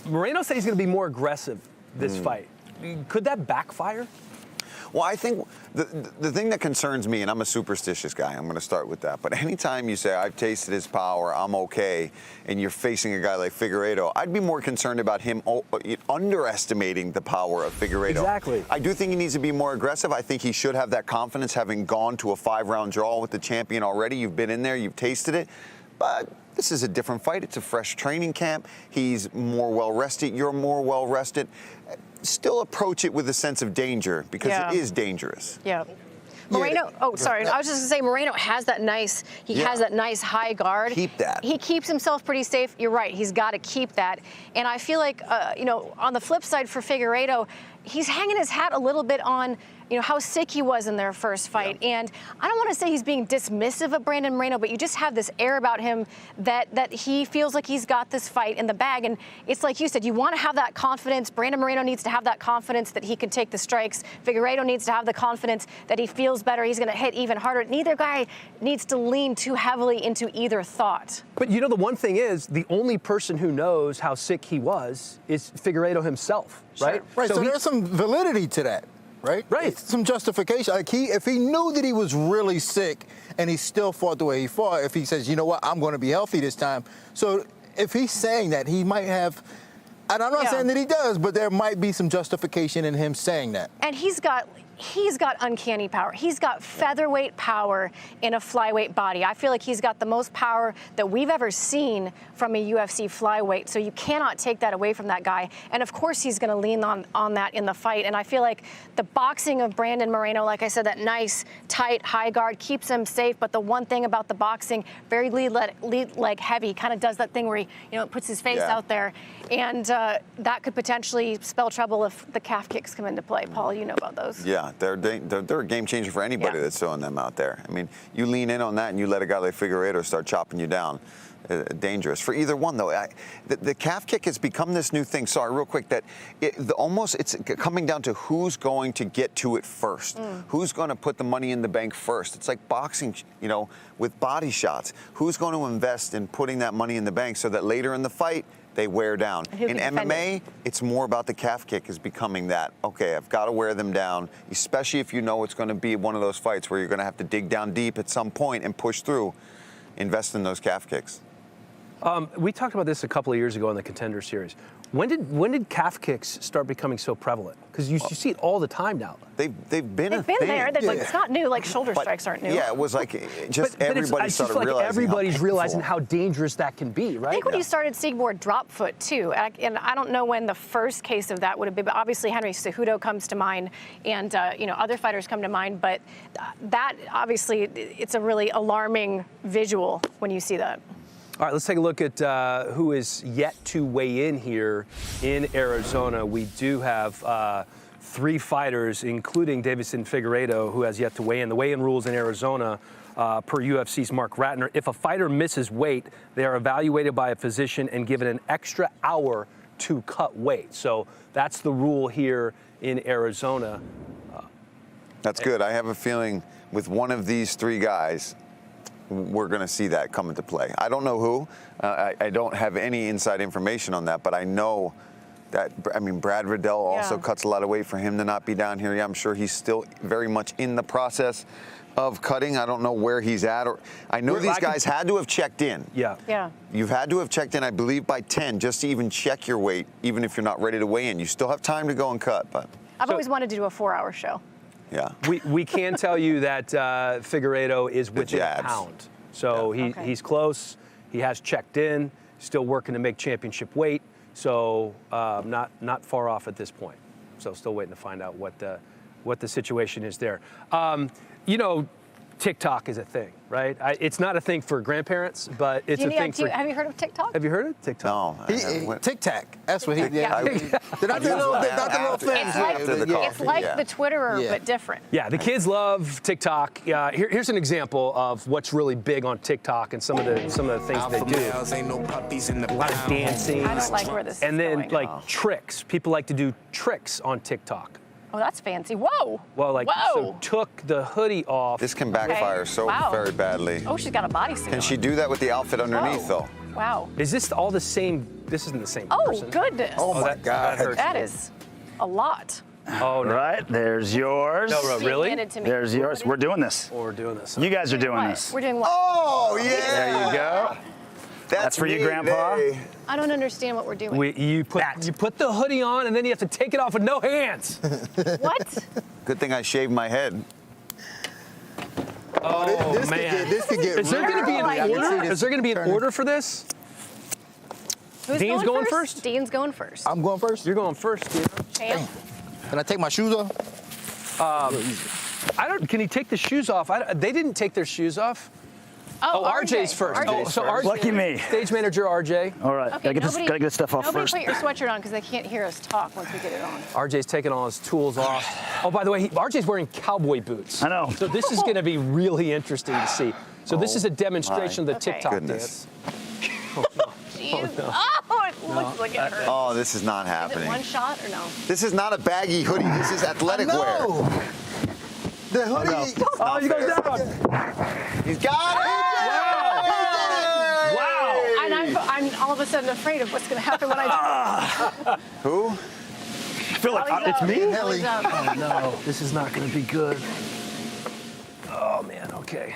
Moreno said he's going to be more aggressive this fight. Could that backfire? Well, I think the thing that concerns me, and I'm a superstitious guy, I'm going to start with that, but anytime you say, I've tasted his power, I'm okay, and you're facing a guy like Figueiredo, I'd be more concerned about him underestimating the power of Figueiredo. Exactly. I do think he needs to be more aggressive. I think he should have that confidence, having gone to a 5-round draw with the champion already. You've been in there, you've tasted it, but this is a different fight. It's a fresh training camp. He's more well-rested. You're more well-rested. Still approach it with a sense of danger because it is dangerous. Yeah. Moreno, I was just going to say, Moreno has that nice, has that nice high guard. Keep that. He keeps himself pretty safe. You're right, he's got to keep that. And I feel like, on the flip side for Figueiredo, he's hanging his hat a little bit on, how sick he was in their first fight. Yeah. And I don't want to say he's being dismissive of Brandon Moreno, but you just have this air about him that he feels like he's got this fight in the bag. And it's like you said, you want to have that confidence. Brandon Moreno needs to have that confidence that he can take the strikes. Figueiredo needs to have the confidence that he feels better. He's going to hit even harder. Neither guy needs to lean too heavily into either thought. But the one thing is, the only person who knows how sick he was is Figueiredo himself, right? Sure. Right, so there's some validity to that. Right? Right. Some justification. Like if he knew that he was really sick and he still fought the way he fought, if he says, you know what, I'm going to be healthy this time. So if he's saying that, he might have, and I'm not saying that he does, but there might be some justification in him saying that. And he's got uncanny power. He's got featherweight power in a flyweight body. I feel like he's got the most power that we've ever seen from a UFC flyweight. So you cannot take that away from that guy. And of course he's going to lean on that in the fight. And I feel like the boxing of Brandon Moreno, like I said, that nice, tight, high guard keeps him safe. But the one thing about the boxing, very lead leg heavy, kind of does that thing where he, puts his face out there. And that could potentially spell trouble if the calf kicks come into play. Paul, you know about those. Yeah. Yeah, they're a game changer for anybody that's throwing them out there. I mean, you lean in on that and you let a guy like Figueiredo start chopping you down. Dangerous for either one, though. The calf kick has become this new thing. Sorry, real quick, that it's coming down to who's going to get to it first. Who's going to put the money in the bank first? It's like boxing, you know, with body shots. Who's going to invest in putting that money in the bank so that later in the fight they wear down? In MMA, it's more about the calf kick is becoming that. Okay, I've got to wear them down, especially if you know it's going to be one of those fights where you're going to have to dig down deep at some point and push through. Invest in those calf kicks. We talked about this a couple of years ago in the Contender Series. When did calf kicks start becoming so prevalent? Because you see it all the time now. They've been a thing. there. Like, it's not new. Like shoulder strikes aren't new. Yeah, it was like just everybody started like realizing. Everybody's realizing how dangerous that can be, right? I think when you started seeing more drop foot too, and I don't know when the first case of that would have been, but obviously Henry Cejudo comes to mind, and you know, other fighters come to mind. But that obviously, it's a really alarming visual when you see that. All right, let's take a look at who is yet to weigh in here in Arizona. We do have 3 fighters, including Davison Figueiredo, who has yet to weigh in. The weigh-in rules in Arizona, per UFC's Mark Ratner, if a fighter misses weight, they are evaluated by a physician and given an extra hour to cut weight. So that's the rule here in Arizona. That's good. I have a feeling with one of these 3 guys, we're going to see that come into play. I don't know who. I don't have any inside information on that, but I know that, I mean, Brad Riddell also cuts a lot of weight. For him to not be down here, I'm sure he's still very much in the process of cutting. I don't know where he's at. Or I know these guys had to have checked in. Yeah. You've had to have checked in, I believe, by 10, just to even check your weight, even if you're not ready to weigh in. You still have time to go and cut. But I've always wanted to do a 4-hour show. Yeah. We can tell you that Figueiredo is within a pound. So he's close. He has checked in, still working to make championship weight. So not far off at this point. So still waiting to find out what the situation is there. You know, TikTok is a thing, right? It's not a thing for grandparents, but it's a thing for... Have you heard of TikTok? Have you heard of TikTok? No. Tic-tac. That's what he did. Yeah. Not the little things. It's like the Twitterer, but different. Yeah, the kids love TikTok. Here's an example of what's really big on TikTok and some of the things they do. A lot of dancing. I don't like where this and is then going. like tricks. People like to do tricks on TikTok. Oh, that's fancy. Whoa. Well, like, so took the hoodie off. This can backfire so very badly. Oh, she's got a bodysuit. Can she do that with the outfit underneath, though? Wow. Is this all the same? This isn't the same person. Oh, goodness. Oh, my God. That is a lot. Oh, no. Right, there's yours. No, really? Handed to me. There's yours. We're doing this. We're doing this. You guys are doing What? this. We're doing what? Oh, yeah. There you go. That's for you, Grandpa. I don't understand what we're doing. You put the hoodie on, and then you have to take it off with no hands. What? Good thing I shaved my head. Oh, this man. Could get Is there going to be an real. order? Is there going to be an order for this? Who's Dean's going first? Dean's going first. I'm going first. You're going first, Dean. Champ. Can I take my shoes off? Can he take the shoes off? They didn't take their shoes off. Oh, RJ's first. So RJ, lucky me. Stage manager RJ. All right, Okay, gotta get this stuff off nobody first. put your sweatshirt on because they can't hear us talk once we get it on. RJ's taking all his tools off. Oh, by the way, RJ's wearing cowboy boots. I know. So this is going to be really interesting to see. So this is a demonstration of the TikTok dance. Jeez. Oh, it looks like it hurts. Oh, this is not Is it happening. one shot or no? This is not a baggy hoodie. This is athletic wear. The hoodie. Oh, he goes down. He's got it! Wow. And I'm all of a sudden afraid of what's going to happen when I do it. Who? Philip, it's me? Oh, no. This is not going to be good. Oh, man. Okay.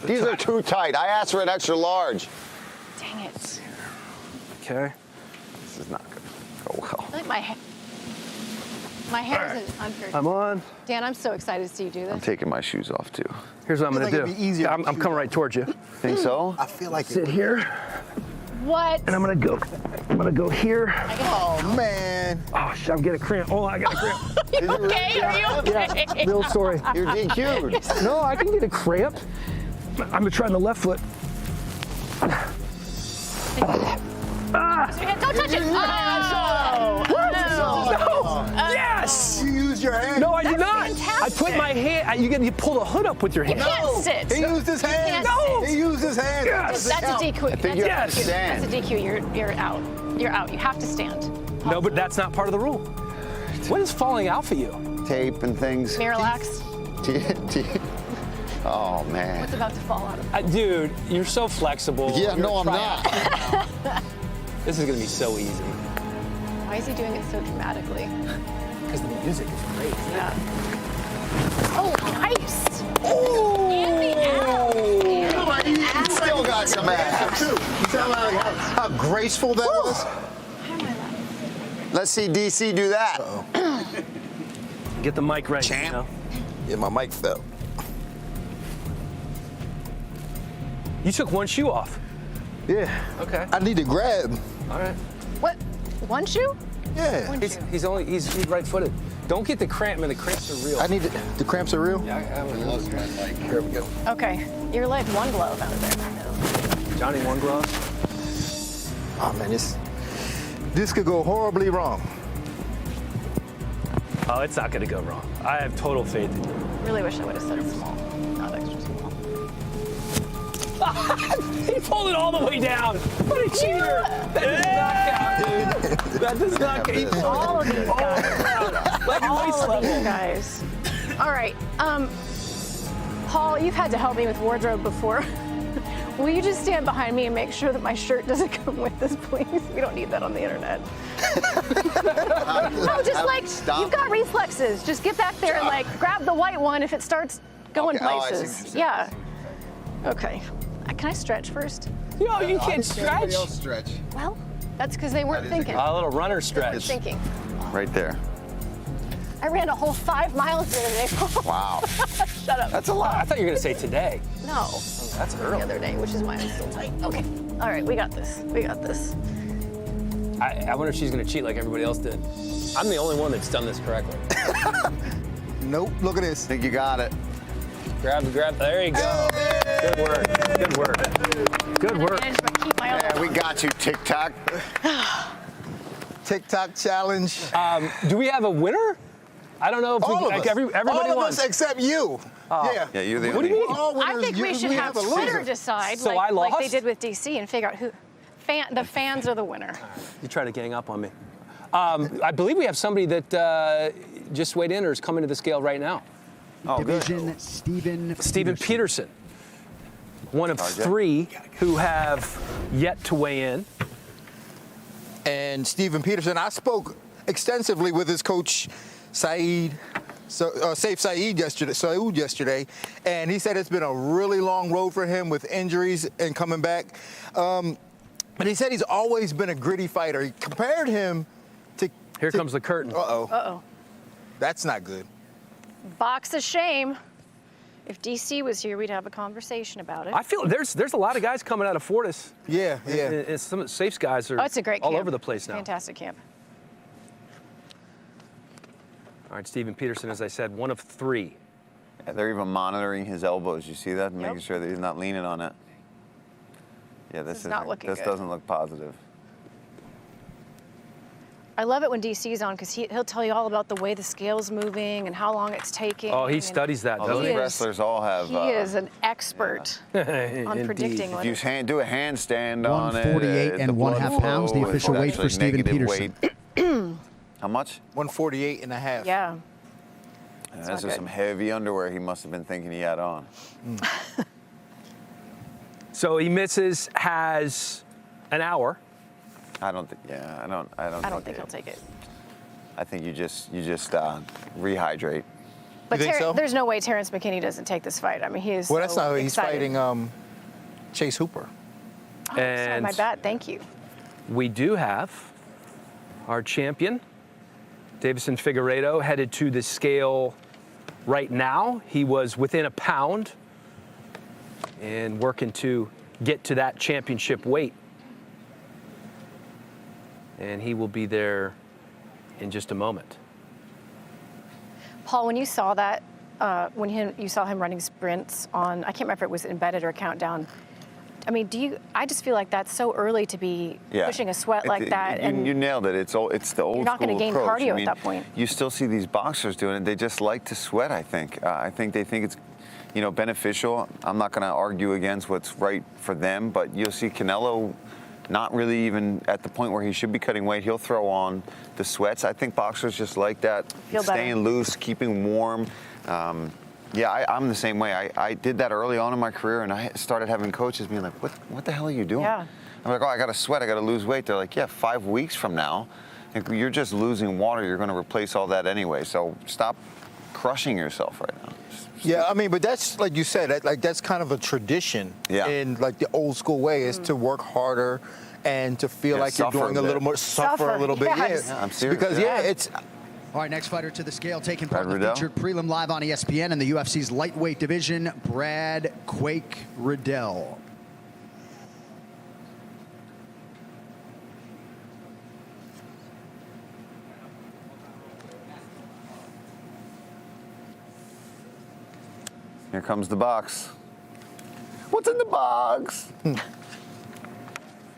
These are too tight. I asked for an extra large. Dang it. Okay. This is not going to go well. I think my hair isn't under. I'm on. Dan, I'm so excited to see you do I'm this. taking my shoes off, too. Here's what I'm going to do. it'd be easier I'm coming right towards you. Think so? I feel like Sit here, What? and I'm going to go here. Oh, man. Oh, shit, I'm getting a cramp. Oh, I got a cramp. You okay? Are you okay? Yeah, real story. You're DQ'd. No, I can get a cramp. I'm going to try on the left foot. Don't touch it. Oh, No! Yes! You used your hand. No, I did not. fantastic. I put my hand. You pull the hood up with your hand. You can't sit. He used his hand. No. He used his hand. Yes. That's a DQ. I think you have to That's stand. a DQ. You're out. You're out. You have to stand. No, but that's not part of the rule. What is falling out for you? Tape and things. Miralax. Oh, man. What's about to fall out of Dude, you're so flexible. Yeah, You're no, I'm not. not. This is going to be so easy. Why is he doing it so dramatically? Because the music is great. Yeah. Oh, nice. Ooh. And the out. He still got some ass. You sound like how graceful that was. Let's see DC do that. Get the mic right. Champ. You know? Yeah, my mic fell. You took one shoe off. Yeah. Okay. I need to grab. All right. What? One shoe? Yeah. One shoe. He's right-footed. Don't get the cramp, man. The cramps are real. I need the cramps are real? Yeah, I lost my leg. Here we go. Okay. You're like one glove out of there. Johnny, one glove. Oh man, this could go horribly wrong. Oh, it's not going to go wrong. I have total faith in you. Really wish I would have said small, not extra small. He pulled it all the way down. What a cheater. That does not count, dude. That does not count. He pulled All of these guys. like All waist of level. these guys. All right. Paul, you've had to help me with wardrobe before. Will you just stand behind me and make sure that my shirt doesn't come with this, please? We don't need that on the internet. No, just like, you've got reflexes. Just get back there and like grab the white one if it starts going places. Yeah. Okay. Can I stretch first? No, you can't stretch. Stretch. Well, that's because they weren't thinking. A little runner stretch. Thinking. Right there. I ran a whole 5 miles the other day. Wow. Shut up. That's a lot. I thought you were going to say today. No. That's early. The other day, which is why I'm still tight. Okay. All right, we got this. We got this. I wonder if she's going to cheat like everybody else did. I'm the only one that's done this correctly. Nope. Look at this. I think you got it. Grab. There you go. Good work. Good work. Good work. Yeah, we got you, TikTok. TikTok challenge. Do we have a winner? I don't know if all we, of like us. everybody all of won. us except you. Yeah. Yeah, you're the What do only you mean? All I winners, think we should have a loser. Twitter decide, So I like they lost? did with DC, and figure out who. The fans are the winner. You try to gang up on me. I believe we have somebody that just weighed in or is coming to the scale right now. Oh, Division, Steven Peterson, one of three who have yet to weigh in. And Steven Peterson, I spoke extensively with his coach, Saeed yesterday, and he said it's been a really long road for him with injuries and coming back. But he said he's always been a gritty fighter. He compared him to... Here comes the curtain. Uh-oh. That's not good. Box of shame. If DC was here, we'd have a conversation about it. I feel there's a lot of guys coming out of Fortis. Yeah. And some of the Safes guys are it's a great all camp. over the place now. Fantastic camp. All right, Steven Peterson, as I said, one of three. Yeah, they're even monitoring his elbows. You see that? Making sure that he's not leaning on it. Yeah, this not looking good. doesn't look positive. I love it when DC's on because he'll tell you all about the way the scale's moving and how long it's taking. Oh, he studies that, doesn't he? Wrestlers all have. He is an expert on predicting what. If you do a handstand on it. 148 and 1/2 pounds, the official weight for Steven Peterson. How much? 148 and a half. Yeah. Those are some heavy underwear he must have been thinking he had on. So he has an hour. I don't think. Yeah, I don't think he'll take it. I think you just rehydrate. But You think so? There's no way Terrence McKinney doesn't take this fight. I mean, he is. Well, that's so not who he's excited. fighting. Chase Hooper. Oh, sorry, And my bad. Thank you. we do have our champion, Davison Figueiredo, headed to the scale right now. He was within a pound and working to get to that championship weight. And he will be there in just a moment. Paul, when you saw that, you saw him running sprints on, I can't remember if it was embedded or countdown, I mean, I just feel like that's so early to be pushing a sweat like that. And you nailed it. It's the old school you're not going to gain approach. cardio at that point. You still see these boxers doing it. They just like to sweat, I think. I think they think it's, beneficial. I'm not going to argue against what's right for them, but you'll see Canelo not really even at the point where he should be cutting weight. He'll throw on the sweats. I think boxers just like that, staying loose, keeping warm. I'm the same way. I did that early on in my career, and I started having coaches being like, what the hell are you doing? Yeah. I'm like, I got to sweat. I got to lose weight. They're like, 5 weeks from now, you're just losing water. You're going to replace all that anyway. So stop crushing yourself right now. Yeah, I mean, but that's, like you said, that's kind of a tradition in, the old school way is to work harder and to feel like you're doing a little more, suffer a little bit. Yes. Yeah, I'm serious. Because, it's... All right, next fighter to the scale, taking part in the featured prelim live on ESPN in the UFC's lightweight division, Brad Quake Riddell. Here comes the box. What's in the box?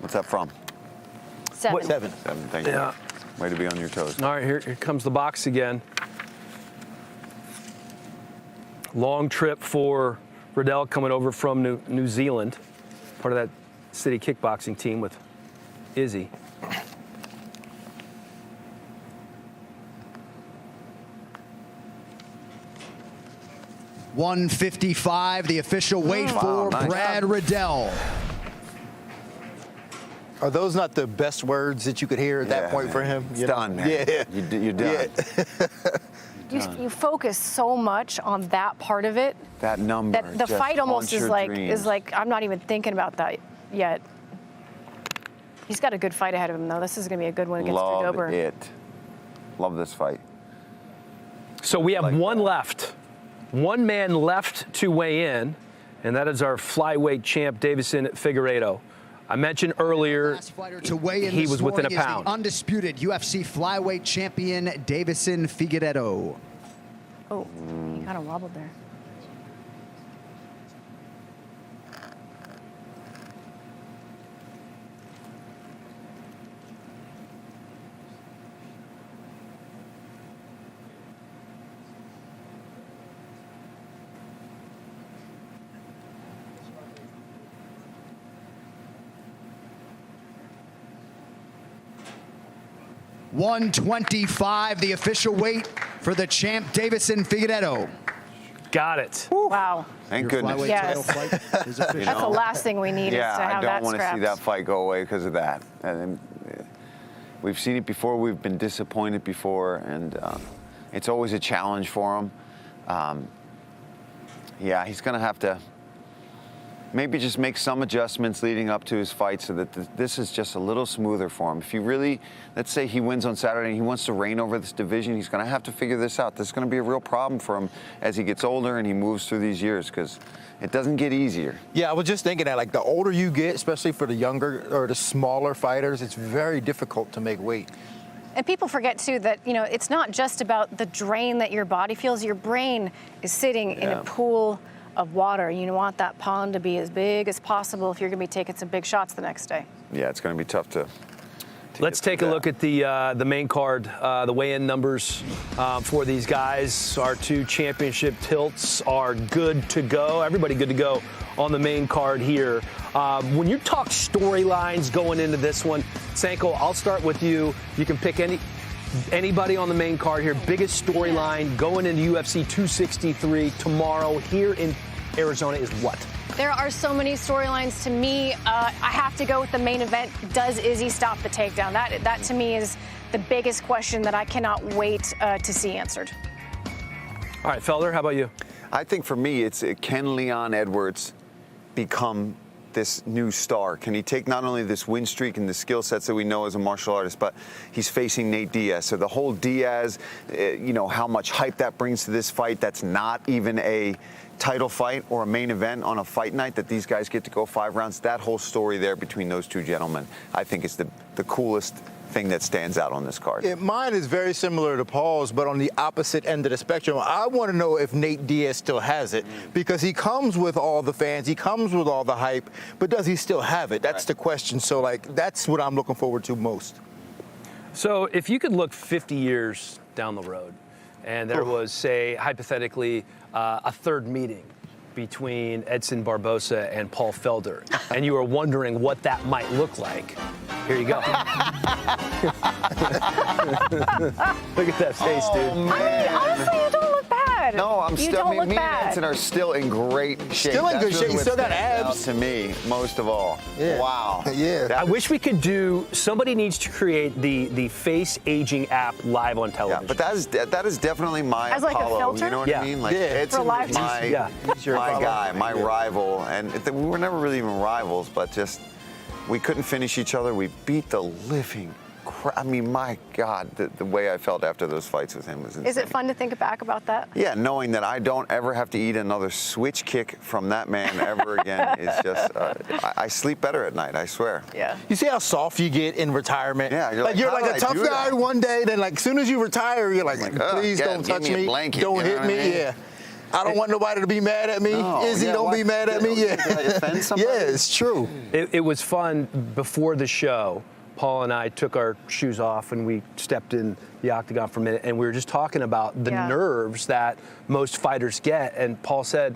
What's that from? 7. 7. 7, thank you. Yeah. Way to be on your toes. All right, here comes the box again. Long trip for Riddell coming over from New Zealand, part of that city kickboxing team with Izzy. $155, the official weight for Brad Riddell. Are those not the best words that you could hear at that point for him? It's done, man. Yeah. You're done. Yeah. You focus so much on that part of it. That number. That the fight almost is like I'm not even thinking about that yet. He's got a good fight ahead of him, though. This is going to be a good one against Dober. Love it. Love this fight. So we have one left. One man left to weigh in, and that is our flyweight champ, Davison Figueiredo. I mentioned earlier he was within a pound. The undisputed UFC flyweight champion, Davison Figueiredo. Oh, he kind of wobbled there. $125, the official weight for the champ, Davison Figueiredo. Got it. Wow. Thank goodness. Yes. That's the last thing we need is to have that I don't want to see scrapped. that fight go away because of that. And we've seen it before. We've been disappointed before, and it's always a challenge for him. He's going to have to maybe just make some adjustments leading up to his fight so that this is just a little smoother for him. If you really, let's say he wins on Saturday and he wants to reign over this division, he's going to have to figure this out. This is going to be a real problem for him as he gets older and he moves through these years because it doesn't get easier. Yeah, I was just thinking that, the older you get, especially for the younger or the smaller fighters, it's very difficult to make weight. And people forget, too, that, it's not just about the drain that your body feels. Your brain is sitting in a pool of water. You want that pond to be as big as possible if you're going to be taking some big shots the next day. Yeah, it's going to be tough to Let's take a look at the main card, the weigh-in numbers for these guys. Our 2 championship tilts are good to go. Everybody good to go on the main card here. When you talk storylines going into this one, Osenko, I'll start with you. You can pick anybody on the main card here. Biggest storyline going into UFC 263 tomorrow here in Arizona is what? There are so many storylines. To me, I have to go with the main event. Does Izzy stop the takedown? That to me is the biggest question that I cannot wait to see answered. All right, Felder, how about you? I think for me, can Leon Edwards become this new star? Can he take not only this win streak and the skill sets that we know as a martial artist, but he's facing Nate Diaz. So the whole Diaz, how much hype that brings to this fight, that's not even a title fight or a main event on a fight night that these guys get to go 5 rounds. That whole story there between those 2 gentlemen, I think is the coolest thing that stands out on this card. Yeah, mine is very similar to Paul's, but on the opposite end of the spectrum. I want to know if Nate Diaz still has it, because he comes with all the fans, he comes with all the hype, but does he still have it? That's the question. So, like, that's what I'm looking forward to most. So if you could look 50 years down the road, and there was, say, hypothetically, a third meeting between Edson Barboza and Paul Felder, and you were wondering what that might look like, here you go. Look at that face, dude. I mean, honestly, you don't look bad. No, I'm you still. don't look Me and bad. Edson are still in great shape. Still in That's good shape. really You what still got stands abs. out to me, most of all. Yeah. Wow. Yeah. I wish we could do. Somebody needs to create the face aging app live on television. Yeah, but that is definitely my As like a Apollo. filter? You know what Yeah. I mean? Like Yeah. Edson For live was my, TV. my Apollo. guy, my rival, and we were never really even rivals, but just we couldn't finish each other. We beat the living crap. I mean, my God, the way I felt after those fights with him was insane. Is it fun to think back about that? Yeah, knowing that I don't ever have to eat another switch kick from that man ever again is just, I sleep better at night, I swear. Yeah. You see how soft you get in retirement? Yeah, you're like, you're how like did a I tough do guy that? one day, then like as soon as you retire, you're like please yeah, don't give touch me a me, blanket, don't you know hit what I me. mean? Yeah. I don't want nobody to be mad at me. No, Izzy, yeah, don't why- be mad at me. Did I offend somebody? Yeah, it's true. It was fun before the show. Paul and I took our shoes off and we stepped in the octagon for a minute, and we were just talking about the nerves that most fighters get. And Paul said,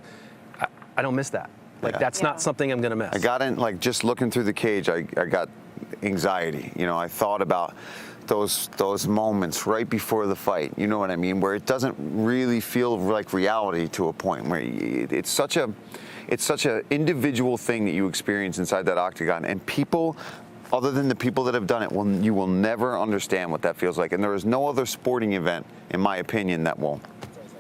I don't miss that. Like, that's not something I'm going to miss. I got in, like, just looking through the cage, I got anxiety. You know, I thought about those moments right before the fight, you know what I mean, where it doesn't really feel like reality to a point where it's such a individual thing that you experience inside that octagon, and people, other than the people that have done it, you will never understand what that feels like. And there is no other sporting event, in my opinion, that will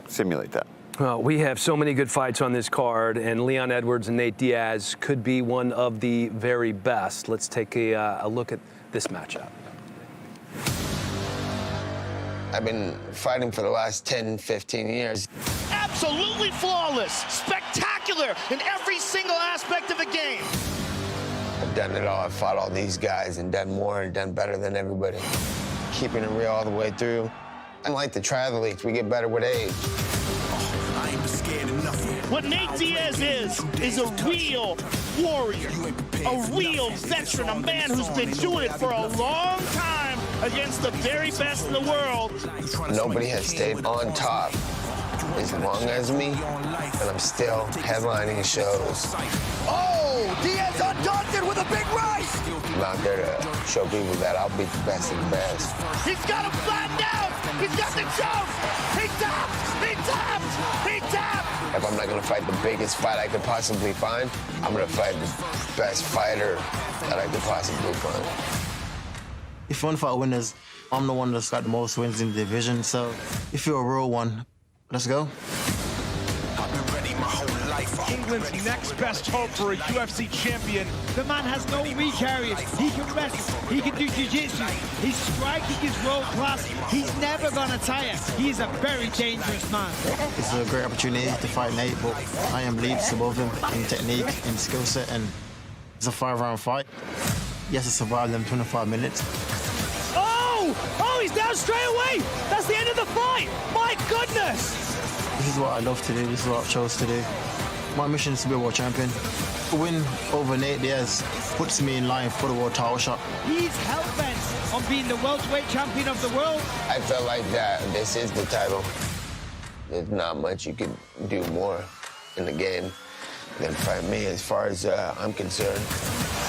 simulate that. Well, we have so many good fights on this card, and Leon Edwards and Nate Diaz could be one of the very best. Let's take a look at this matchup. I've been fighting for the last 10, 15 years. Absolutely flawless, spectacular in every single aspect of the game. I've done it all. I've fought all these guys and done more and done better than everybody. Keeping it real all the way through. Unlike the triathletes, we get better with age. I ain't scared of nothing. What Nate Diaz is a real warrior, a real veteran, a man who's been doing it for a long time against the very best in the world. Nobody has stayed on top as long as me, and I'm still headlining shows. Oh, Diaz undaunted with a big right. I'm out there to show people that I'll beat the best of the best. He's got him flattened out. He's got the jump. He tapped. He tapped. He tapped. If I'm not going to fight the biggest fight I could possibly find, I'm going to fight the best fighter that I could possibly find. If you want to fight winners, I'm the one that's got the most wins in the division, so if you're a real one, let's go. England's next best hope for a UFC champion. The man has no weak areas. He can wrestle. He can do jiu-jitsu. His striking is world class. He's never gonna tire. He's a very dangerous man. It's a great opportunity to fight Nate, but I am leaps above him in technique and skill set, and it's a 5-round fight. He has to survive them 25 minutes. Oh, he's down straight away. That's the end of the fight. My goodness. This is what I love to do. This is what I chose to do. My mission is to be a world champion. A win over Nate Diaz puts me in line for the world title shot. He's hell-bent on being the welterweight champion of the world. I felt like that. This is the title. There's not much you can do more in the game than fight me as far as I'm concerned.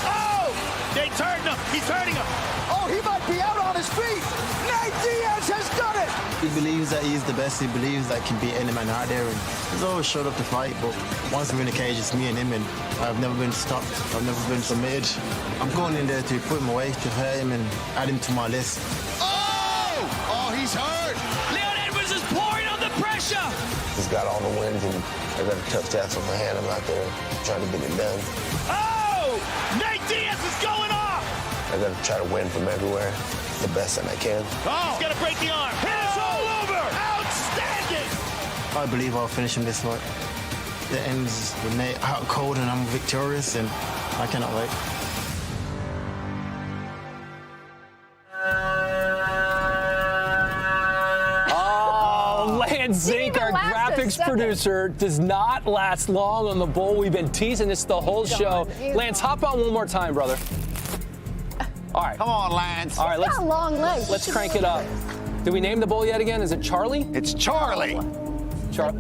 Oh! They turned him. He's hurting him. Oh, he might be out on his feet. Nate Diaz has done it. He believes that he's the best. He believes that he can beat any man out there. And he's always showed up to fight, but once we're in the cage, it's me and him, and I've never been stopped. I've never been submitted. I'm going in there to put him away, to hurt him, and add him to my list. Oh, he's hurt. Leon Edwards is pouring on the pressure. He's got all the wins, and I got a tough task on my hand. I'm out there trying to get it done. Oh! Nate Diaz is going off! I got to try to win from everywhere, the best that I can. Oh! He's got to break the arm. It's all over! Outstanding! I believe I'll finish him this fight. It ends with Nate out cold, and I'm victorious, and I cannot wait. Lance Zink, our graphics producer, does not last long on the bowl. We've been teasing this the whole show. Lance, hop on one more time, brother. All right. Come on, Lance. All right, He's got long legs. let's crank it up. Did we name the bowl yet again? Is it Charlie? It's Charlie.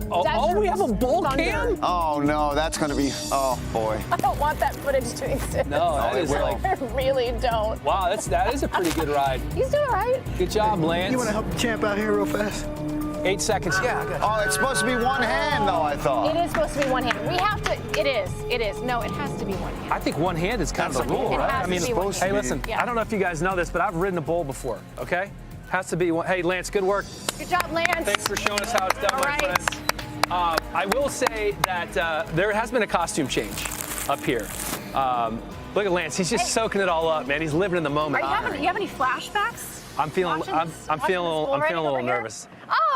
Oh, we have a bowl cam? Oh, no, that's going to be, oh, boy. I don't want that footage to exist. No, that is like, I really don't. wow, that is a pretty good ride. He's doing all right. Good job, Lance. You want to help the champ out here real fast? 8 seconds. Yeah. Oh, it's supposed to be one hand, though, I thought. It is supposed to be one hand. We have to, it is. No, it has to be one hand. I think one hand is kind of the rule, It right? has I to mean, be one hey, hand. listen, Yeah. I don't know if you guys know this, but I've ridden a bull before, okay? Has to be one. Hey, Lance, good work. Good job, Lance. Thanks for showing us how it's done, All my right. friend. I will say that there has been a costume change up here. Look at Lance. He's just soaking it all up, man. He's living in the moment. You have any flashbacks? I'm feeling a little nervous.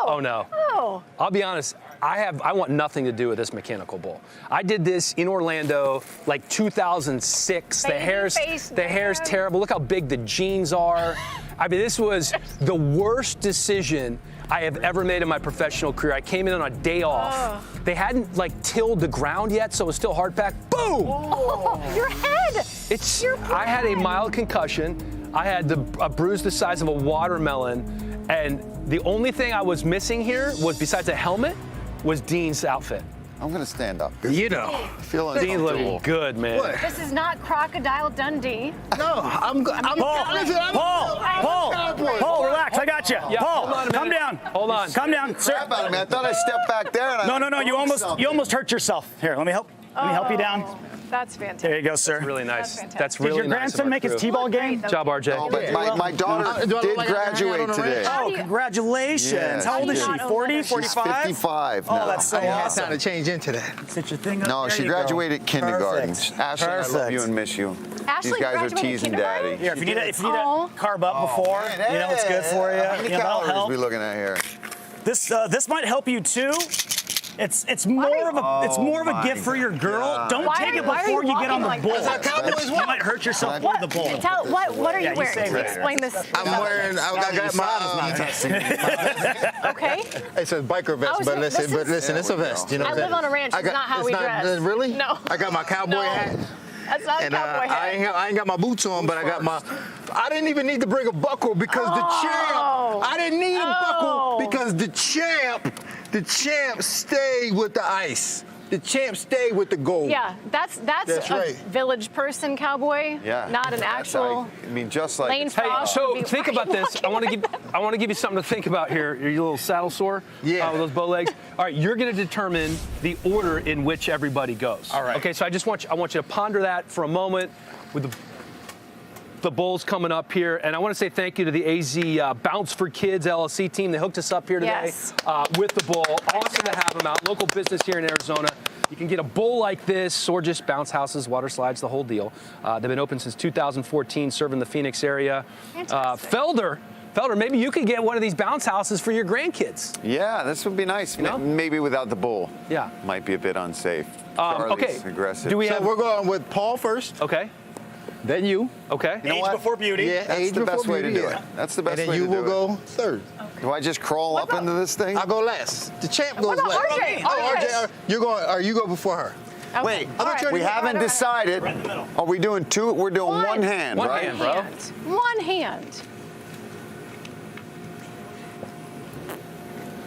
Oh no. Oh. I'll be honest. I want nothing to do with this mechanical bull. I did this in Orlando, like 2006. The hair's terrible. Look how big the jeans are. I mean, this was the worst decision I have ever made in my professional career. I came in on a day off. They hadn't like tilled the ground yet, so it was still hard packed. Boom! Oh, your head! I had a mild concussion. I had a bruise the size of a watermelon, and the only thing I was missing here was, besides a helmet, was Dean's outfit. I'm going to stand up. You know. Dean looking good, man. What? This is not Crocodile Dundee. No, I'm Paul, relax. I got you. Yeah, hold on Paul, a come minute. down. Hold on. Come down, sir. Crap out of me. I thought I stepped back there. And No. You almost hurt yourself. Here, let me help you down. That's fantastic. There you go, sir. Really nice. That's That's Did really your nice. grandson make his T-ball game? Good job, RJ. Oh, but my daughter did graduate today. Oh, congratulations. Yeah, How old is she? 40, She's 45? 55 Oh, now. that's so I had awesome. time to change into that. Sit your thing up. No, There she you go. graduated kindergarten. Perfect. Ashley, I love Perfect. you and miss you. Ashley These guys are graduated teasing kindergarten? daddy. Here, if you need a carb up before, you know it's good for you. How many That'll calories help. are we looking at here? This might help you too. It's more of a gift for your girl. Don't take it before you get on the bull. You might hurt yourself with the bull. What are you Yeah, you wearing? say right. Explain this. I got my. Okay. It's a biker vest, but listen, it's a vest. You know I what I'm live on a ranch. It's not how we dress. Really? No. I got my cowboy hat. That's not And cowboy hat. I ain't got my boots on, but I got my. I didn't even need to bring a buckle because the champ. I didn't need a buckle because the champ stayed with the ice. The champ stayed with the gold. Yeah, that's a right. village person cowboy. Yeah. Not an actual. I mean, just like. Lane Hey, Frost so would be think about this. I want to give you something to think about here. Are you a little saddle sore? Yeah. With those bow legs. All right, you're going to determine the order in which everybody goes. All right. Okay, so I want you to ponder that for a moment with the bulls coming up here, and I want to say thank you to the AZ Bounce for Kids LLC team. They hooked us up here today Yes. with the bull. Awesome to have them out. Local business here in Arizona. You can get a bull like this, or just bounce houses, water slides, the whole deal. They've been open since 2014, serving the Phoenix area. Felder, maybe you could get one of these bounce houses for your grandkids. Yeah, this would be nice. You know? Maybe without the bull. Yeah. Might be a bit unsafe. Charlie's okay. aggressive. Do we So have? we're going with Paul first. Okay. Then you. Okay. You know Age what? before beauty. Yeah, That's age the best before way to beauty, do yeah. it. That's the best And way then to you do will it. go third. Do I just crawl up into this thing? I go last. The champ goes What about last. RJ? RJ, you go before her. Okay. Wait, All right. we haven't decided. Are we doing two? We're doing one hand, One right? hand, bro. One hand.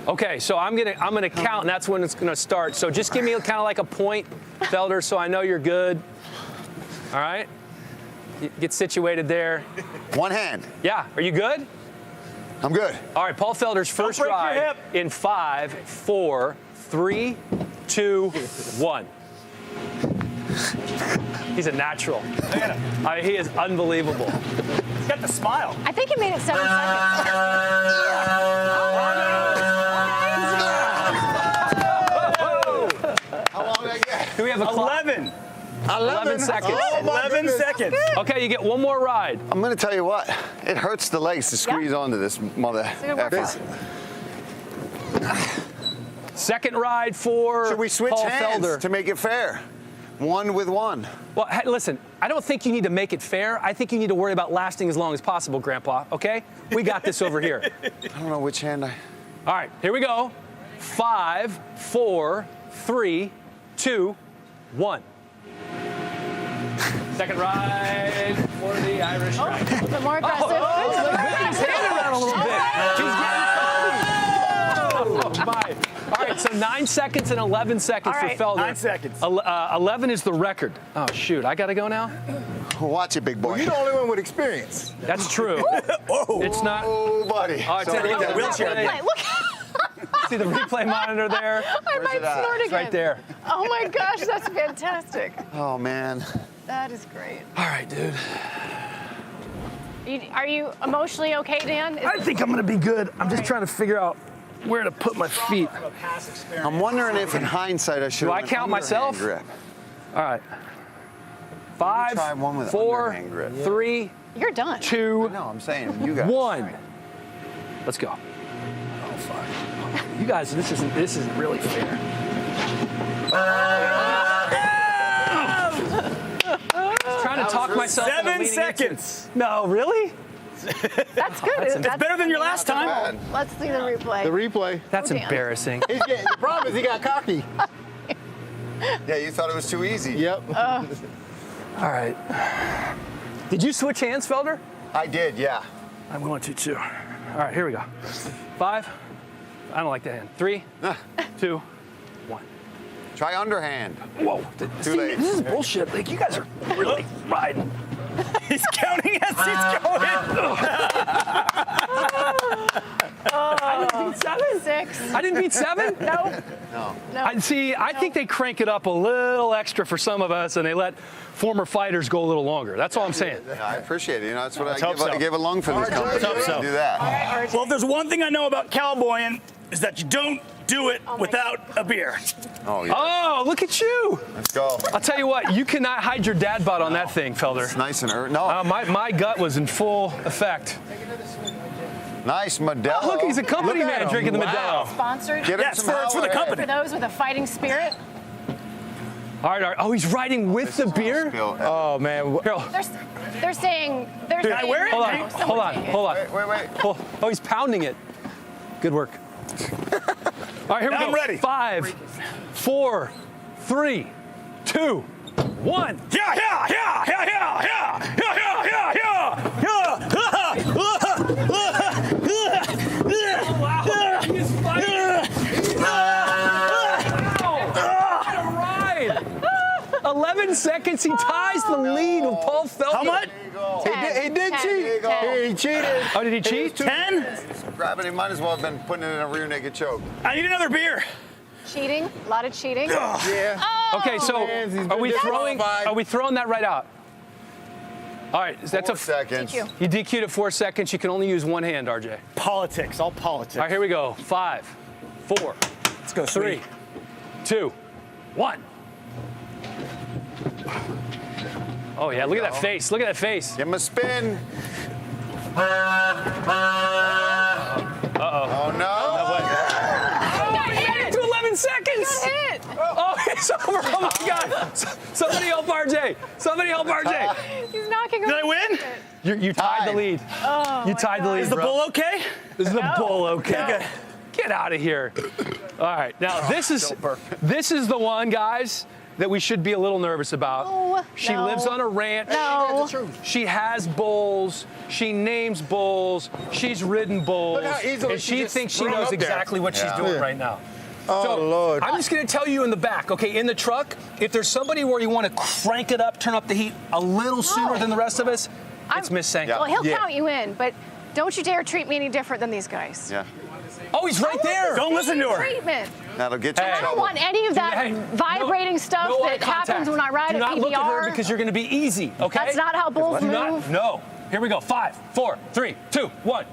Okay, so I'm gonna count, and that's when it's gonna start. So just give me kind of like a point, Felder, so I know you're good. All right. Get situated there. One hand. Yeah. Are you good? I'm good. All right. Paul Felder's first break your ride hip. in 5, 4, 3, 2, 1. He's a natural. He is unbelievable. He's got the smile. I think he made it 7 seconds. How long did I get? Do we have a clock? 11 seconds. Oh, my 11 goodness. seconds. Okay, you get one more ride. I'm going to tell you what. It hurts the legs to squeeze onto this mother good work. effort. Second ride for Should we switch Paul hands Felder. to make it fair? One with one. Well, hey, listen, I don't think you need to make it fair. I think you need to worry about lasting as long as possible, Grandpa, okay? We got this over here. I don't know which hand I... All right, here we go. 5, 4, 3, 2, 1. Second ride for the Irish strike. The more aggressive. Whipping his hand around a little bit. He's getting my. All right, so 9 seconds and 11 seconds for Felder. 9 seconds. 11 is the record. Oh, shoot. I got to go now? Watch it, big boy. Well, you're the only one with experience. That's true. It's not. Oh, buddy. Oh, it's in the wheelchair. Look. See the replay monitor there? I might snort again. It's right there. Oh my gosh, that's fantastic. Oh, man. That is great. All right, dude. Are you emotionally okay, Dan? I think I'm going to be good. I'm just trying to figure out where to put my feet. I'm wondering if in hindsight I should. Do I count myself? Grip. All right. 5, try one with 4, underhand grip. 3, You're done. 2, No, I'm saying you guys. 1. Let's go. Oh, fuck. You guys, this isn't really fair. Trying to talk myself into 7 leaning seconds. into- No, really? That's good. That's It's better than your last time. Let's see the replay. The replay. That's Dan. embarrassing. The problem is he got cocky. Yeah, you thought it was too easy. Yep. All right. Did you switch hands, Felder? I did, yeah. I'm going to too. All right, here we go. 5. I don't like that hand. 3, 2, 1. Try underhand. Whoa. Too late. This is bullshit. Like, you guys are really riding. He's counting as he's going. I didn't beat 7? 6. I didn't beat 7? No. I think they crank it up a little extra for some of us, and they let former fighters go a little longer. That's all I'm saying. Yeah, I appreciate it. You know, that's what hope so. I give a lung for this company. Let's hope so. Do that. All right, Well, if there's one thing I know about cowboying, is that you don't do it without a beer. Oh, yeah. Oh, look at you. Let's go. I'll tell you what, you cannot hide your dad butt on that thing, Felder. It's nice and early. No. My gut was in full effect. Nice Modelo. Oh, look, he's a company man drinking the Modelo. Sponsored. Get him Yes, some for the Howard. company. For those with a fighting spirit. All right. Oh, he's riding with the beer? Oh, man. Here, They're saying. Can I wear it? hold on. Hold on. Wait. Oh, he's pounding it. Good work. All right, here we go. I'm ready. 5, 4, 3, 2, 1. All right. 11 seconds. He ties the lead with Paul Felder. How much? He did cheat. 10. He cheated. Oh, did he cheat? 10? Gravity might as well have been putting it in a rear naked choke. I need another beer. Cheating. A lot of cheating. Yeah. Oh. Okay, so are we throwing that right out? All right, that's 4 seconds. DQ. You DQ'd at 4 seconds. You can only use one hand, RJ. Politics, all politics. All right, here we go. 5, 4, Let's go, 3, 2, 1. Oh yeah, look at that face. Look at that face. Give him a spin. Uh-oh. Oh, no. To 11 seconds. Hit. Oh, it's over. Oh my God. Somebody help RJ. Somebody help RJ. He's knocking. Did I win? You tied the lead. Oh, You tied the lead. Is the bro. bull okay? This is the bull, okay? Okay. Get out of here. All right, now this is the one, guys, that we should be a little nervous about. No, She no. lives on a ranch. No. She has bulls. She names bulls. She's ridden bulls. Look how easily And she she just thinks she threw it knows up there. exactly what she's doing right now. Oh, Lord. I'm just going to tell you in the back, okay, in the truck, if there's somebody where you want to crank it up, turn up the heat a little sooner than the rest of us, it's Miss Sanko. Well, he'll count you in, but don't you dare treat me any different than these guys. Yeah. Oh, he's right there. Don't listen to her. Treatment. That'll get you in I don't trouble. want any of that vibrating stuff no eye that happens contact. when I ride Do a not PBR. look at her because you're going to be easy, okay? That's not how bulls Do not- move. No. Here we go. 5, 4, 3, 2, 1.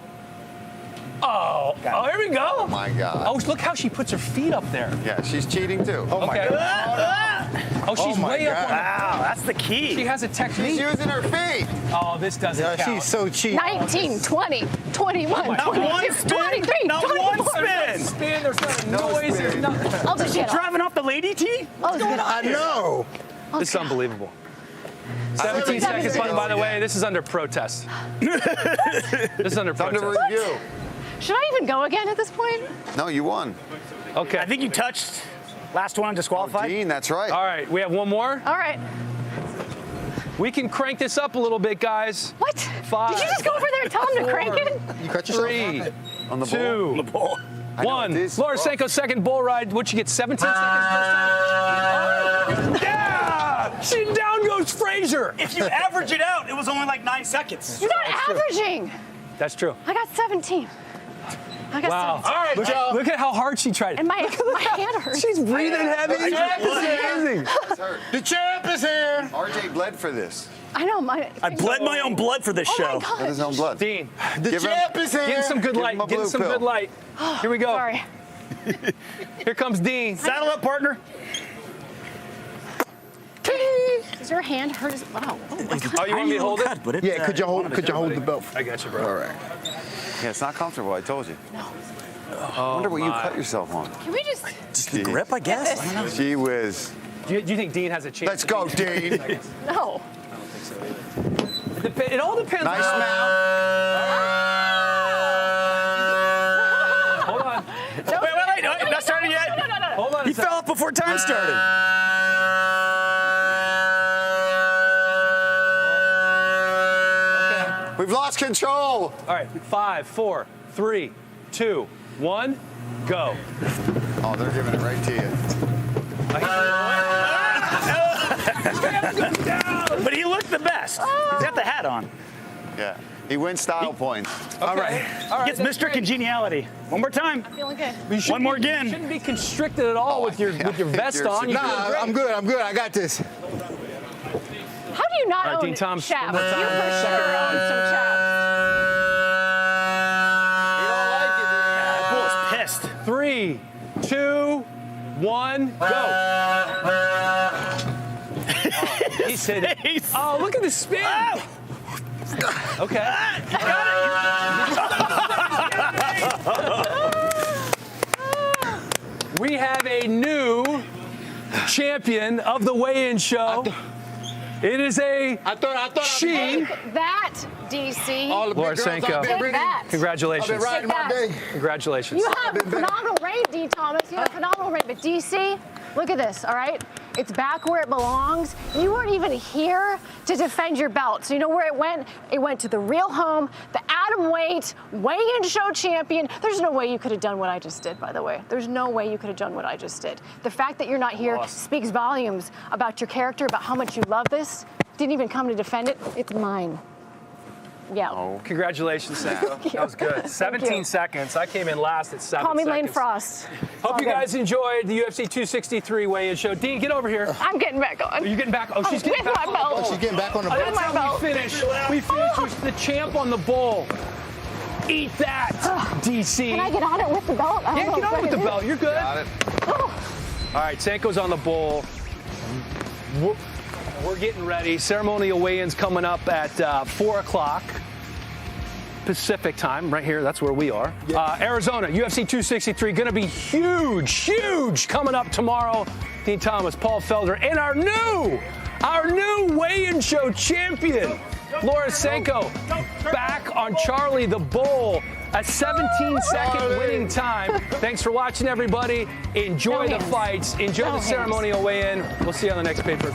Oh, here we go. Oh, my God. Oh, look how she puts her feet up there. Yeah, she's cheating, too. Oh, my Okay. God. Oh, she's my way up on Wow, that's the key. She has a She's technique. using her feet. Oh, this doesn't Yeah, count. she's so cheap. 19, 20, 21, Not 22, one spin. 23, Not 24. one spin. Spin, there's not a noise, there's nothing. I'll just get off. Driving off the lady tee? I'll just get off. I know. This is unbelievable. 17 seconds, by the way, this is under protest. This is under It's under protest. review. Should I even go again at this point? No, you won. Okay. I think you touched last one disqualified. Dean, that's right. All right, we have one more. All right. We can crank this up a little bit, guys. What? 5. Did you just go over there and tell him to crank it? You cut yourself 3, On the 2, The ball. 1. Laura Senko's second bull ride. What'd you get? 17 seconds first time? Yeah! See, down goes Frazier. If you average it out, it was only like 9 seconds. You're not averaging. That's true. I got 17. I got Wow. 17. All right, look at how hard she tried. And my hand hurts. She's breathing heavy. The champ is amazing. The champ is here. RJ bled for this. I know. I bled my own blood for this show. God. Bled his own blood. Dean, The champ is here. getting some good Give light. him a Getting blue some pill. good light. Here we go. Sorry. Here comes Dean. Saddle up, partner. Does your hand hurt? Wow. Oh my God. Oh, you want me to hold it? But it, Yeah, could you hold the belt? I got you, bro. All right. Yeah, it's not comfortable. I told you. No. I wonder what you cut yourself on. Can we just? Just the grip, I guess. I don't know. Gee whiz. Do you think Dean has a chance? Let's go, Dean. No. It all depends. Nice on mount. Hold on. Wait, not started yet. No. Hold on. He fell off before time started. We've lost control. All right. 5, 4, 3, 2, 1, go. Oh, they're giving it right to you. But he looked the best. He's got the hat on. Yeah. He wins style points. All right. Gets that's Mr. great. Congeniality. One more time. I'm feeling good. One more again. You shouldn't be constricted at all with your vest you're on. You're doing Nah, great. I'm good. I got this. How do you not All right, own Dean Thomas, chaps? one more time. You for sure own some chaps. Bull is pissed. 3, 2, 1, go. He said, oh, look at the spin. Okay. We have a new champion of the weigh-in show. It is a she. Take that, DC. All the big Laura girls I've Senko. been Take bringing. that. I've Congratulations. been riding my day. Congratulations. You have a phenomenal reign, D. Thomas. You have a phenomenal reign. But DC, look at this, all right? It's back where it belongs. You weren't even here to defend your belt. So you know where it went? It went to the real home, the atom weight, weigh-in show champion. There's no way you could have done what I just did, by the way. There's no way you could have done what I just did. The fact that you're not here speaks volumes about your character, about how much you love this. Didn't even come to defend it. It's mine. Yeah. Oh, congratulations, Sam. That was good. 17 seconds. I came in last at 7 Call me seconds. Lane Frost. Hope you Okay. guys enjoyed the UFC 263 weigh-in show. Dean, get over here. I'm getting back on. Are you getting back? Oh, she's getting with back my on the belt. bull. She's getting back on the Oh, belt. that's My how belt. we finish. We finish with the champ on the bull. Eat that, DC. Can I get on it with the belt? I don't Yeah, know get if on I with the can- belt. You're good. Got it. All right, Senko's on the bull. We're getting ready. Ceremonial weigh-ins coming up at 4 o'clock Pacific time, right here. That's where we are. Arizona, UFC 263, going to be huge coming up tomorrow. Dean Thomas, Paul Felder, and our new weigh-in show champion, Laura Senko, back on Charlie the Bull. A 17-second winning time. Thanks for watching, everybody. Enjoy the fights. Enjoy the ceremonial weigh-in. We'll see you on the next paper.